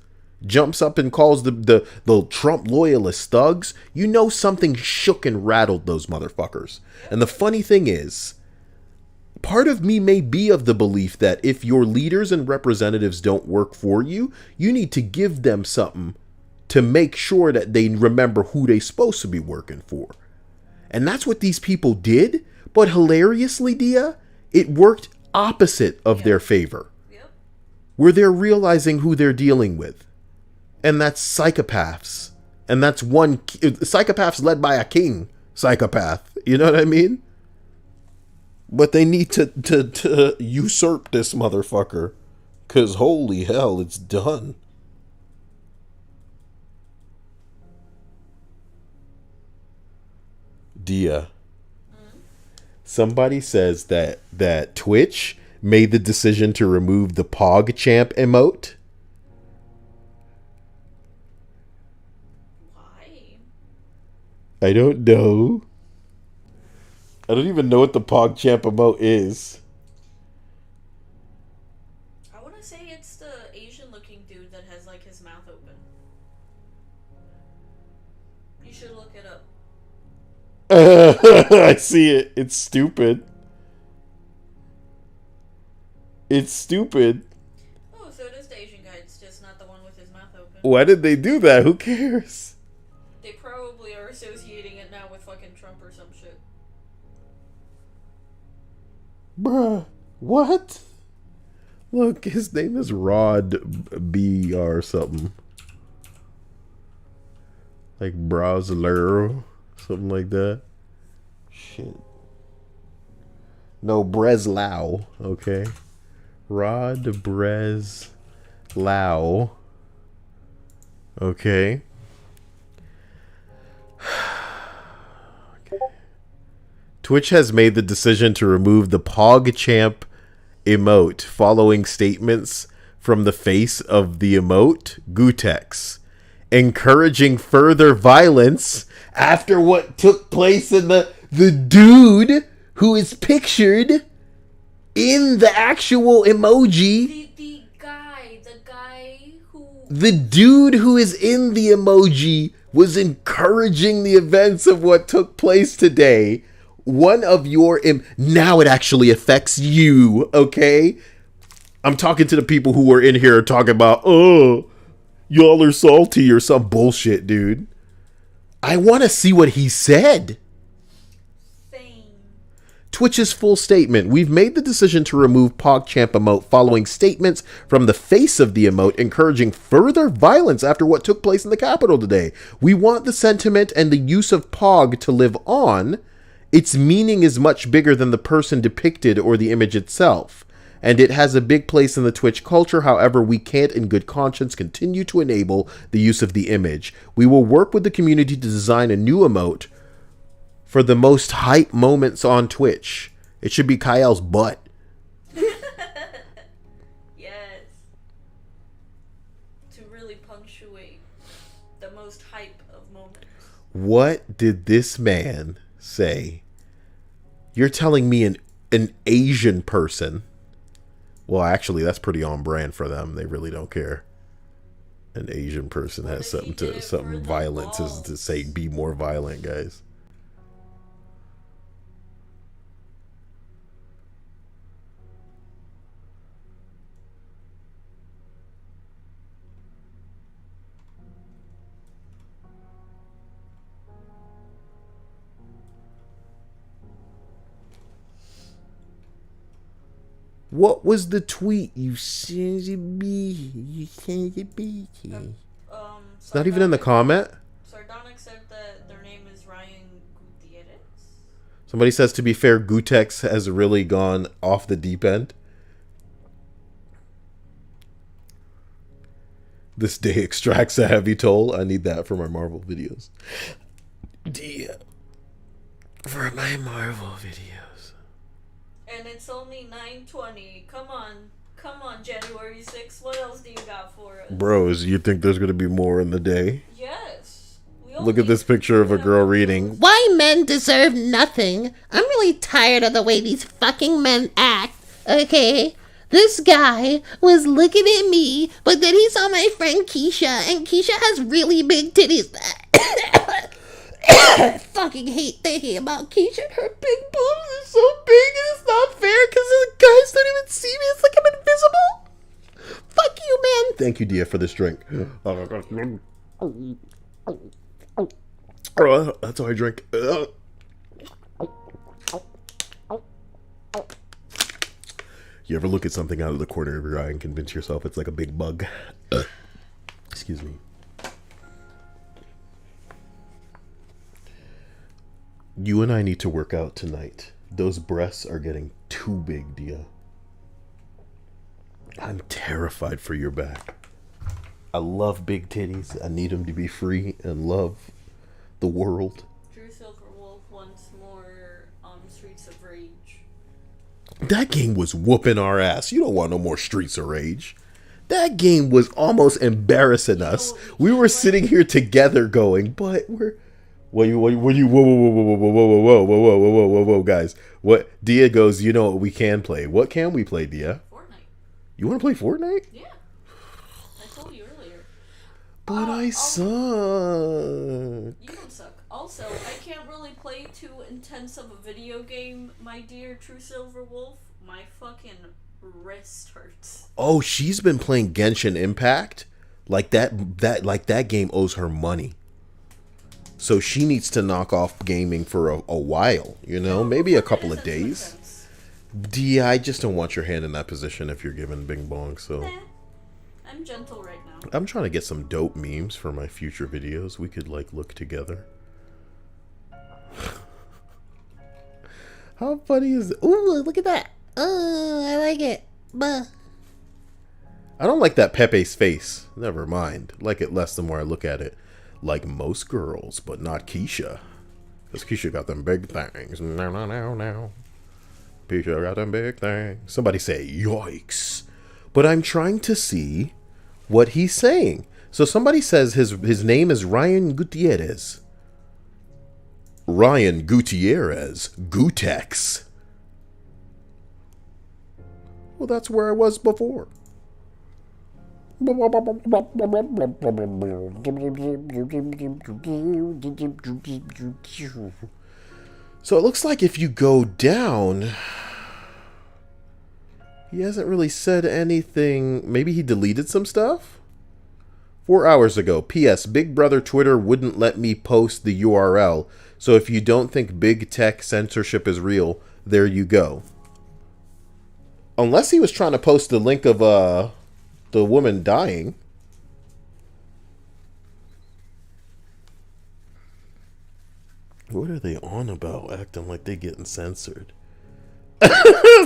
jumps up and calls the Trump loyalist thugs, you know something shook and rattled those motherfuckers. And the funny thing is, part of me may be of the belief that if your leaders and representatives don't work for you, you need to give them something to make sure that they remember who they're supposed to be working for. And that's what these people did. But hilariously, Dia, it worked opposite of their favor. Yep. Where they're realizing who they're dealing with. And that's psychopaths. And that's psychopaths led by a king psychopath. You know what I mean? But they need to usurp this motherfucker. Because holy hell, it's done. Dia. Somebody says that Twitch made the decision to remove the pogchamp emote. Why? I don't know. I don't even know what the pogchamp emote is. I want to say it's the Asian looking dude that has like his mouth open. You should look it up. I see it. It's stupid. It's stupid. Oh, so it is the Asian guy Why did they do that? Who cares? They probably are associating it now with fucking Trump or some shit. Bruh, what? Look, his name is Rod B or something. Like Browser, something like that. Shit. No, Breslau, okay. Rod Breslau. Okay. Twitch has made the decision to remove the pogchamp emote following statements from the face of the emote, Gutex, encouraging further violence after what took place in the dude who is pictured in the actual emoji. The dude who is in the emoji was encouraging the events of what took place today. One of your... now it actually affects you, okay? I'm talking to the people who are in here talking about, oh, y'all are salty or some bullshit, dude. I want to see what he said. Twitch's full statement. We've made the decision to remove PogChamp emote following statements from the face of the emote encouraging further violence after what took place in the Capitol today. We want the sentiment and the use of Pog to live on. Its meaning is much bigger than the person depicted or the image itself, and it has a big place in the Twitch culture. However, we can't in good conscience continue to enable the use of the image. We will work with the community to design a new emote for the most hype moments on Twitch. It should be Kyle's butt. Yes. To really punctuate the most hype of moments. What did this man say? You're telling me an Asian person... Well, actually, that's pretty on brand for them. They really don't care. An Asian person has something violent to say, be more violent, guys. What was the tweet? You send it be. You send it be. It's not even in the comment. Sardonic said that their name is Ryan Gutierrez. Somebody says, to be fair, Gutex has really gone off the deep end. This day extracts a heavy toll. I need that for my Marvel videos. For my Marvel videos. And it's only 9:20. Come on, January 6th. What else do you got for us? Bros, you think there's going to be more in the day? Yes. Look at this picture of a girl reading. Why men deserve nothing. I'm really tired of the way these fucking men act. Okay? This guy was looking at me, but then he saw my friend Keisha, and Keisha has really big titties. I fucking hate thinking about Keisha and her big boobs are so big, and it's not fair because the guys don't even see me. It's like I'm invisible. Fuck you, man. Thank you, Dia, for this drink. That's how I drink. You ever look at something out of the corner of your eye and convince yourself it's like a big bug? Excuse me. You and I need to work out tonight. Those breasts are getting too big, Dia. I'm terrified for your back. I love big titties. I need them to be free and love the world. Drew Silverwolf wants more Streets of Rage. That game was whooping our ass. You don't want no more Streets of Rage. That game was almost embarrassing us. We were sitting here together going, but we're... Whoa, guys. What? Dia goes, you know what we can play. What can we play, Dia? Fortnite. You want to play Fortnite? Yeah. I told you earlier. But I suck. You don't suck. Also, I can't really play too intense of a video game, my dear True Silver Wolf. My fucking wrist hurts. Oh, she's been playing Genshin Impact? Like that game owes her money. So she needs to knock off gaming for a while, you know, maybe a couple of days. Yeah, I just don't want your hand in that position if you're given Bing Bong, so. I'm gentle right now. I'm trying to get some dope memes for my future videos. We could, like, look together. How funny is it? Ooh, look at that. Oh, I like it. Buh. I don't like that Pepe's face. Never mind. Like it less the more I look at it. Like most girls, but not Keisha. Because Keisha got them big things. No. Keisha got them big things. Somebody say, yikes. But I'm trying to see what he's saying. So somebody says his name is Ryan Gutierrez. Ryan Gutierrez. Gutex. Well, that's where I was before. So it looks like if you go down, he hasn't really said anything. Maybe he deleted some stuff? 4 hours ago. P.S. Big Brother Twitter wouldn't let me post the URL. So if you don't think big tech censorship is real, there you go. Unless he was trying to post the link of the woman dying. What are they on about? Acting like they getting censored.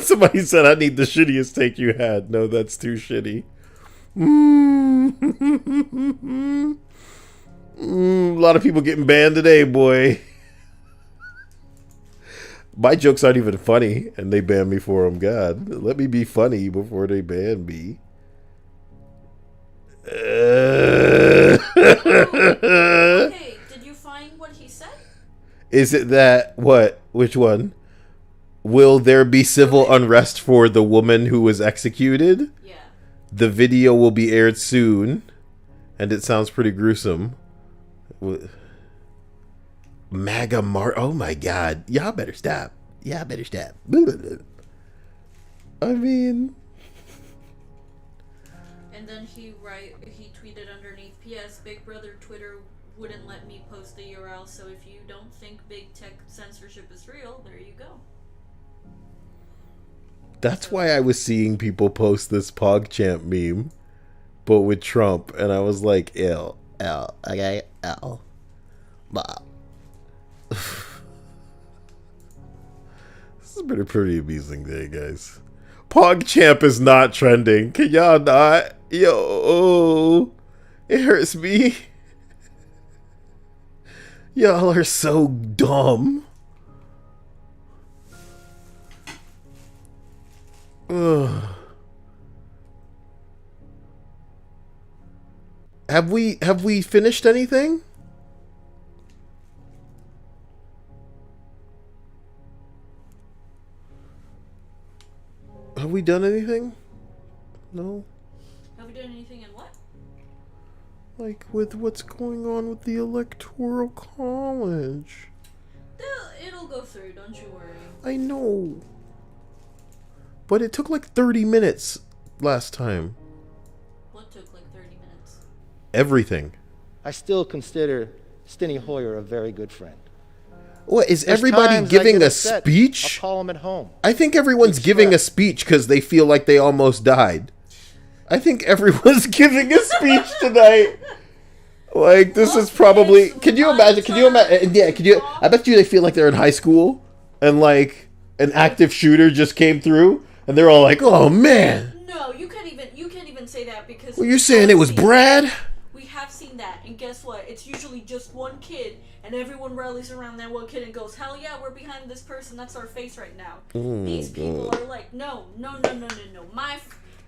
Somebody said, I need the shittiest take you had. No, that's too shitty. A lot of people getting banned today, boy. My jokes aren't even funny, and they ban me for them. God, let me be funny before they ban me. Okay, did you find what he said? Is it that, what? Which one? Will there be civil unrest for the woman who was executed? Yeah. The video will be aired soon, and it sounds pretty gruesome. MAGA oh my god. Y'all better stop. Y'all better stop. I mean... And then he tweeted underneath, P.S. Big Brother Twitter wouldn't let me post the URL, so if you don't think big tech censorship is real, there you go. That's why I was seeing people post this PogChamp meme, but with Trump, and I was like, ew, okay, ew. This has been a pretty amusing day, guys. PogChamp is not trending. Can y'all not? Yo, it hurts me. Y'all are so dumb. Ugh. Have we finished anything? Have we done anything? No. Have we done anything in what? Like with what's going on with the Electoral College. It'll go through, don't you worry. I know. But it took like 30 minutes last time. What took like 30 minutes? Everything. I still consider Steny Hoyer a very good friend. What, is There's everybody times I giving get a upset. speech? I'll call him at home. I think everyone's giving a speech because they feel like they almost died. I think everyone's giving a speech tonight. Like, this is probably... Can you imagine? Yeah, I bet you they feel like they're in high school and like an active shooter just came through and they're all like, oh man. No, you can't even say that because... Well, you're saying it was Brad? We have seen that, and guess what? It's usually just one kid, and everyone rallies around that one kid and goes, hell yeah, we're behind this person, that's our face right now. These people are like, no.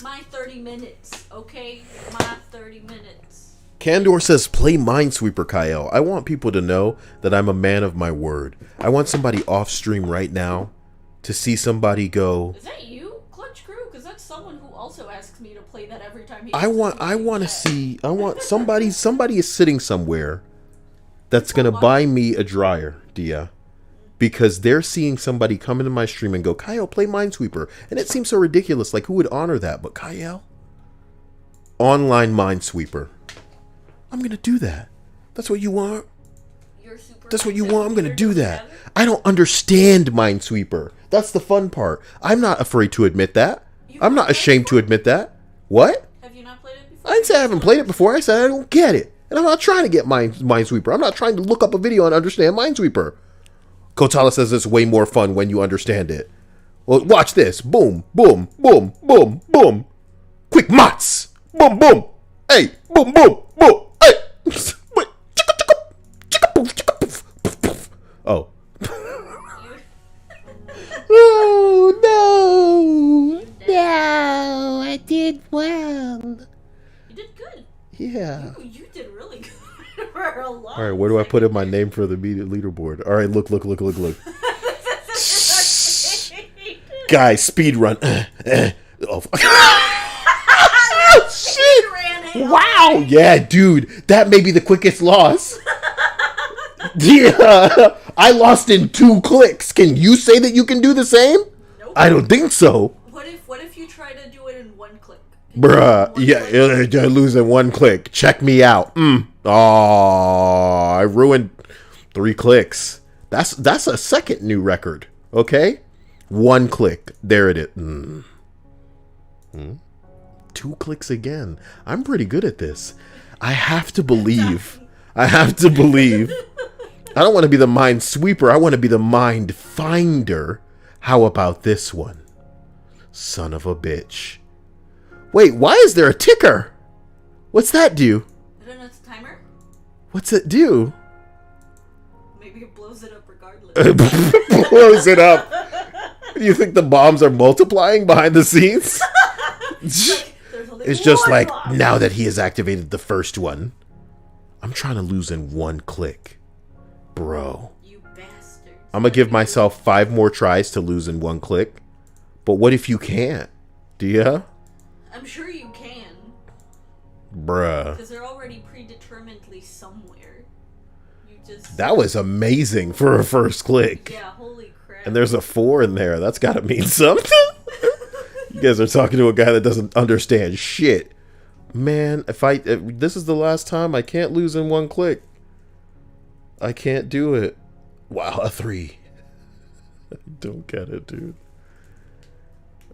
My 30 minutes, okay? My 30 minutes. Candor says, play Minesweeper, Kyle. I want people to know that I'm a man of my word. I want somebody off stream right now to see somebody go... Is that you, Clutch Crew? Because that's someone who also asks me to play that every time he... I want somebody is sitting somewhere that's going to buy me a dryer, Dia. Because they're seeing somebody come into my stream and go, Kyle, play Minesweeper. And it seems so ridiculous. Like, who would honor that? But Kyle? Online Minesweeper. I'm gonna do that. That's what you want? Super That's what you want? I'm gonna do that. I don't understand Minesweeper. That's the fun part. I'm not afraid to admit that. I'm not ashamed to admit that. What? Have you not played it before? I didn't say I haven't played it before. I said I don't get it. And I'm not trying to get Minesweeper. I'm not trying to look up a video and understand Minesweeper. Kotala says it's way more fun when you understand it. Well, watch this. Boom, boom, boom, boom, boom. Quick mots. Boom, boom. Hey, boom, boom, boom. Hey. Oh. Oh, no. No, I did well. You did good. Yeah. You did really good for a lot. All right, where do I put in my name for the leaderboard? All right, look. Guys, speed run. Oh, shit. Wow. Yeah, dude. That may be the quickest loss. Yeah. I lost in 2 clicks. Can you say that you can do the same? Nope. I don't think so. What if you try to do it in 1 click? Bruh. Yeah, I lose in 1 click. Check me out. Oh, I ruined 3 clicks. That's a second new record. Okay? 1 click. There it is. 2 clicks again. I'm pretty good at this. I have to believe. I don't want to be the Minesweeper. I want to be the mind finder. How about this one? Son of a bitch. Wait, why is there a ticker? What's that do? I don't know, it's a timer? What's it do? Maybe it blows it up regardless. Blows it up. You think the bombs are multiplying behind the scenes? It's just like, now that he has activated the first one, I'm trying to lose in 1 click. Bro. You bastard. I'm going to give myself 5 more tries to lose in 1 click. But what if you can't? Do ya? I'm sure you can. Bruh. Because they're already predeterminedly somewhere. That was amazing for a first click. Yeah, holy crap. And there's a 4 in there. That's got to mean something. You guys are talking to a guy that doesn't understand shit. Man, if this is the last time, I can't lose in 1 click. I can't do it. Wow, a 3. I don't get it, dude.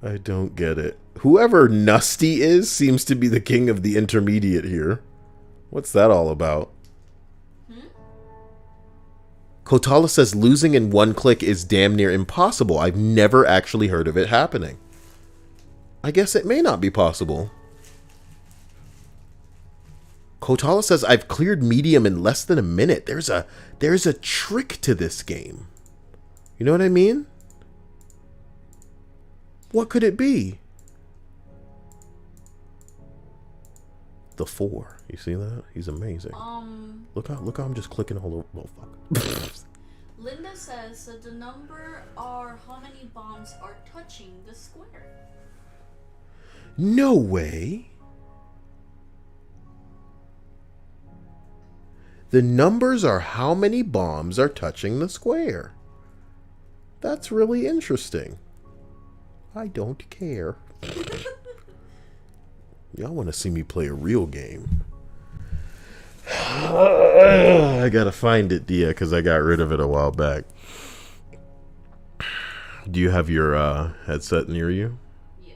I don't get it. Whoever Nusty is seems to be the king of the intermediate here. What's that all about? Kotala says losing in 1 click is damn near impossible. I've never actually heard of it happening. I guess it may not be possible. Kotala says I've cleared medium in less than a minute. There's a trick to this game. You know what I mean? What could it be? The 4. You see that? He's amazing. Look how I'm just clicking all over. Oh fuck. Linda says that the number are how many bombs are touching the square. No way. The numbers are how many bombs are touching the square. That's really interesting. I don't care. Y'all want to see me play a real game. I gotta find it, Dia, because I got rid of it a while back. Do you have your headset near you? Yes.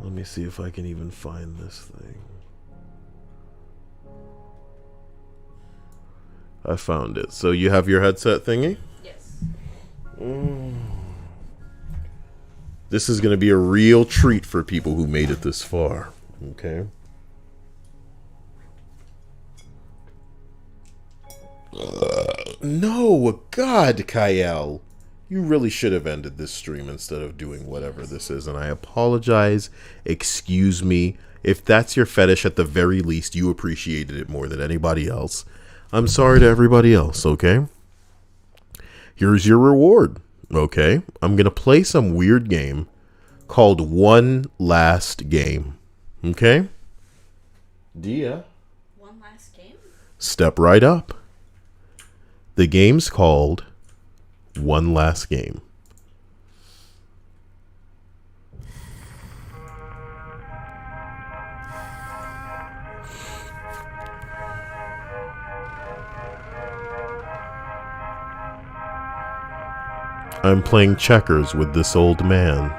Let me see if I can even find this thing. I found it. So you have your headset thingy? Yes. This is going to be a real treat for people who made it this far. Okay. No, God, Kyle. You really should have ended this stream instead of doing whatever this is. And I apologize. Excuse me. If that's your fetish, at the very least, you appreciated it more than anybody else. I'm sorry to everybody else, okay? Here's your reward, okay? I'm going to play some weird game called One Last Game, okay? Dia. One last game? Step right up. The game's called One Last Game. I'm playing checkers with this old man.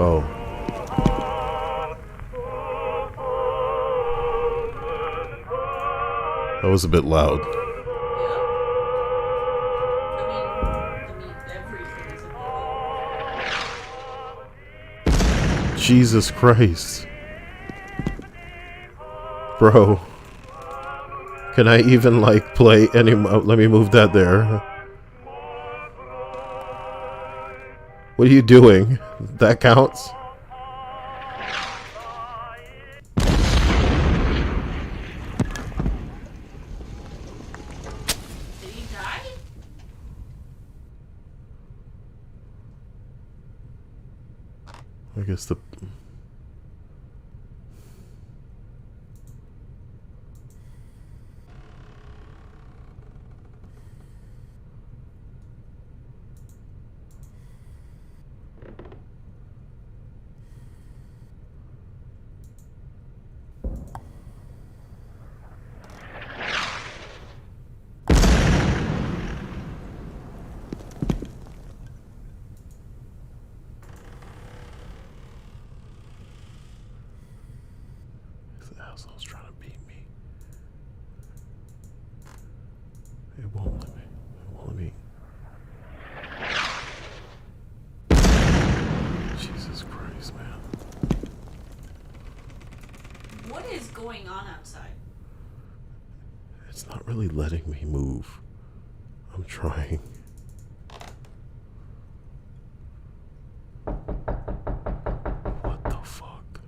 Oh. That was a bit loud. Jesus Christ. Bro. Can I even, like, play any... let me move that there. What are you doing? That counts? Did he die? I guess the... asshole's trying to beat me. It won't let me. It won't let me. Jesus Christ, man. What is going on outside? It's not really letting me move. I'm trying. What the fuck?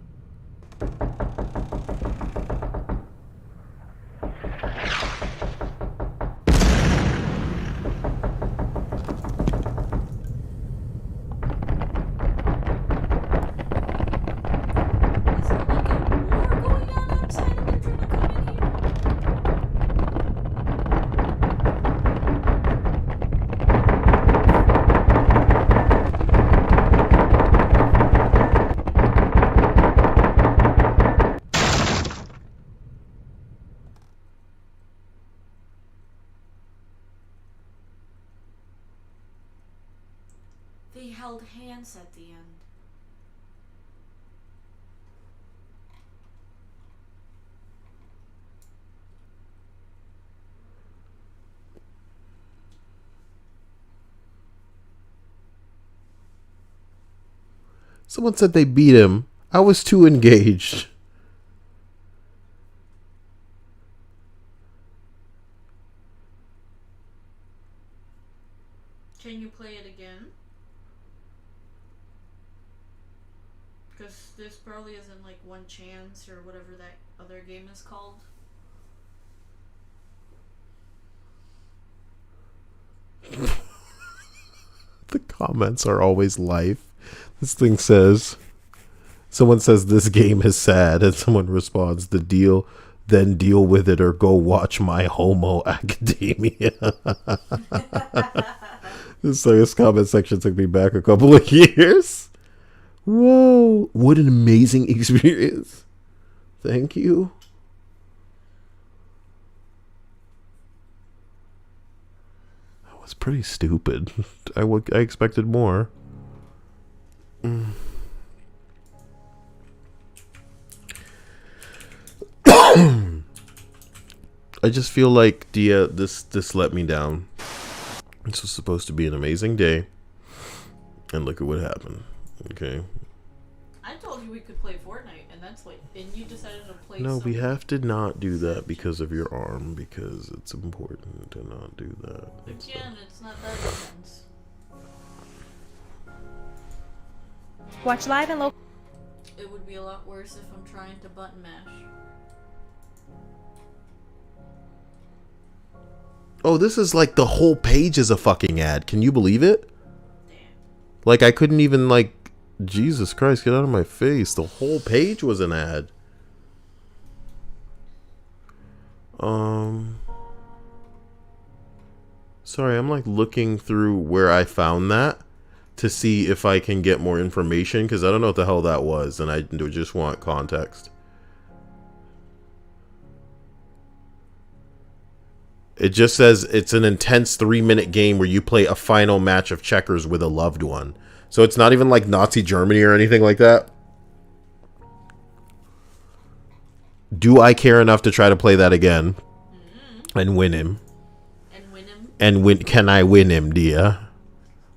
They held hands at the end. Someone said they beat him. I was too engaged. Can you play it again? Because this probably isn't like one chance or whatever that other game is called. The comments are always life. This thing says, someone says this game is sad, and someone responds, the deal, then deal with it or go watch My Homo Academia. This comment section took me back a couple of years. Whoa, what an amazing experience. Thank you. That was pretty stupid. I expected more. I just feel like this let me down. This was supposed to be an amazing day, and look at what happened. Okay. I told you we could play Fortnite, and you decided to play. No, we have to not do that because of your arm, because it's important to not do that. Again, it's not that intense. Watch live and local. It would be a lot worse if I'm trying to button mash. Oh, this is like the whole page is a fucking ad. Can you believe it? Damn. Like I couldn't even like, Jesus Christ, get out of my face. The whole page was an ad. Sorry, I'm like looking through where I found that. to see if I can get more information, because I don't know what the hell that was, and I just want context. It just says it's an intense 3-minute game where you play a final match of checkers with a loved one. So it's not even like Nazi Germany or anything like that. Do I care enough to try to play that again and win him? Can I win him, dear?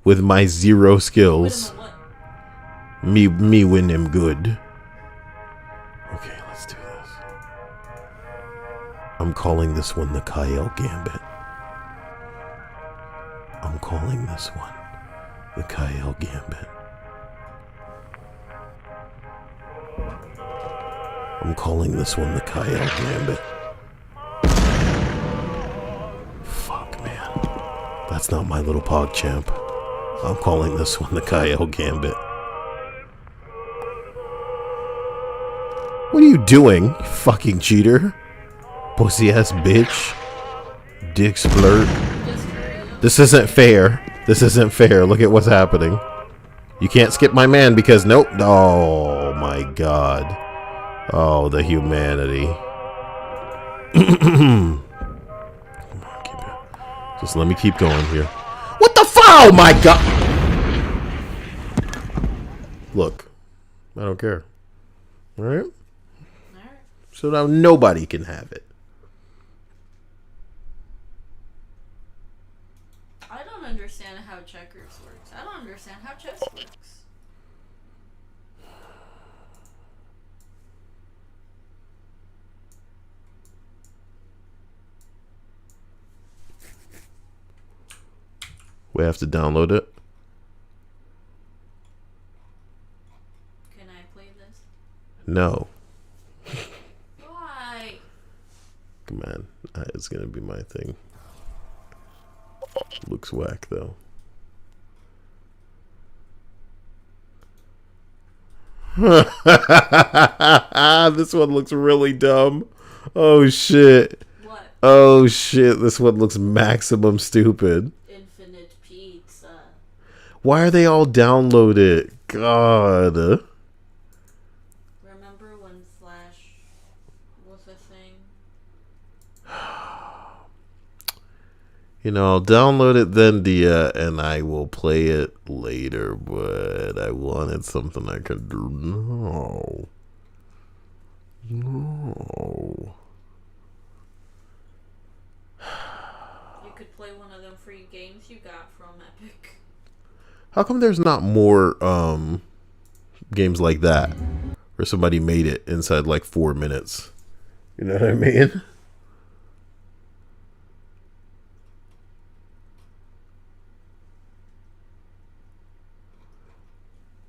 With my 0 skills. Me win him good. Okay, let's do this. I'm calling this one the Kyle Gambit. I'm calling this one the Kyle Gambit. I'm calling this one the Kyle Gambit. Fuck, man. That's not my little pogchamp. I'm calling this one the Kyle Gambit. What are you doing, you fucking cheater? Pussy ass bitch. Dick splurt. This isn't fair. This isn't fair. Look at what's happening. You can't skip my man because nope. Oh my god. Oh, the humanity. Come on, keep it. Just let me keep going here. What the fuck? Oh my god. Look. I don't care. Alright? So now nobody can have it. I don't understand how checkers works. I don't understand how chess works. We have to download it. Can I play this? No. Why? Come on. It's gonna be my thing. Looks whack though. This one looks really dumb. Oh shit. What? Oh shit, this one looks maximum stupid. Infinite pizza. Why are they all downloaded? God. Remember when Flash was a thing? You know, I'll download it then, Dia, and I will play it later, but I wanted something I could do. No. No. You could play one of them free games you got from Epic. How come there's not more games like that where somebody made it inside like 4 minutes? You know what I mean?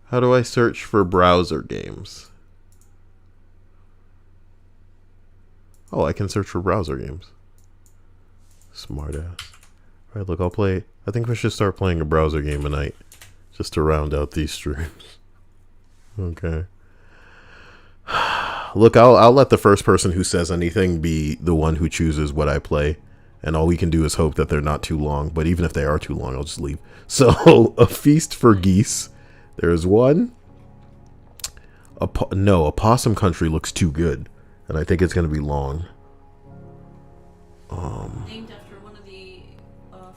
How do I search for browser games? Oh, I can search for browser games. Smart ass. Alright, look, I'll play. I think we should start playing a browser game tonight. Just to round out these streams. Okay. Look, I'll let the first person who says anything be the one who chooses what I play. And all we can do is hope that they're not too long. But even if they are too long, I'll just leave. So, A Feast for Geese. There's one. No, Opossum Country looks too good. And I think it's going to be long. Named after one of the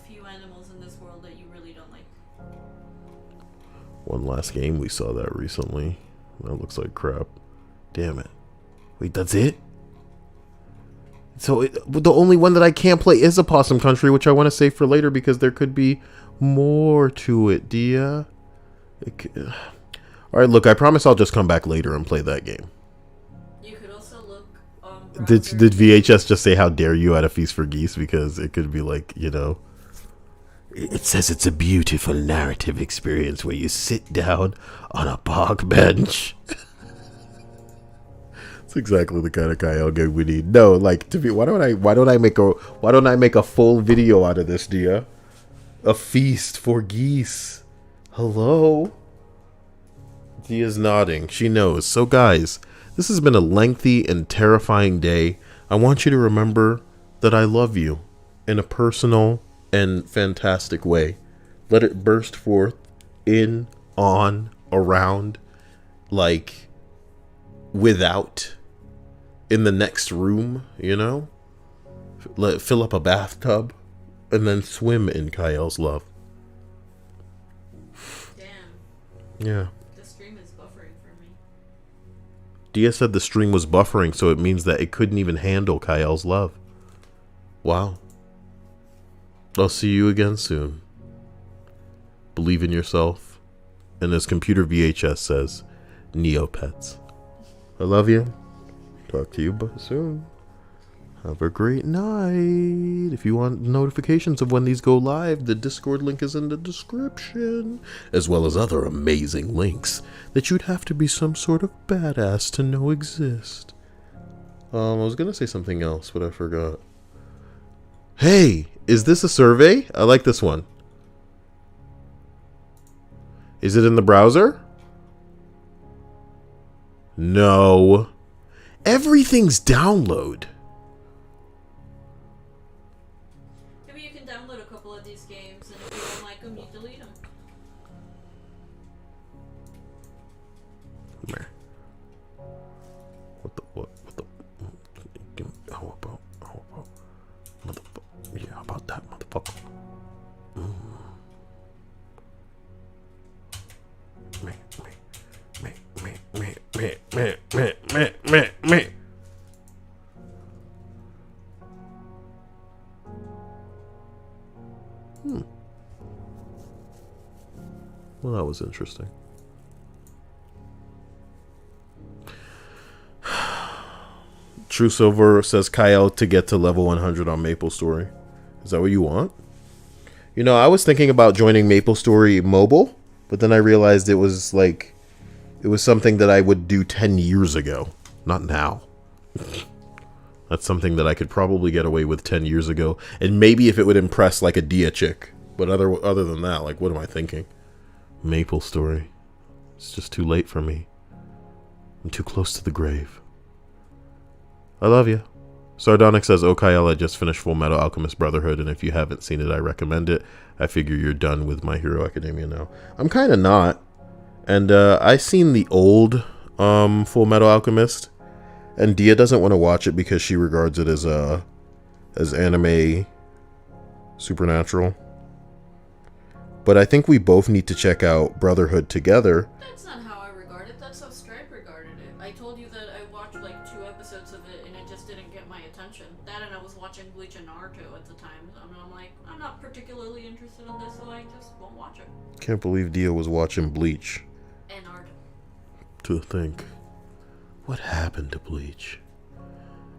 few animals in this world that you really don't like. One last game, we saw that recently. That looks like crap. Damn it. Wait, that's it? So the only one that I can't play is Opossum Country, which I want to save for later because there could be more to it, Dia. Alright, look, I promise I'll just come back later and play that game. You could also look Did VHS just say how dare you at A Feast for Geese? Because it could be like, you know, it says it's a beautiful narrative experience where you sit down on a park bench. It's exactly the kind of Kyle game we need. No, like, to be, why don't I make a full video out of this, Dia? A Feast for Geese. Hello? Dia's nodding. She knows. So guys, this has been a lengthy and terrifying day. I want you to remember that I love you in a personal and fantastic way. Let it burst forth in, on, around, like, without, in the next room, you know? Fill up a bathtub, and then swim in Kyl's love. Damn. Yeah. The stream is buffering for me. Dia said the stream was buffering, so it means that it couldn't even handle Kyl's love. Wow. I'll see you again soon. Believe in yourself. And as Computer VHS says, Neopets. I love you. Talk to you soon. Have a great night. If you want notifications of when these go live, the Discord link is in the description, as well as other amazing links that you'd have to be some sort of badass to know exist. I was gonna say something else, but I forgot. Hey, is this a survey? I like this one. Is it in the browser? No. Everything's download. Maybe you can download a couple of these games, and if you don't like them, you delete them. How about that, motherfucker? Me. Well, that was interesting. True Silver says Kyle to get to level 100 on MapleStory. Is that what you want? You know, I was thinking about joining MapleStory mobile, but then I realized it was something that I would do 10 years ago, not now. That's something that I could probably get away with 10 years ago, and maybe if it would impress like a Dia chick. But other than that, like, what am I thinking? MapleStory. It's just too late for me. I'm too close to the grave. I love you. Sardonic says, "Oh, Kyle, I just finished Full Metal Alchemist Brotherhood, and if you haven't seen it, I recommend it. I figure you're done with My Hero Academia now." I'm kind of not. And I've seen the old Full Metal Alchemist, and Dia doesn't want to watch it because she regards it as anime supernatural. But I think we both need to check out Brotherhood together. That's not how I regard it. That's how Stripe regarded it. I told you that I watched like 2 episodes of it and it just didn't get my attention. That and I was watching Bleach and Naruto at the time. And I'm like, I'm not particularly interested in this, so I just won't watch it. Can't believe Dia was watching Bleach. And Naruto. To think, what happened to Bleach?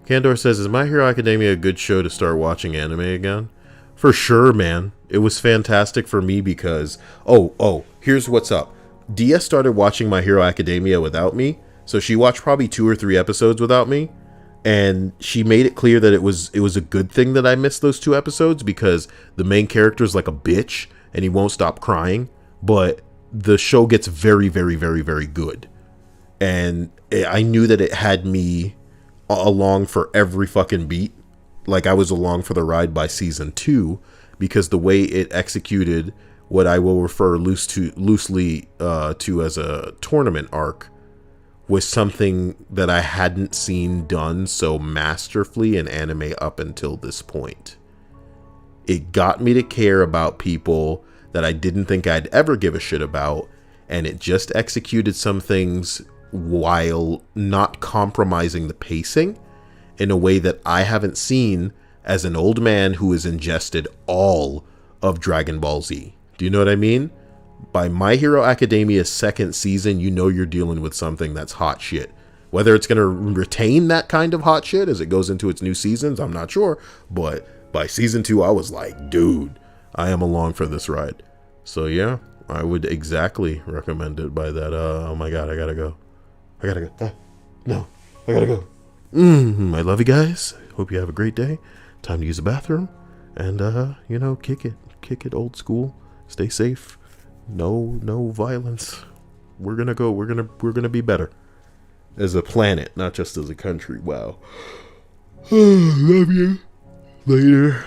Candor says, "Is My Hero Academia a good show to start watching anime again?" For sure, man. It was fantastic for me because... Oh, here's what's up. Dia started watching My Hero Academia without me, so she watched probably 2 or 3 episodes without me, and she made it clear that it was a good thing that I missed those 2 episodes because the main character is like a bitch, and he won't stop crying, but the show gets very, very, very, very good. And I knew that it had me along for every fucking beat. Like I was along for the ride by season 2 because the way it executed what I will refer loosely to as a tournament arc was something that I hadn't seen done so masterfully in anime up until this point. It got me to care about people that I didn't think I'd ever give a shit about, and it just executed some things while not compromising the pacing in a way that I haven't seen as an old man who has ingested all of Dragon Ball Z. Do you know what I mean? By My Hero Academia's 2nd season, you know you're dealing with something that's hot shit. Whether it's going to retain that kind of hot shit as it goes into its new seasons, I'm not sure. But by season 2, I was like, dude, I am along for this ride. So yeah, I would exactly recommend it by that. Oh my god, I gotta go. No, I gotta go. I love you guys. Hope you have a great day. Time to use the bathroom. And, kick it old school. Stay safe. No violence. We're gonna be better. As a planet, not just as a country. Wow. Love you. Later.